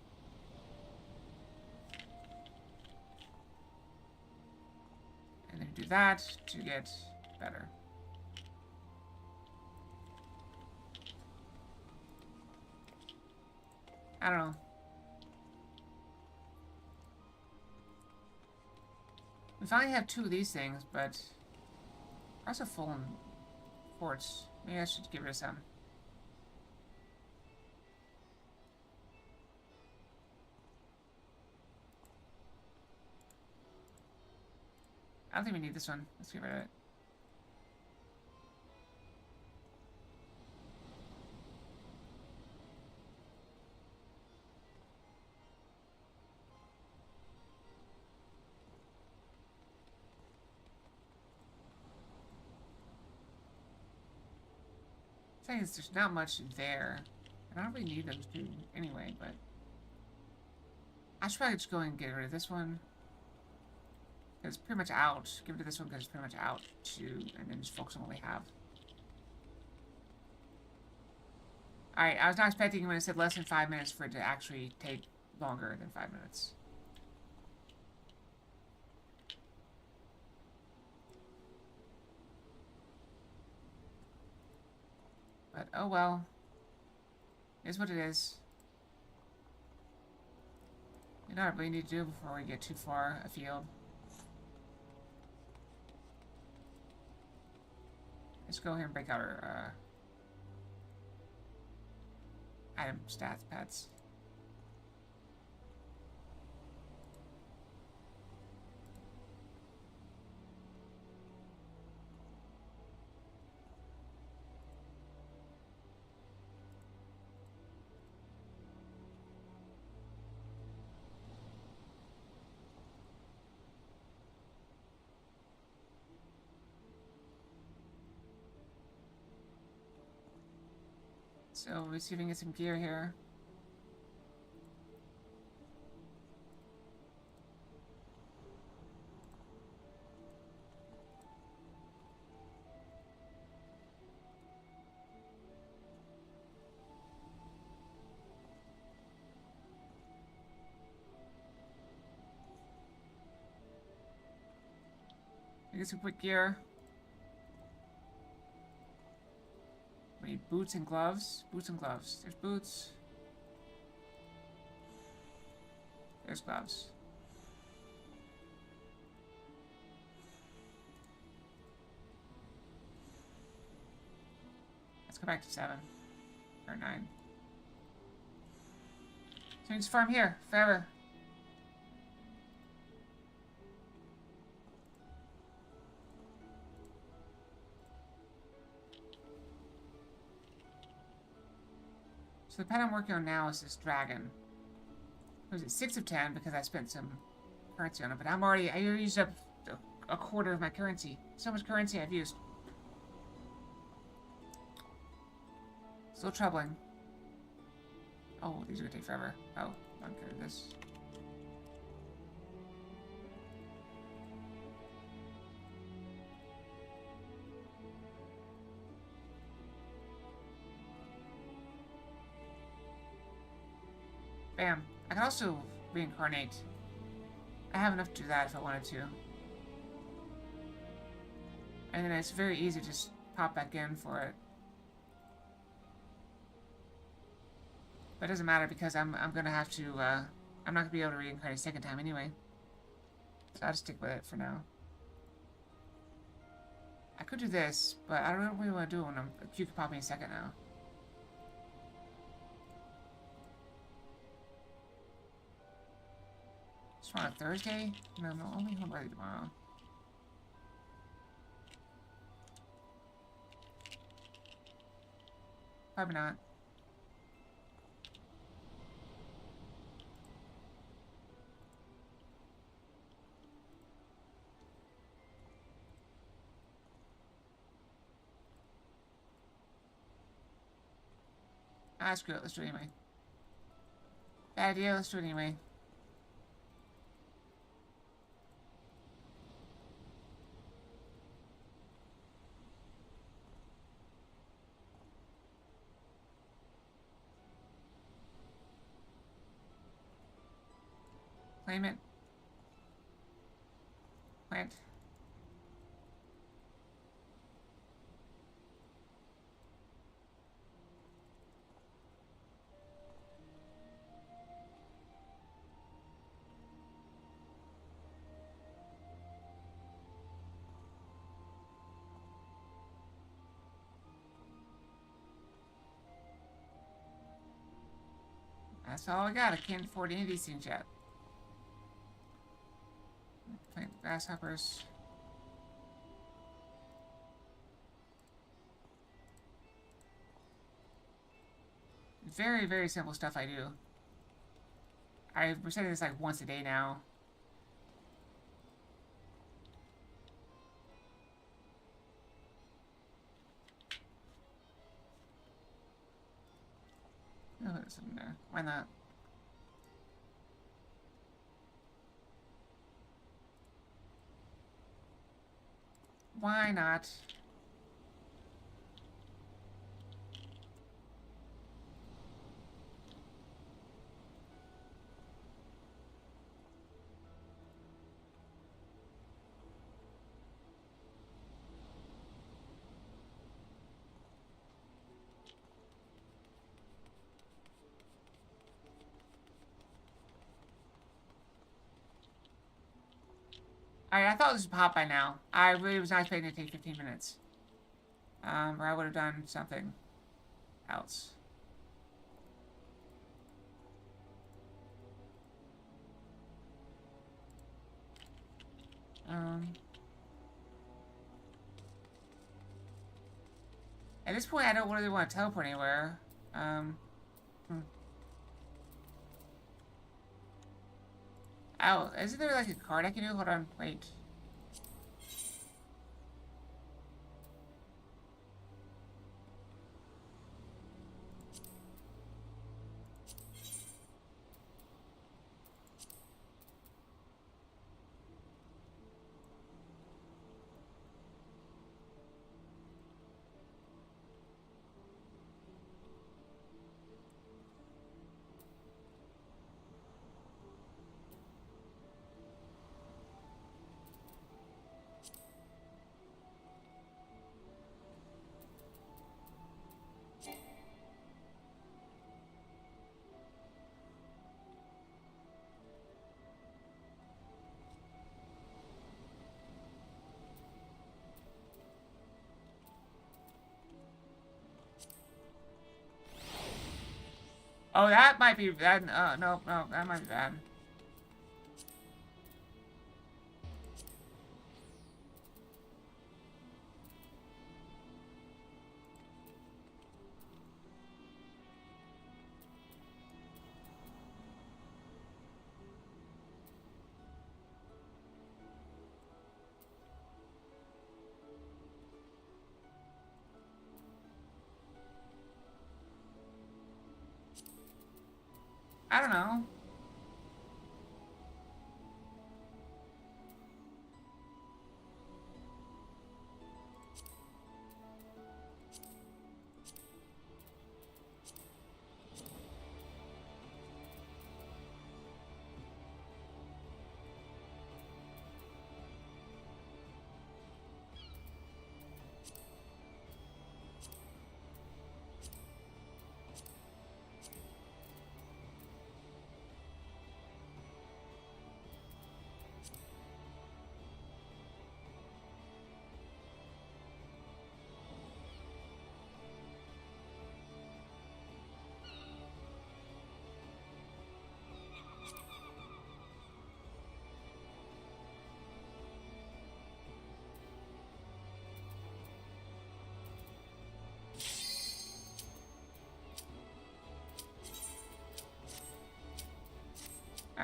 And then do that to get better. I don't know. We finally have 2 of these things, but we're also full in quartz. Maybe I should get rid of some. I don't think we need this one. Let's get rid of it. The thing is, there's not much there. And I don't really need those two anyway, but I should probably just go and get rid of this one. Because it's pretty much out. Give it to this one because it's pretty much out too, and then just focus on what we have. Alright, I was not expecting when I said less than 5 minutes for it to actually take longer than 5 minutes. But, oh well. It is what it is. You know what we need to do before we get too far afield. Let's go here and break out our item stats pets. So we're see if we can get some gear here. Get some quick gear. We need boots and gloves. Boots and gloves. There's boots. There's gloves. Let's go back to 7. Or 9. So we can just farm here forever. So the pet I'm working on now is this dragon. Was it 6 of 10 because I spent some currency on it, but I already used up a quarter of my currency. So much currency I've used. Still troubling. Oh, these are gonna take forever. Oh, I don't care this. Bam. I can also reincarnate. I have enough to do that if I wanted to. And then it's very easy to just pop back in for it. But it doesn't matter because I'm gonna have to, I'm not gonna be able to reincarnate a second time anyway. So I'll just stick with it for now. I could do this, but I don't really want to do it when Q could pop me a second now. Tomorrow Thursday? No, I'm only home early tomorrow. Probably not. Ah, screw it. Let's do it anyway. Bad idea. Let's do it anyway. Claim it. Plant. That's all I got. I can't afford any of these things yet. Plant grasshoppers. Very, very simple stuff I do. I've recited this like once a day now. I'll put this in there. Why not? Why not? Alright, I thought this would pop by now. I really was not expecting it to take 15 minutes. Or I would have done something else. At this point, I don't really want to teleport anywhere. Oh, isn't there like a card I can do? Hold on, wait. Oh, that might be bad. No, that might be bad. I don't know.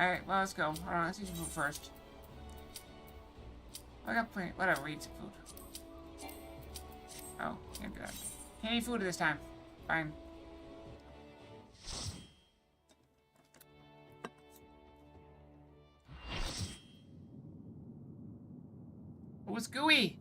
Alright, well, let's go. Hold on, let's eat some food first. I got plenty. Whatever, we eat some food. Oh, can't do that. Can't eat food this time. Fine. Oh, it's gooey!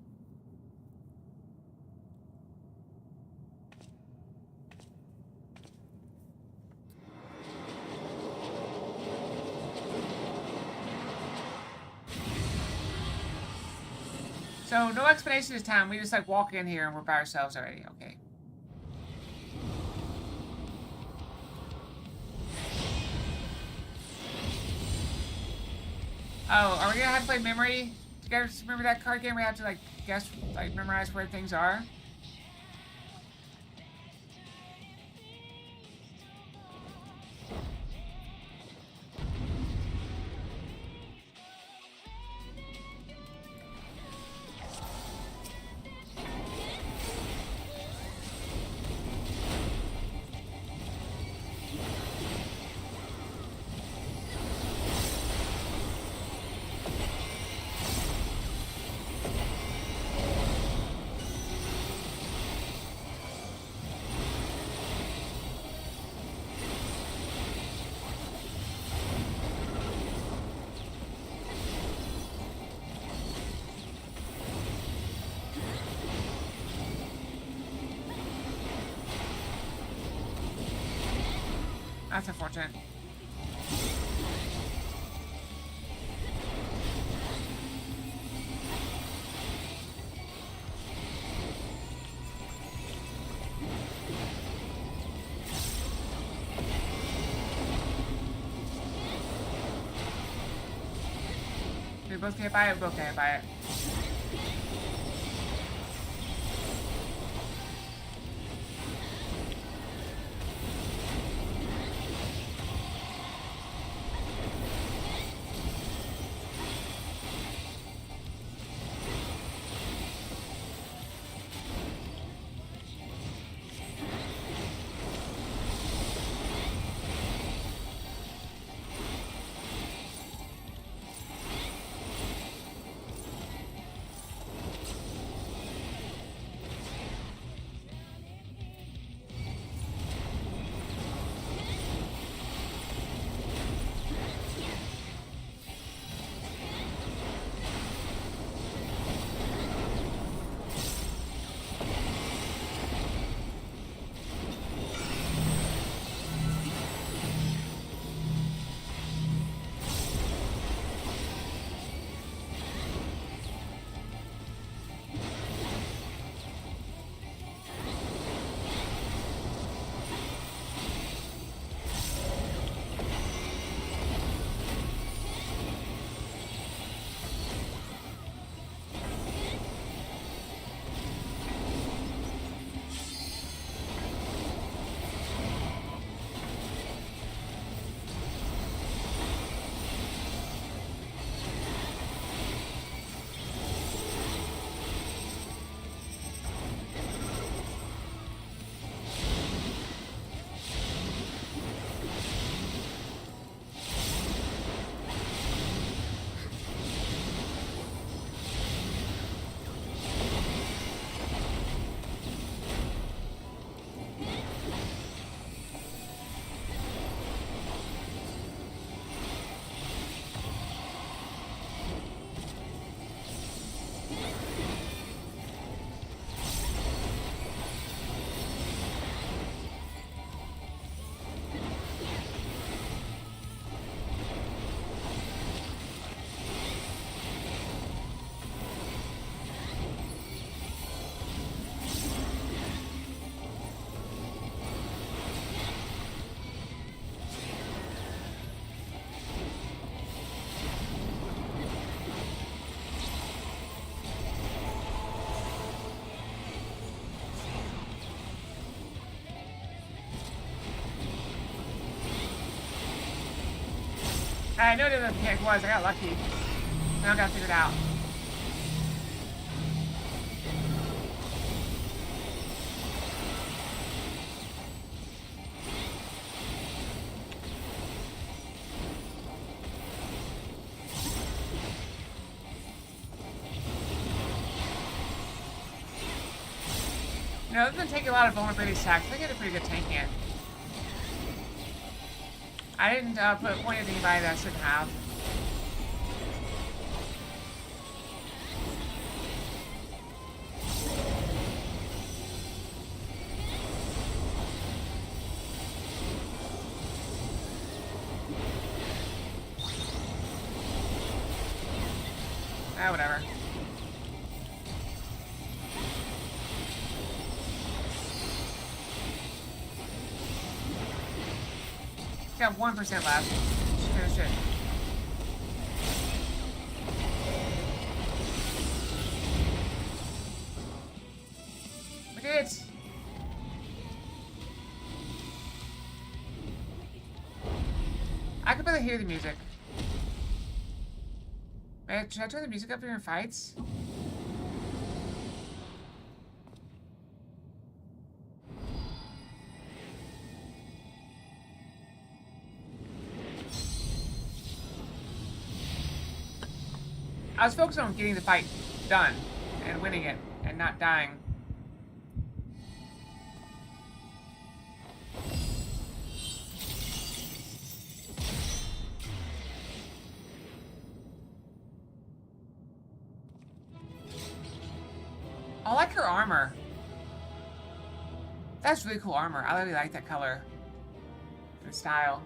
So, no explanation this time. We just, like, walk in here and we're by ourselves already. Okay. Oh, are we gonna have to play memory? Do you guys remember that card game where we have to, like, guess, like, memorize where things are? That's unfortunate. We both can't buy it, we both can't buy it. I know what the mechanic was. I got lucky. Now I gotta figure it out. You know, other than taking a lot of vulnerability stacks, I think I did a pretty good tanking it. I didn't put a point at anybody that I shouldn't have. Ah, whatever. Got 1% left. Just finish it. We did it! I could barely hear the music. Wait, should I turn the music up during fights? I was focused on getting the fight done and winning it and not dying. I like her armor. That's really cool armor. I really like that color. The style.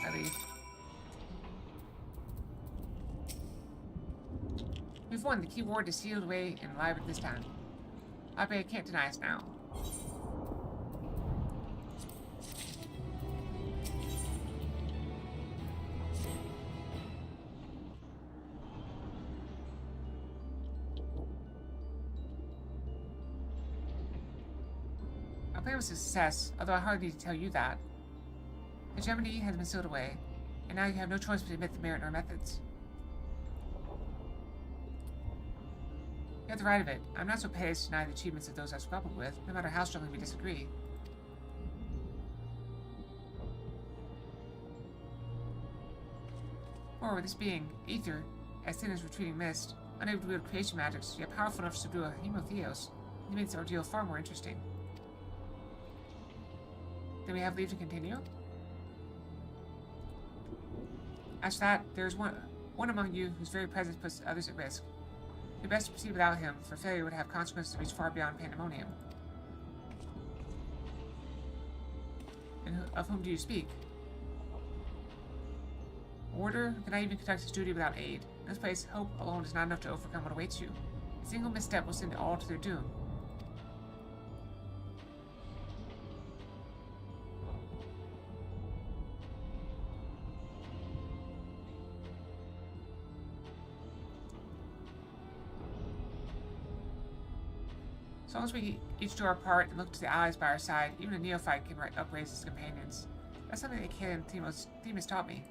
I leave. We've won. The keyboard is sealed away and alive at this time. I bet I can't deny us now. Our plan was a success, although I hardly need to tell you that. The hegemony has been sealed away, and now you have no choice but to admit the merit in our methods. You have the right of it. I'm not so petty as to deny the achievements of those I've grappled with, no matter how strongly we disagree. Moreover, this being, Ether, as thin as retreating mist, unable to wield creation magics, yet powerful enough to subdue a hemotheos, it makes the ordeal far more interesting. Then we have leave to continue? As for that, there is one among you whose very presence puts others at risk. It would best to proceed without him, for failure would have consequences that reach far beyond pandemonium. And of whom do you speak? Order cannot even conduct his duty without aid. In this place, hope alone is not enough to overcome what awaits you. A single misstep will send all to their doom. As long as we each do our part and look to the allies by our side, even a neophyte can upraise his companions. That's something that Kayla and Themis taught me.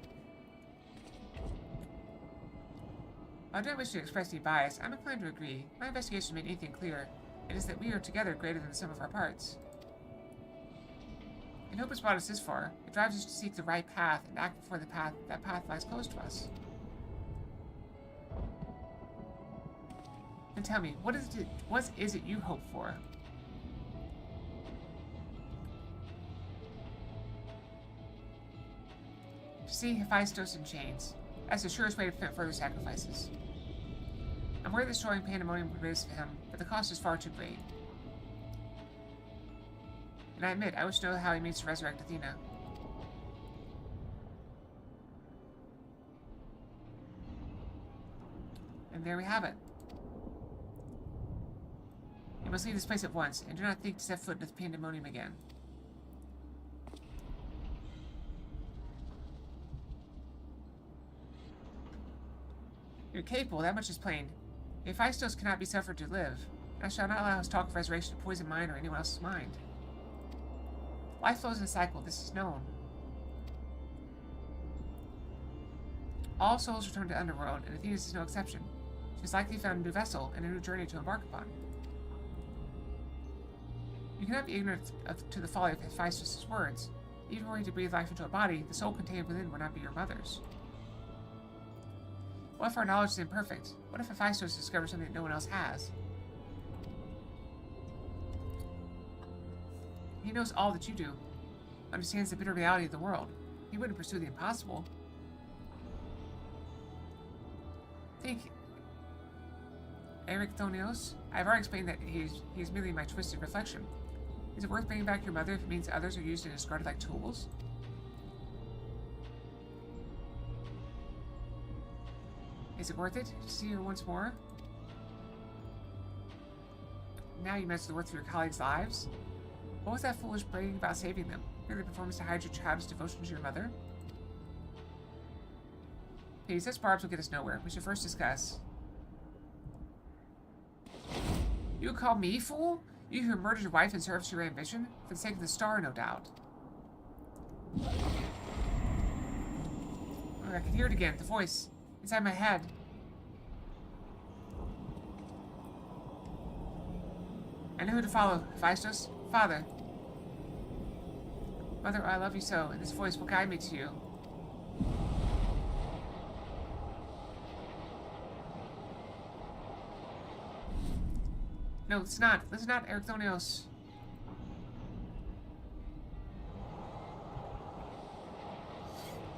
While I don't wish to express any bias, I'm inclined to agree. My investigation made anything clear. It is that we are together greater than the sum of our parts. And hope has brought us this far. It drives us to seek the right path and act before that path lies closed to us. And tell me, what is it you hope for? To see Hephaestus in chains. That's the surest way to prevent further sacrifices. I'm aware that destroying Pandemonium would raise him, but the cost is far too great. And I admit, I wish to know how he means to resurrect Athena. And there we have it. You must leave this place at once, and do not think to set foot in the Pandemonium again. You're capable, that much is plain. Hephaestus cannot be suffered to live, and I shall not allow his talk of resurrection to poison mine or anyone else's mind. Life flows in a cycle. This is known. All souls return to the underworld, and Athena's is no exception. She has likely found a new vessel and a new journey to embark upon. You cannot be ignorant to the folly of Hephaestus' words. Even were you to breathe life into a body, the soul contained within would not be your mother's. What if our knowledge is imperfect? What if Hephaestus discovers something that no one else has? He knows all that you do, understands the bitter reality of the world. He wouldn't pursue the impossible. Think, Erichthonios? I've already explained that he's merely my twisted reflection. Is it worth bringing back your mother if it means others are used and discarded like tools? Is it worth it to see her once more? Now you mention the worth of your colleagues' lives? What was that foolish bragging about saving them? Merely performance to hide your childish devotion to your mother? Please, such barbs will get us nowhere. We should first discuss. You call me fool? You who murdered your wife in service to your ambition? For the sake of the star, no doubt. Oh, I can hear it again. The voice. Inside my head. I know who to follow. Hephaestus? Father. Mother, I love you so, and this voice will guide me to you. No, it's not. This is not Erichthonios.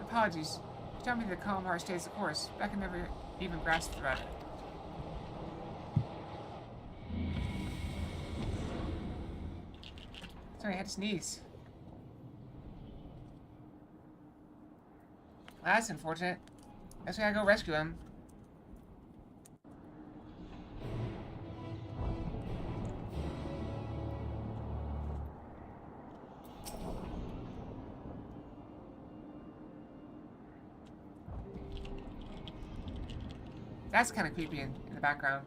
Apologies. You tell me the calm heart stays the course, but I can never even grasp the thread. Sorry, I had to sneeze. Well, that's unfortunate. Guess we gotta go rescue him. That's kind of creepy in the background.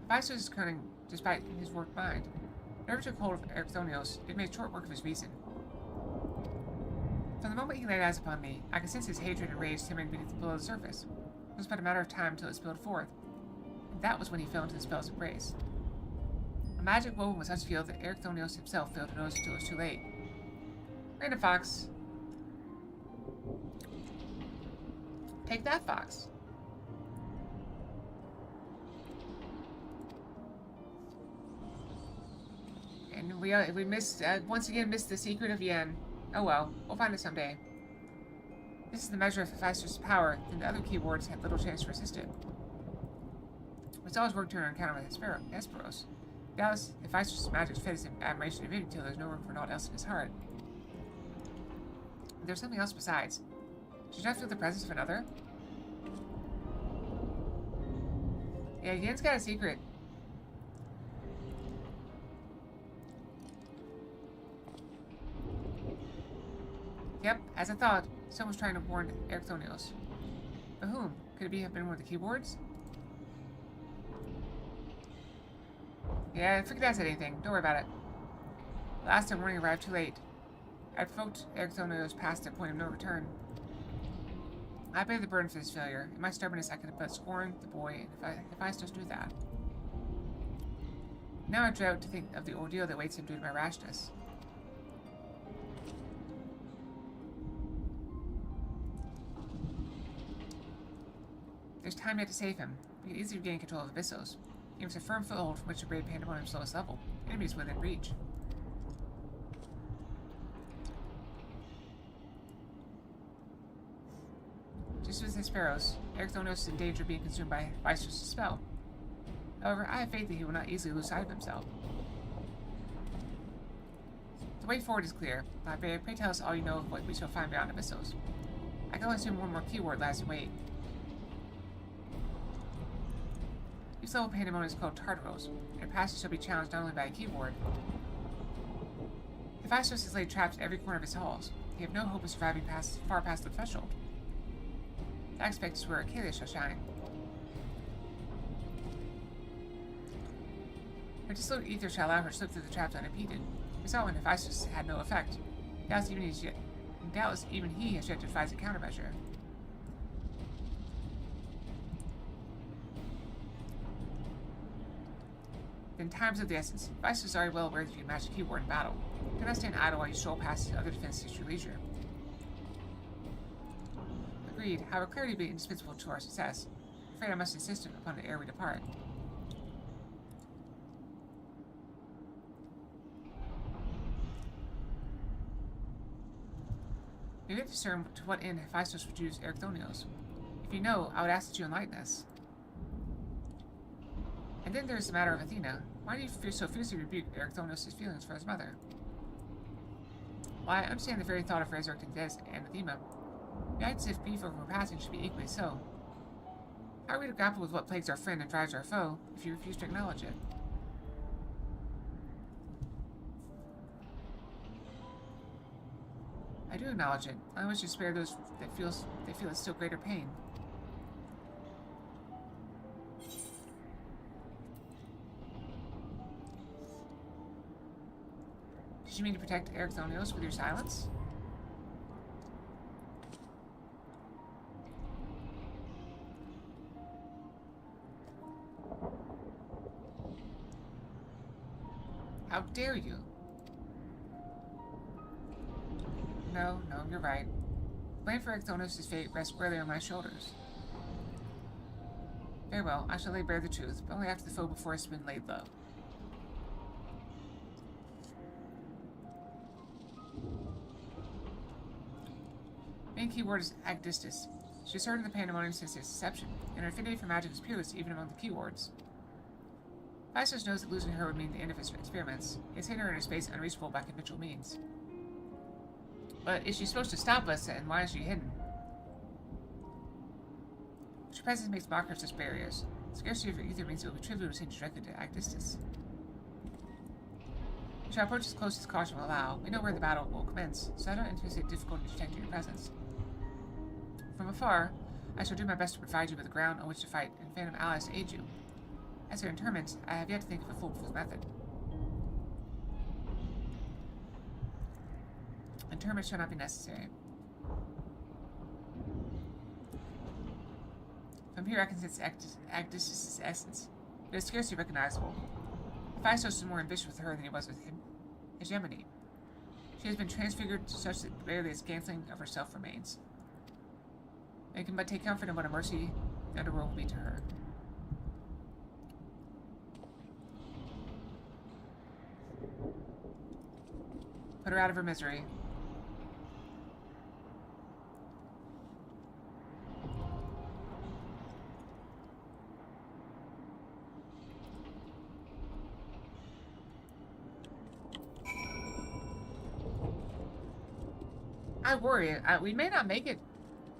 Hephaestus is cunning despite his warped mind. Never took hold of Erichthonios, it made short work of his reason. From the moment he laid eyes upon me, I could sense his hatred and rage simmering below the surface. It was but a matter of time until it spilled forth, and that was when he fell into the spell's embrace. A magic woven with such field that Erichthonios himself failed to notice until it was too late. Random fox. Take that, fox. And we missed, once again missed the secret of Yen. Oh well, we'll find it someday. This is the measure of Hephaestus' power, and the other keyboards had little chance to resist it. We saw his work during our encounter with Hesperos. Doubtless, Hephaestus' magic fed his admiration of it until there was no room for naught else in his heart. But there's something else besides. Did you not feel the presence of another? Yeah, Yen's got a secret. Yep, as I thought, someone was trying to warn Erichthonios. But whom? Could it have been one of the keyboards? Yeah, I figured that said anything. Don't worry about it. Last time warning arrived too late. I provoked Erichthonios past the point of no return. I bear the burden for this failure. In my stubbornness, I could have but scorned the boy if I still knew that. Now I dread to think of the ordeal that awaits him due to my rashness. There's time yet to save him. We can easily regain control of Abyssos. He was a firm foothold from which to brave Pandemonium's lowest level. Enemies within reach. Just as Hesperos, Erichthonios is in danger of being consumed by Hephaestus' spell. However, I have faith that he will not easily lose sight of himself. The way forward is clear. Pray tell us all you know of what we shall find beyond Abyssos. I can only assume one more keyword lies in wait. This level Pandemonium is called Tartaros, and passage shall be challenged not only by a keyboard. Hephaestus is laid trapped in every corner of his halls. He have no hope of surviving far past the threshold. The aspect is where Achalia shall shine. Her dissolute ether shall allow her to slip through the traps unimpeded. We saw when Hephaestus had no effect. Doubtless even he has yet to devise a countermeasure. In times of the essence, Hephaestus is already well aware that you can match the keyword in battle. Do not stand idle while you stroll past other defenses at your leisure. Agreed. However, clarity will be indispensable to our success. I'm afraid I must insist upon it ere we depart. We have to discern to what end Hephaestus would use Erechthonios. If you know, I would ask that you enlighten us. And then there is the matter of Athena. Why do you so fiercely rebuke Erechthonios' feelings for his mother? Well, I understand the very thought of resurrecting Des and Athena. You act as if beef over passing should be equally so. How are we to grapple with what plagues our friend and drives our foe if you refuse to acknowledge it? I do acknowledge it. I wish to spare those that feel it still greater pain. Did you mean to protect Erechthonios with your silence? How dare you? No, you're right. Blame for Erechthonios' fate rests squarely on my shoulders. Very well, I shall lay bare the truth, but only after the foe before us has been laid low. Main keyword is Agdistis. She has heard of the pandemonium since its inception, and her affinity for magic is peerless even among the keywords. Hephaestus knows that losing her would mean the end of his experiments. He has hidden her in a space unreachable by conventional means. But is she supposed to stop us, and why is she hidden? Her presence makes mockery of such barriers. Scarcity of her ether means it will be trivial to send directly to Agdistis. We shall approach as close as caution will allow. We know where the battle will commence, so I don't anticipate difficulty in detecting your presence. From afar, I shall do my best to provide you with a ground on which to fight and phantom allies to aid you. As for interments, I have yet to think of a foolproof method. Interments shall not be necessary. From here I can sense Agdistis' essence, but it is scarcely recognizable. Hephaestus is more ambitious with her than he was with him. Hegemony. She has been transfigured such that barely a scantling of herself remains. I can but take comfort in what a mercy the underworld will be to her. Put her out of her misery. I worry. We may not make it.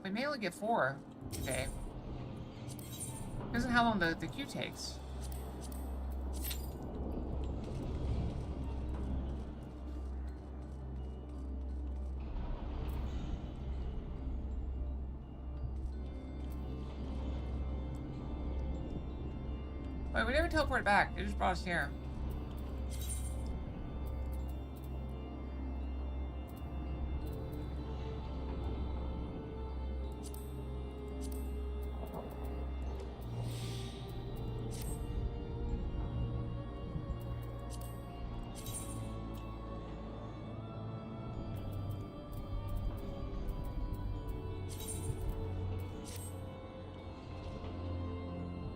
We may only get 4 today. Depends on how long the queue takes. Wait, we never teleported back. It just brought us here.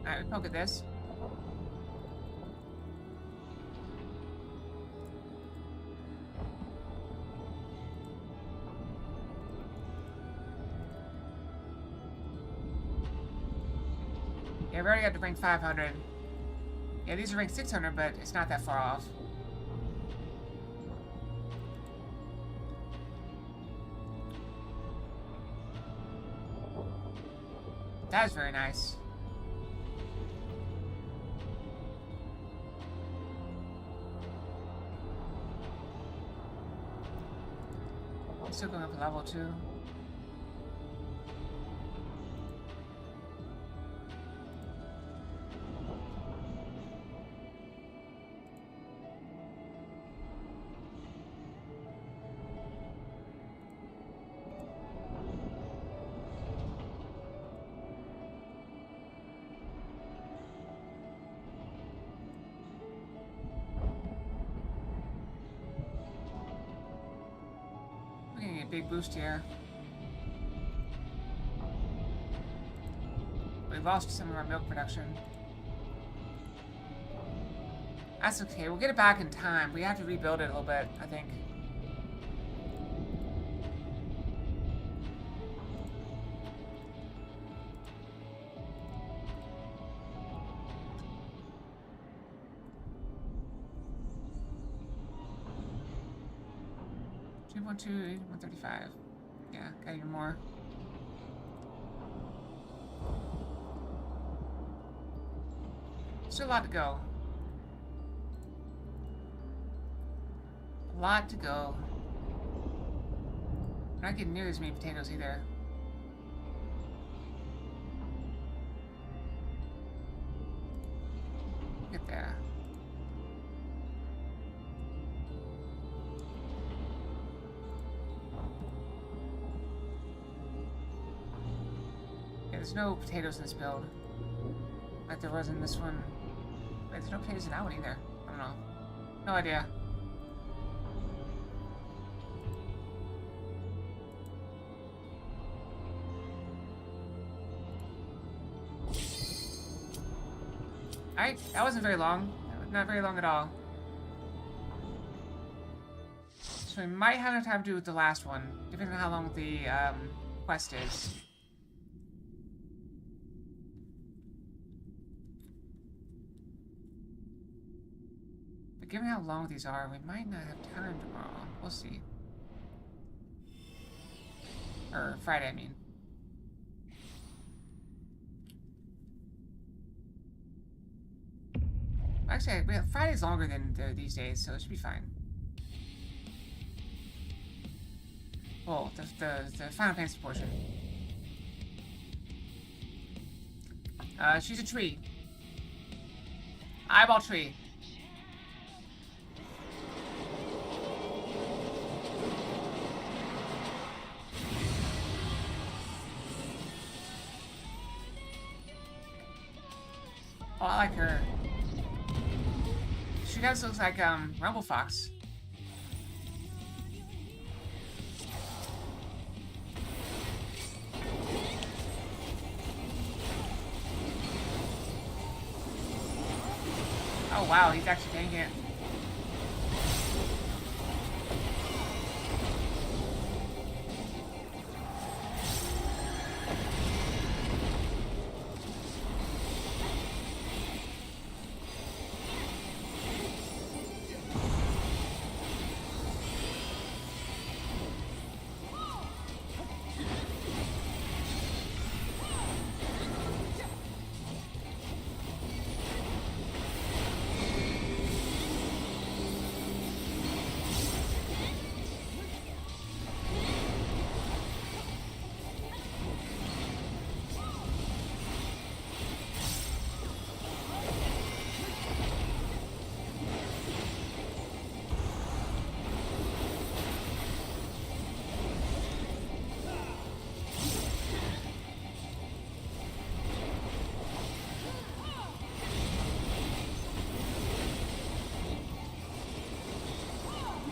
Alright, we poke at this. Yeah, we already got to rank 500. Yeah, these are rank 600, but it's not that far off. That is very nice. Still going up a level 2. big boost here. We lost some of our milk production. That's okay. We'll get it back in time. We have to rebuild it a little bit, I think. $2.2, 135. Yeah, got even more. Still a lot to go. A lot to go. We're not getting near as many potatoes either. Get there. Yeah, there's no potatoes in this build. Like there was in this one. Wait, there's no potatoes in that one either. I don't know. No idea. Alright, that wasn't very long. Not very long at all. So we might have enough time to do with the last one, depending on how long the quest is. But given how long these are, we might not have time tomorrow. We'll see. Or Friday, I mean. Actually, Friday's longer than these days, so it should be fine. Well, the Final Fantasy portion. She's a tree. Eyeball tree. Oh, I like her. She kind of looks like Rumble Fox. Oh wow, he's actually taking it.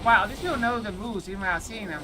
Wow, these people know the moves even without seeing them.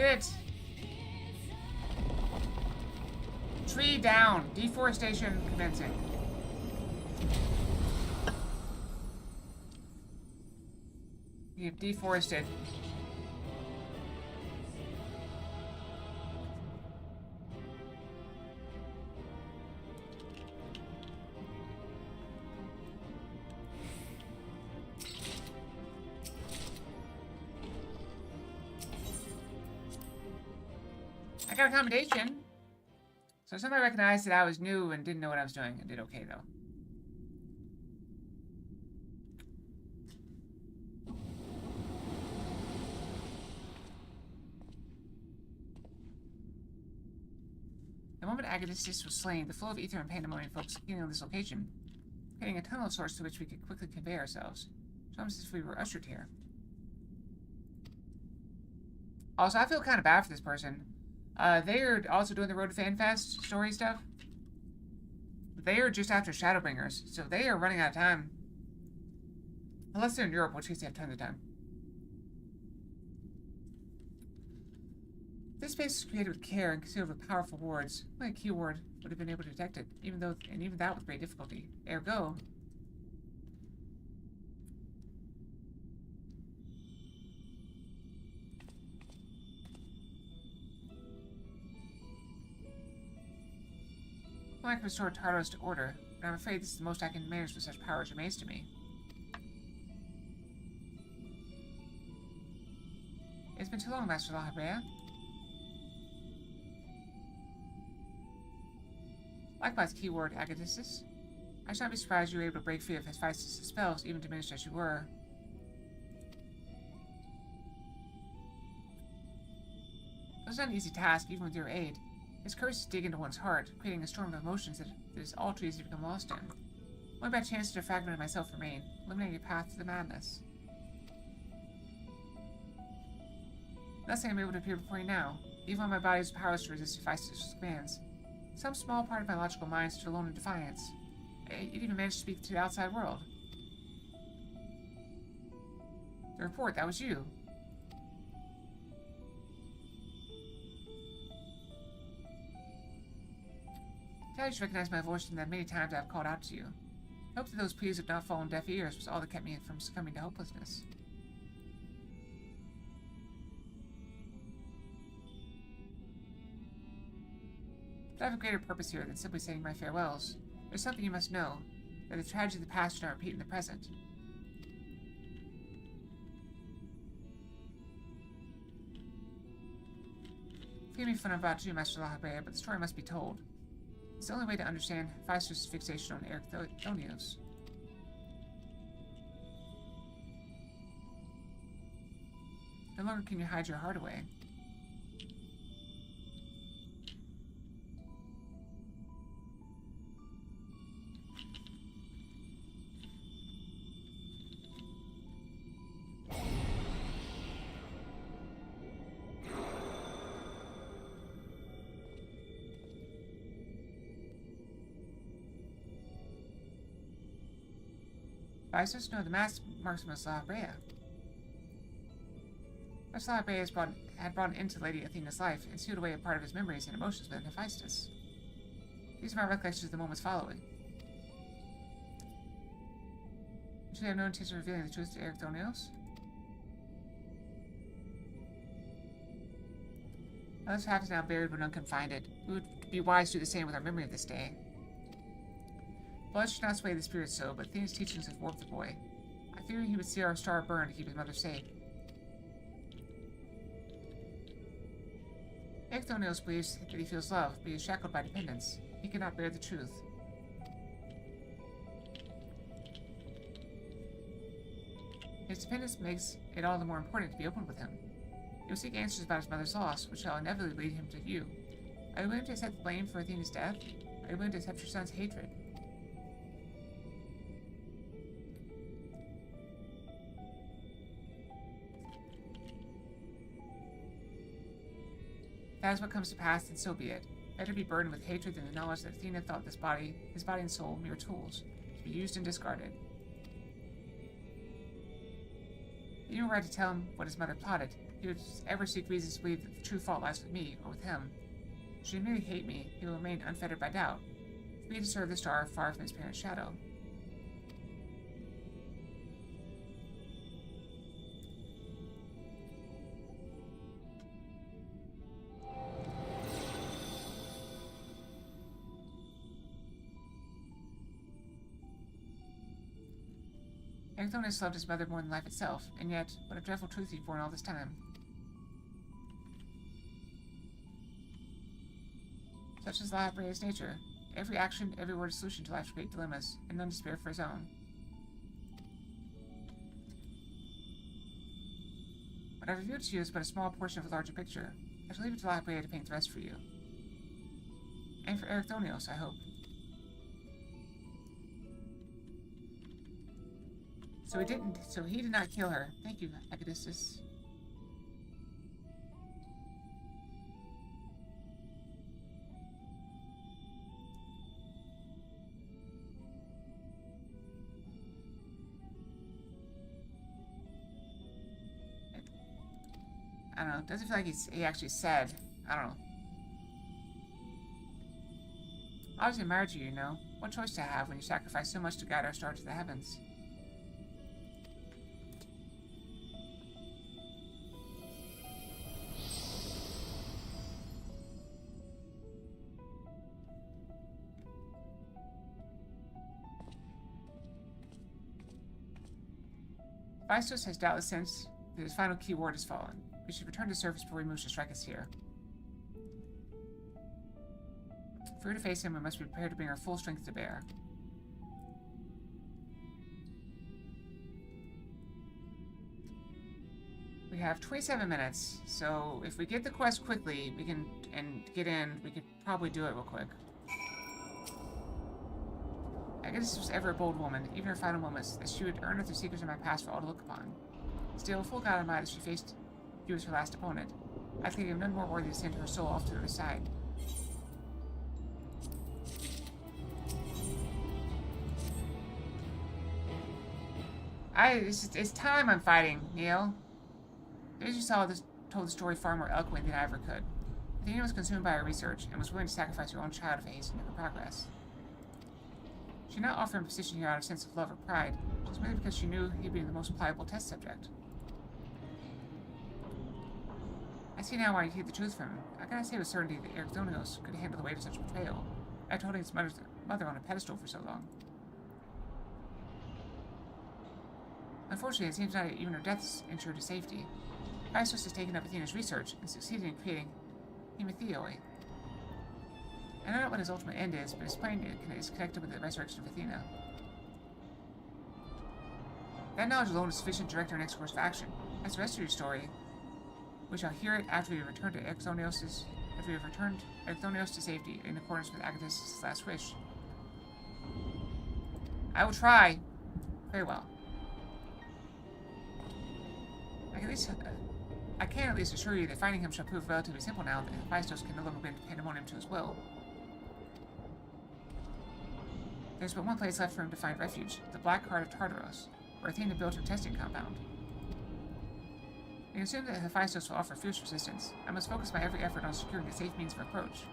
Did it! Tree down. Deforestation commencing. You've deforested. I got accommodation. So somebody recognized that I was new and didn't know what I was doing and did okay, though. The moment Agathis was slain, the flow of ether and pandemonium focused on this location, creating a tunnel source to which we could quickly convey ourselves. It's almost as if we were ushered here. Also, I feel kind of bad for this person. They're also doing the Road to FanFest story stuff. They are just after Shadowbringers, so they are running out of time. Unless they're in Europe, which case they have tons of time. This space is created with care and concealed with powerful wards. Only a keyword would have been able to detect it, even that with great difficulty. Ergo, I can restore Tardos to order, but I'm afraid this is the most I can manage with such power as remains to me. It's been too long, Master Lahabrea. Likewise, keyword Agathis. I should not be surprised you were able to break free of Hephaestus' spells, even diminished as you were. It was not an easy task, even with your aid. His curses dig into one's heart, creating a storm of emotions that is all too easy to become lost in. Only by chance did a fragment of myself remain, eliminating a path to the madness. Nothing I'm able to appear before you now, even when my body is powerless to resist Hephaestus' commands. Some small part of my logical mind stood alone in defiance. It even managed to speak to the outside world. The report, that was you. I just recognize my voice from the many times I've called out to you. I hope that those pleas have not fallen deaf ears was all that kept me from succumbing to hopelessness. But I have a greater purpose here than simply saying my farewells. There's something you must know, that the tragedy of the past should not repeat in the present. Forgive me for what I'm about to do, Master Lahabrea, but the story must be told. It's the only way to understand Hephaestus' fixation on Erchthonios. No longer can you hide your heart away. Hephaestus? No, the mask marks him as Lahabrea. Master Lahabrea had brought into Lady Athena's life and sealed away a part of his memories and emotions within Hephaestus. These are my recollections of the moments following. Should I have no intention of revealing the truth to Erchthonios? Now this fact is now buried but none can find it. We would be wise to do the same with our memory of this day. Blood should not sway the spirit so, but Athena's teachings have warped the boy. I fear he would see our star burn to keep his mother safe. Erchthonios believes that he feels love, but he is shackled by dependence. He cannot bear the truth. His dependence makes it all the more important to be open with him. He will seek answers about his mother's loss, which shall inevitably lead him to you. Are you willing to accept the blame for Athena's death? Are you willing to accept your son's hatred? If that is what comes to pass, then so be it. Better be burdened with hatred than the knowledge that Athena thought his body and soul mere tools, to be used and discarded. You were right to tell him what his mother plotted. he would ever seek reasons to believe that the true fault lies with me or with him. Should he merely hate me, he will remain unfettered by doubt, free to serve the star far from his parent's shadow. Erchthonius loved his mother more than life itself, and yet, what a dreadful truth he'd borne all this time. Such is La Brea's nature. Every action, every word a solution to life's great dilemmas, and none to spare for his own. What I've revealed to you is but a small portion of a larger picture. I shall leave it to La Brea to paint the rest for you. And for Erchthonios, I hope. So he did not kill her. Thank you, Agadistus. I don't know. It doesn't feel like he actually said. I don't know. I always admired you, you know. What choice to have when you sacrifice so much to guide our star to the heavens? Hephaestus has doubtless sensed that his final key word has fallen. We should return to surface before he moves to strike us here. If we are to face him, we must be prepared to bring our full strength to bear. We have 27 minutes, so if we get the quest quickly, we can get in. We could probably do it real quick. I guess this was ever a bold woman, even her final moments, that she would unearth the secrets of my past for all to look upon. Still, full God in mind that she faced you as her last opponent. I think I am none more worthy to send her soul off to the other side. It's time I'm fighting, Neil. As you saw, this told the story far more eloquently than I ever could. Athena was consumed by her research, and was willing to sacrifice her own child if it hastened her progress. She did not offer him a position here out of a sense of love or pride, just merely because she knew he'd be the most pliable test subject. I see now why he hid the truth from him. I cannot say with certainty that Erchthonios could handle the weight of such betrayal. I told his mother on a pedestal for so long. Unfortunately, it seems not even her death is ensured his safety. Hephaestus has taken up Athena's research and succeeded in creating hemathioi. I don't know what his ultimate end is, but it's plain it is connected with the resurrection of Athena. That knowledge alone is sufficient to direct our next course of action. As the rest of your story, we shall hear it after we have returned Erchthonios to safety in accordance with Agathis' last wish. I will try. Very well. I can at least assure you that finding him shall prove relatively simple now that Hephaestus can no longer bend pandemonium to his will. There's but one place left for him to find refuge, the Black Heart of Tartaros, where Athena built her testing compound. I can assume that Hephaestus will offer fierce resistance. I must focus my every effort on securing a safe means of approach.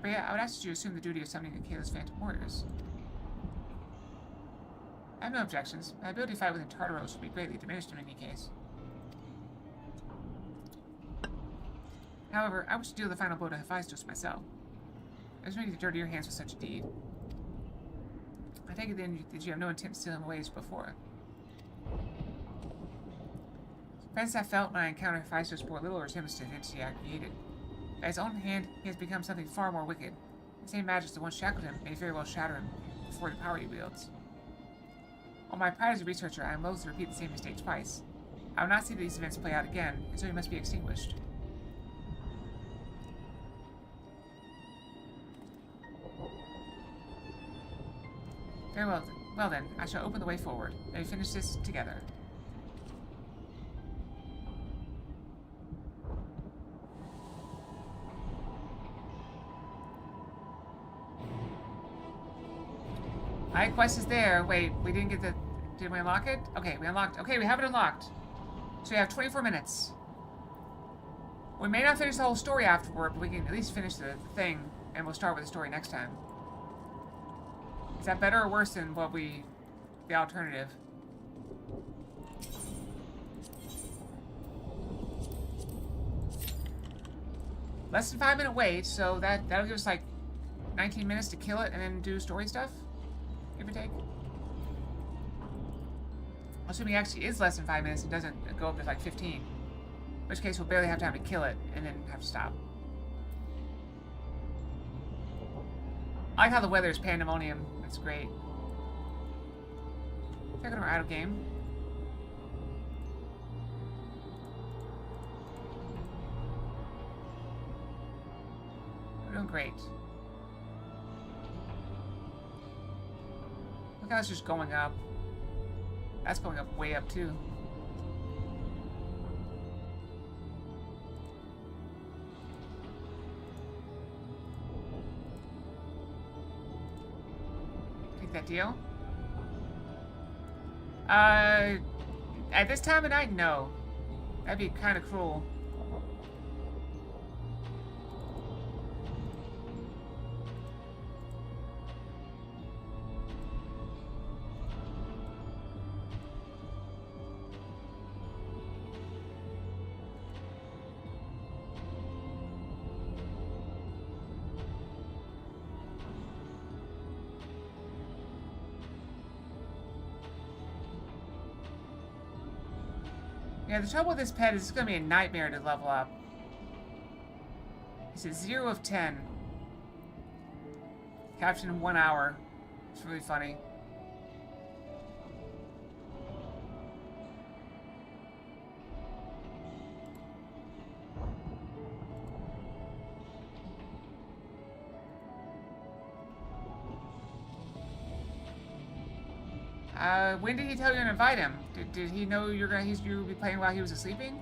Brea, I would ask that you assume the duty of summoning Akela's Phantom Warriors. I have no objections. My ability to fight within Tartaros would be greatly diminished in any case. However, I wish to deal the final blow to Hephaestus myself. I was ready to dirty your hands with such a deed. I take it then that you have no intent to steal him away as before. Friends I felt when I encountered Hephaestus bore little resemblance to the entity I created. By his own hand, he has become something far more wicked. The same magic that once shackled him may very well shatter him before the power he wields. While my pride as a researcher, I am loath to repeat the same mistake twice. I will not see these events play out again, and so he must be extinguished. Very well. Well then, I shall open the way forward. May we finish this together. quest is there. Wait, we didn't get the... Did we unlock it? Okay, we unlocked... Okay, we have it unlocked. So we have 24 minutes. We may not finish the whole story afterward, but we can at least finish the thing, and we'll start with the story next time. Is that better or worse than what we... the alternative? Less than 5 minute wait, so that'll give us like 19 minutes to kill it and then do story stuff? Give or take? Assuming it actually is less than 5 minutes and doesn't go up to like 15. In which case we'll barely have time to kill it and then have to stop. I like how the weather is pandemonium. That's great. Checking our out of game. We're doing great. Look how it's just going up. That's going up way up too. Take that deal. At this time of night, no. That'd be kind of cruel. Yeah, the trouble with this pet is it's going to be a nightmare to level up. It's a 0 of 10. Captured in 1 hour. It's really funny. When did he tell you to invite him? Did he know you would be playing while he was sleeping?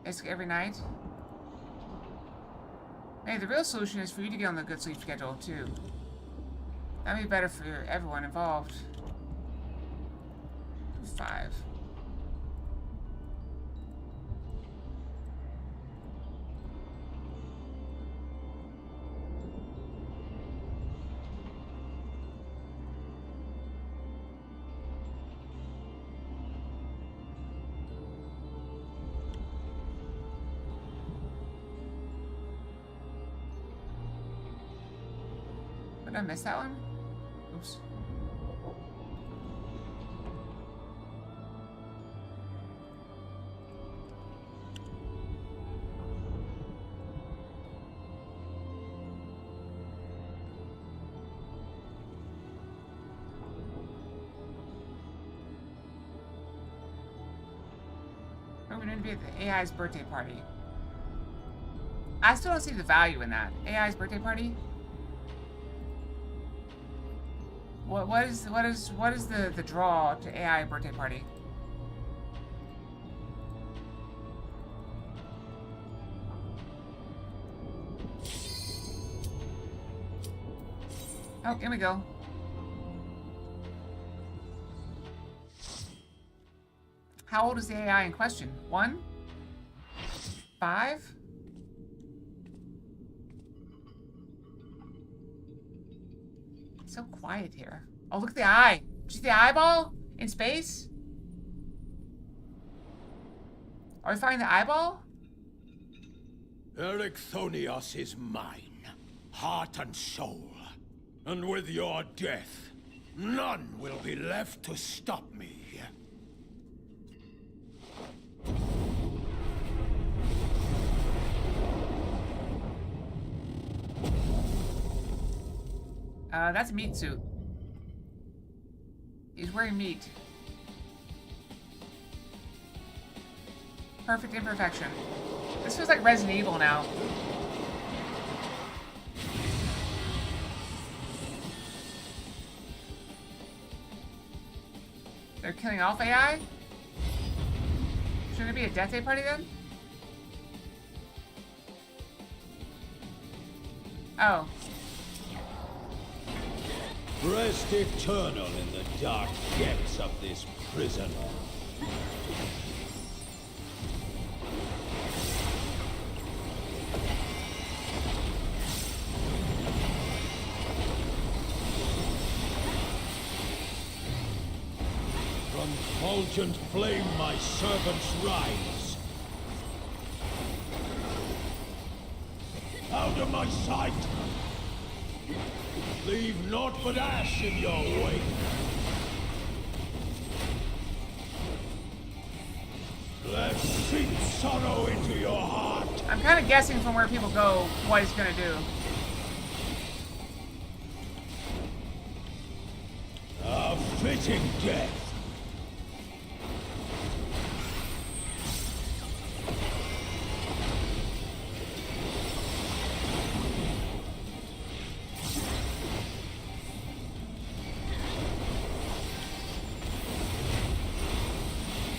It's every night? Hey, the real solution is for you to get on the good sleep schedule, too. That'd be better for everyone involved. 5. Did I miss that one? Oops. We're going to be at the AI's birthday party. I still don't see the value in that. AI's birthday party? What is the draw to AI birthday party? Oh, here we go. How old is the AI in question? 1? 5? It's so quiet here. Oh, look at the eye. Did you see the eyeball in space? Are we finding the eyeball? Ericthonios is mine, heart and soul. And with your death, none will be left to stop me. That's a meat suit. He's wearing meat. Perfect imperfection. This feels like Resident Evil now. They're killing off AI? Shouldn't it be a death day party then? Oh. Rest eternal in the dark depths of this prison. From fulgent flame my servants rise. Out of my sight! Leave naught but ash in your wake. Let's seep sorrow into your heart. I'm kind of guessing from where people go what he's gonna do. A fitting death.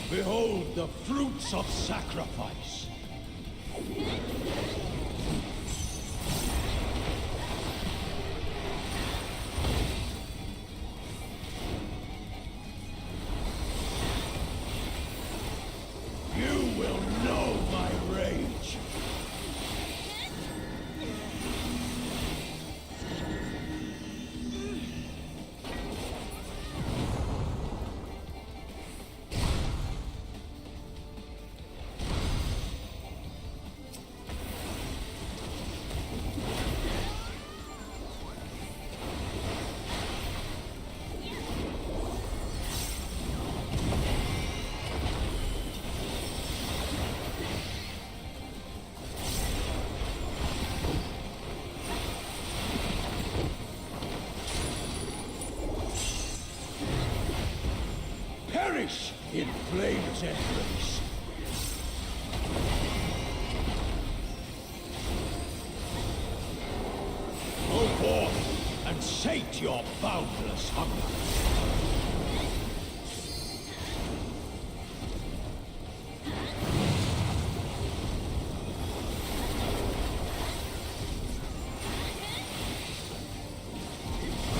Behold the fruits of sacrifice. You will know my rage. Perish in flame's embrace. Go forth and sate your boundless hunger.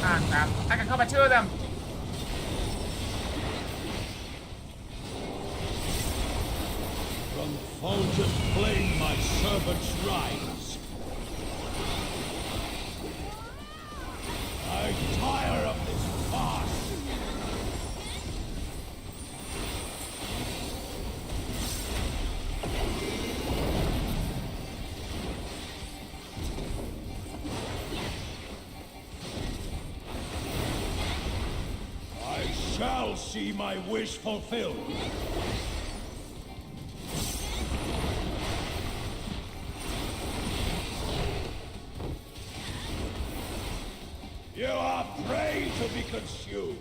Ah, crap. I can combat two of them. From fulgent flame my servants rise. I tire of this farce. I shall see my wish fulfilled. You are prey to be consumed.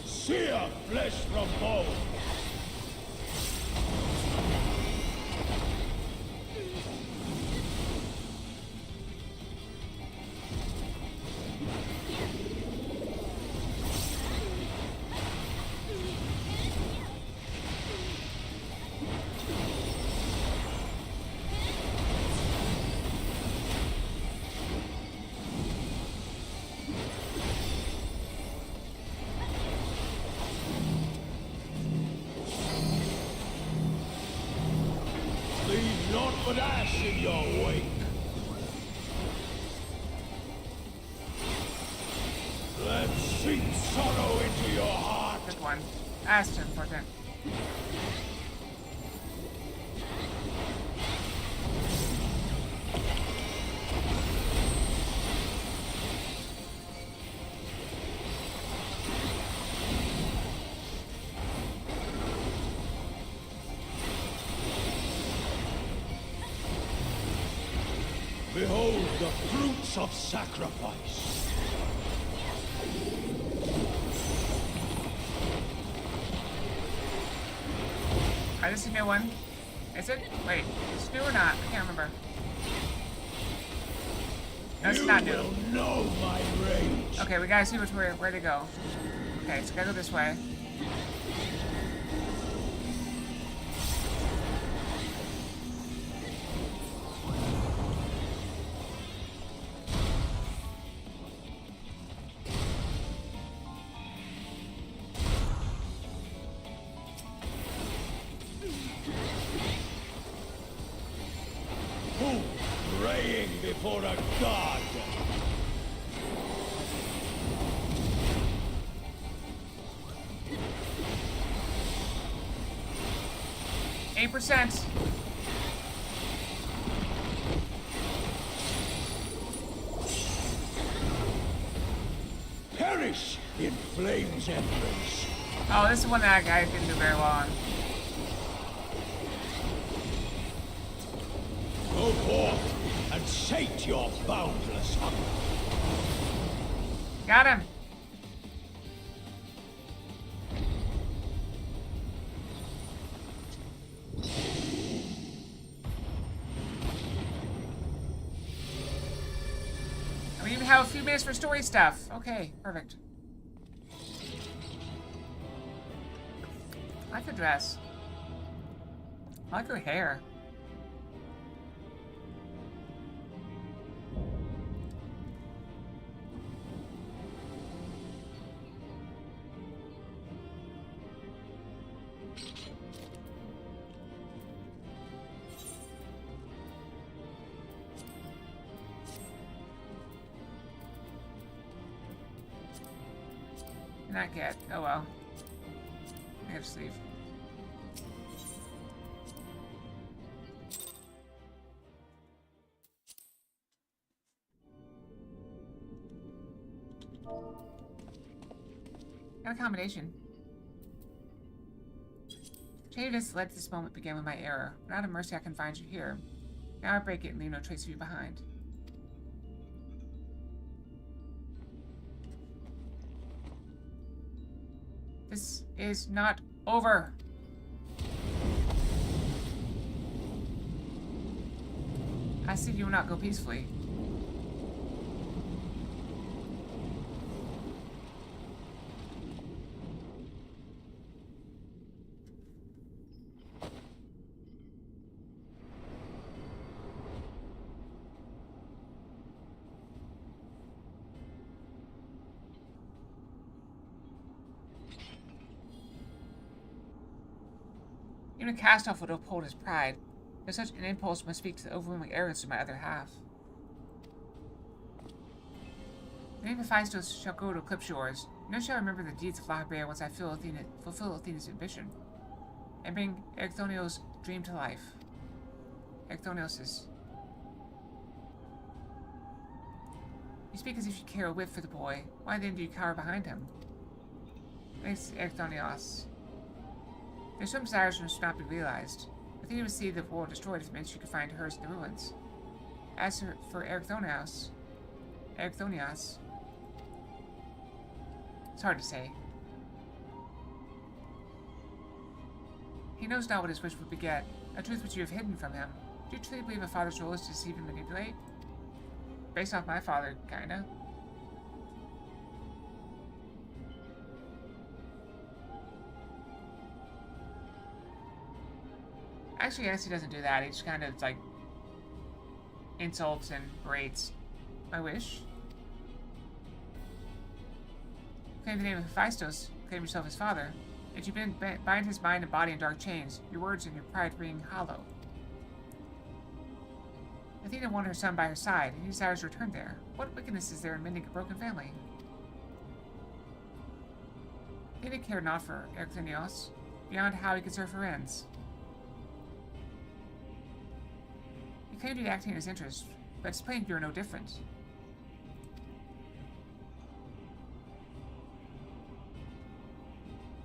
Sear flesh from bone. but ash in your wake. Let's seep sorrow into your heart. Good one. That's important. Behold the fruits of sacrifice. This is a new one. Is it? Wait, is it new or not? I can't remember. No, it's not new. You will know my rage. Okay, we gotta see where to go. Okay, so gotta go this way. Praying before a god. 8%. Perish in flames embrace. Oh, this is one that I didn't do very well on. Go forth and sate your boundless hunger. Got him. And we even have a few minutes for story stuff. Okay, perfect. I like her dress. I like her hair. Not get. Oh well. I have to leave. Got a combination. Chavis let this moment begin with my error. But out of mercy I can find you here. Now I break it and leave no trace of you behind. This is not over. I see you will not go peacefully. Even a cast-off would uphold his pride, but such an impulse must speak to the overwhelming arrogance of my other half. The name of Hephaestus shall go to eclipse yours. No shall remember the deeds of Lochbear once I fulfill Athena's ambition, and bring Erchthonios' dream to life. Erchthonios' You speak as if you care a whit for the boy. Why then do you cower behind him? Thanks, Erchthonios. There's some desires which must not be realized. Athena would see the world destroyed if it meant she could find hers in the ruins. As for Erchthonios, it's hard to say. He knows not what his wish would beget, a truth which you have hidden from him. Do you truly believe a father's role is to deceive and manipulate? Based off my father, kinda. Actually, I guess he doesn't do that. He just kind of, like, insults and berates my wish. Claim the name of Hephaestus, claim yourself his father. Yet you bind his mind and body in dark chains, your words and your pride ring hollow. Athena wanted her son by her side, and he desires to return there. What wickedness is there in mending a broken family? Athena cared not for Erchthenios, beyond how he could serve her ends. He claimed to be acting in his interest, but it's plain you are no different.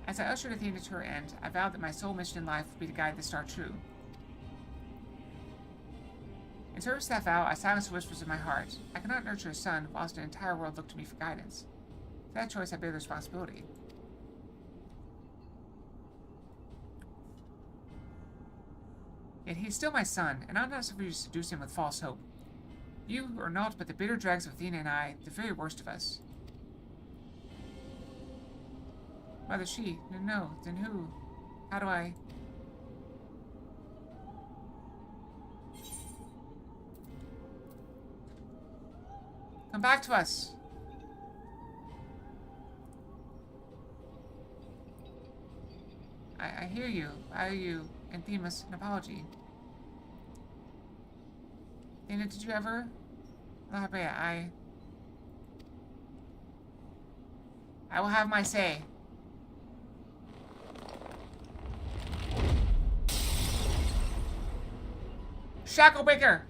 As I ushered Athena to her end, I vowed that my sole mission in life would be to guide the star true. In service to that vow, I silenced the whispers of my heart. I cannot nurture a son whilst an entire world looked to me for guidance. For that choice, I bear the responsibility. Yet he is still my son, and I am not suffer you to seduce him with false hope. You are naught but the bitter dregs of Athena and I, the very worst of us. Mother, she? No, then who? How do I... Come back to us! I hear you. I owe you and Themis an apology. Athena, did you ever? I will have my say. Shacklebreaker!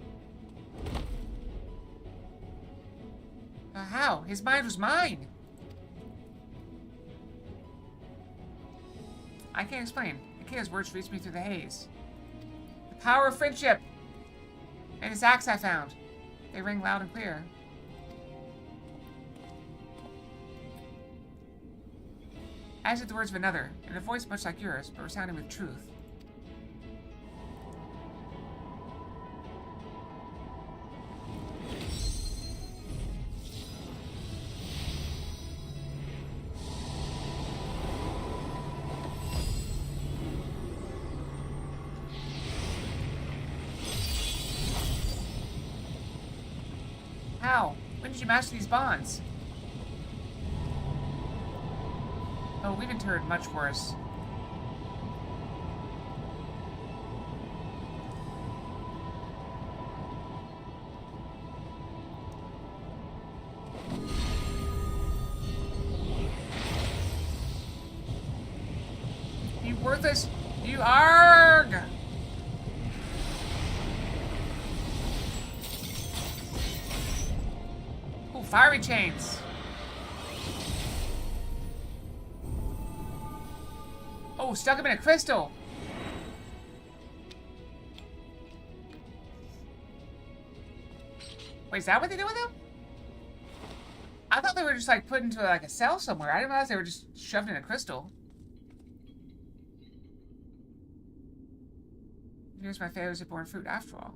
How? His mind was mine! I can't explain. Ikea's words reached me through the haze. The power of friendship! And his axe I found. They ring loud and clear. As did the words of another, in a voice much like yours, but resounding with truth. How? When did you master these bonds? Oh, we've endured much worse. You worthless! You arg! Oh, fiery chains! Oh, stuck him in a crystal! Wait, is that what they do with him? I thought they were just like put into like a cell somewhere. I didn't realize they were just shoved in a crystal. Here's my failures have borne fruit after all.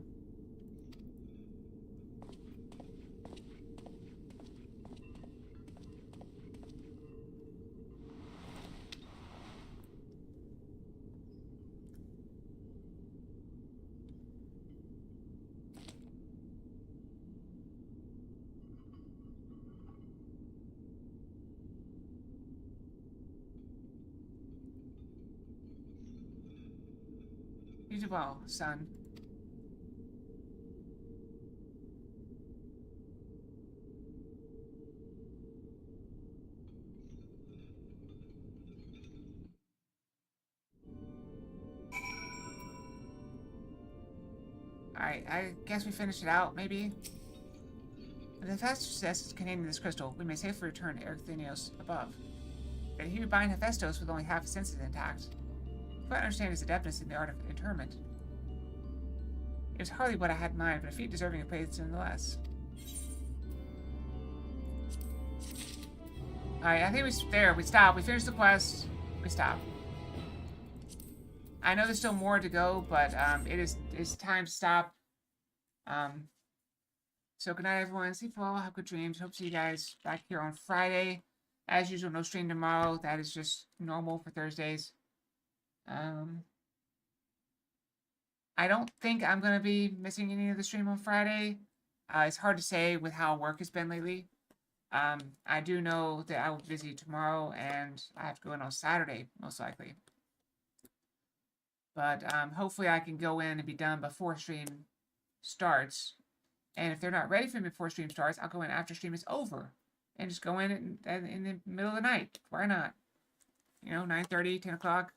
You do well, son. Alright, I guess we finished it out, maybe? With the Hephaestus contained in this crystal, we may safely return to Erchthenios above. But he would bind Hephaestus with only half his senses intact. I quite understand his adeptness in the art of interment. It was hardly what I had in mind, but a feat deserving of praise nonetheless. Alright, I think we stopped. We finished the quest. We stopped. I know there's still more to go, but it's time to stop. So good night, everyone. Sleep well. Have good dreams. Hope to see you guys back here on Friday. As usual, no stream tomorrow. That is just normal for Thursdays. I don't think I'm going to be missing any of the stream on Friday. It's hard to say with how work has been lately. I do know that I will be busy tomorrow, and I have to go in on Saturday, most likely. But hopefully I can go in and be done before stream starts. And if they're not ready for me before stream starts, I'll go in after stream is over. And just go in the middle of the night. Why not? 9:30, 10 o'clock,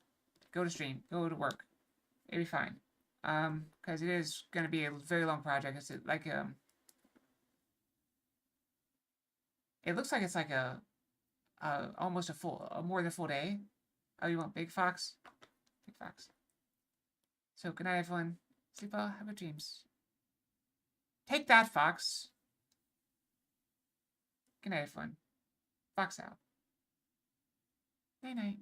go to stream, go to work. It'll be fine. Because it is going to be a very long project. It's like, it looks like it's like almost more than a full day. Oh, you want Big Fox? Big Fox. So, good night, everyone. Sleep well, have good dreams. Take that, Fox. Good night, everyone. Fox out. Night night.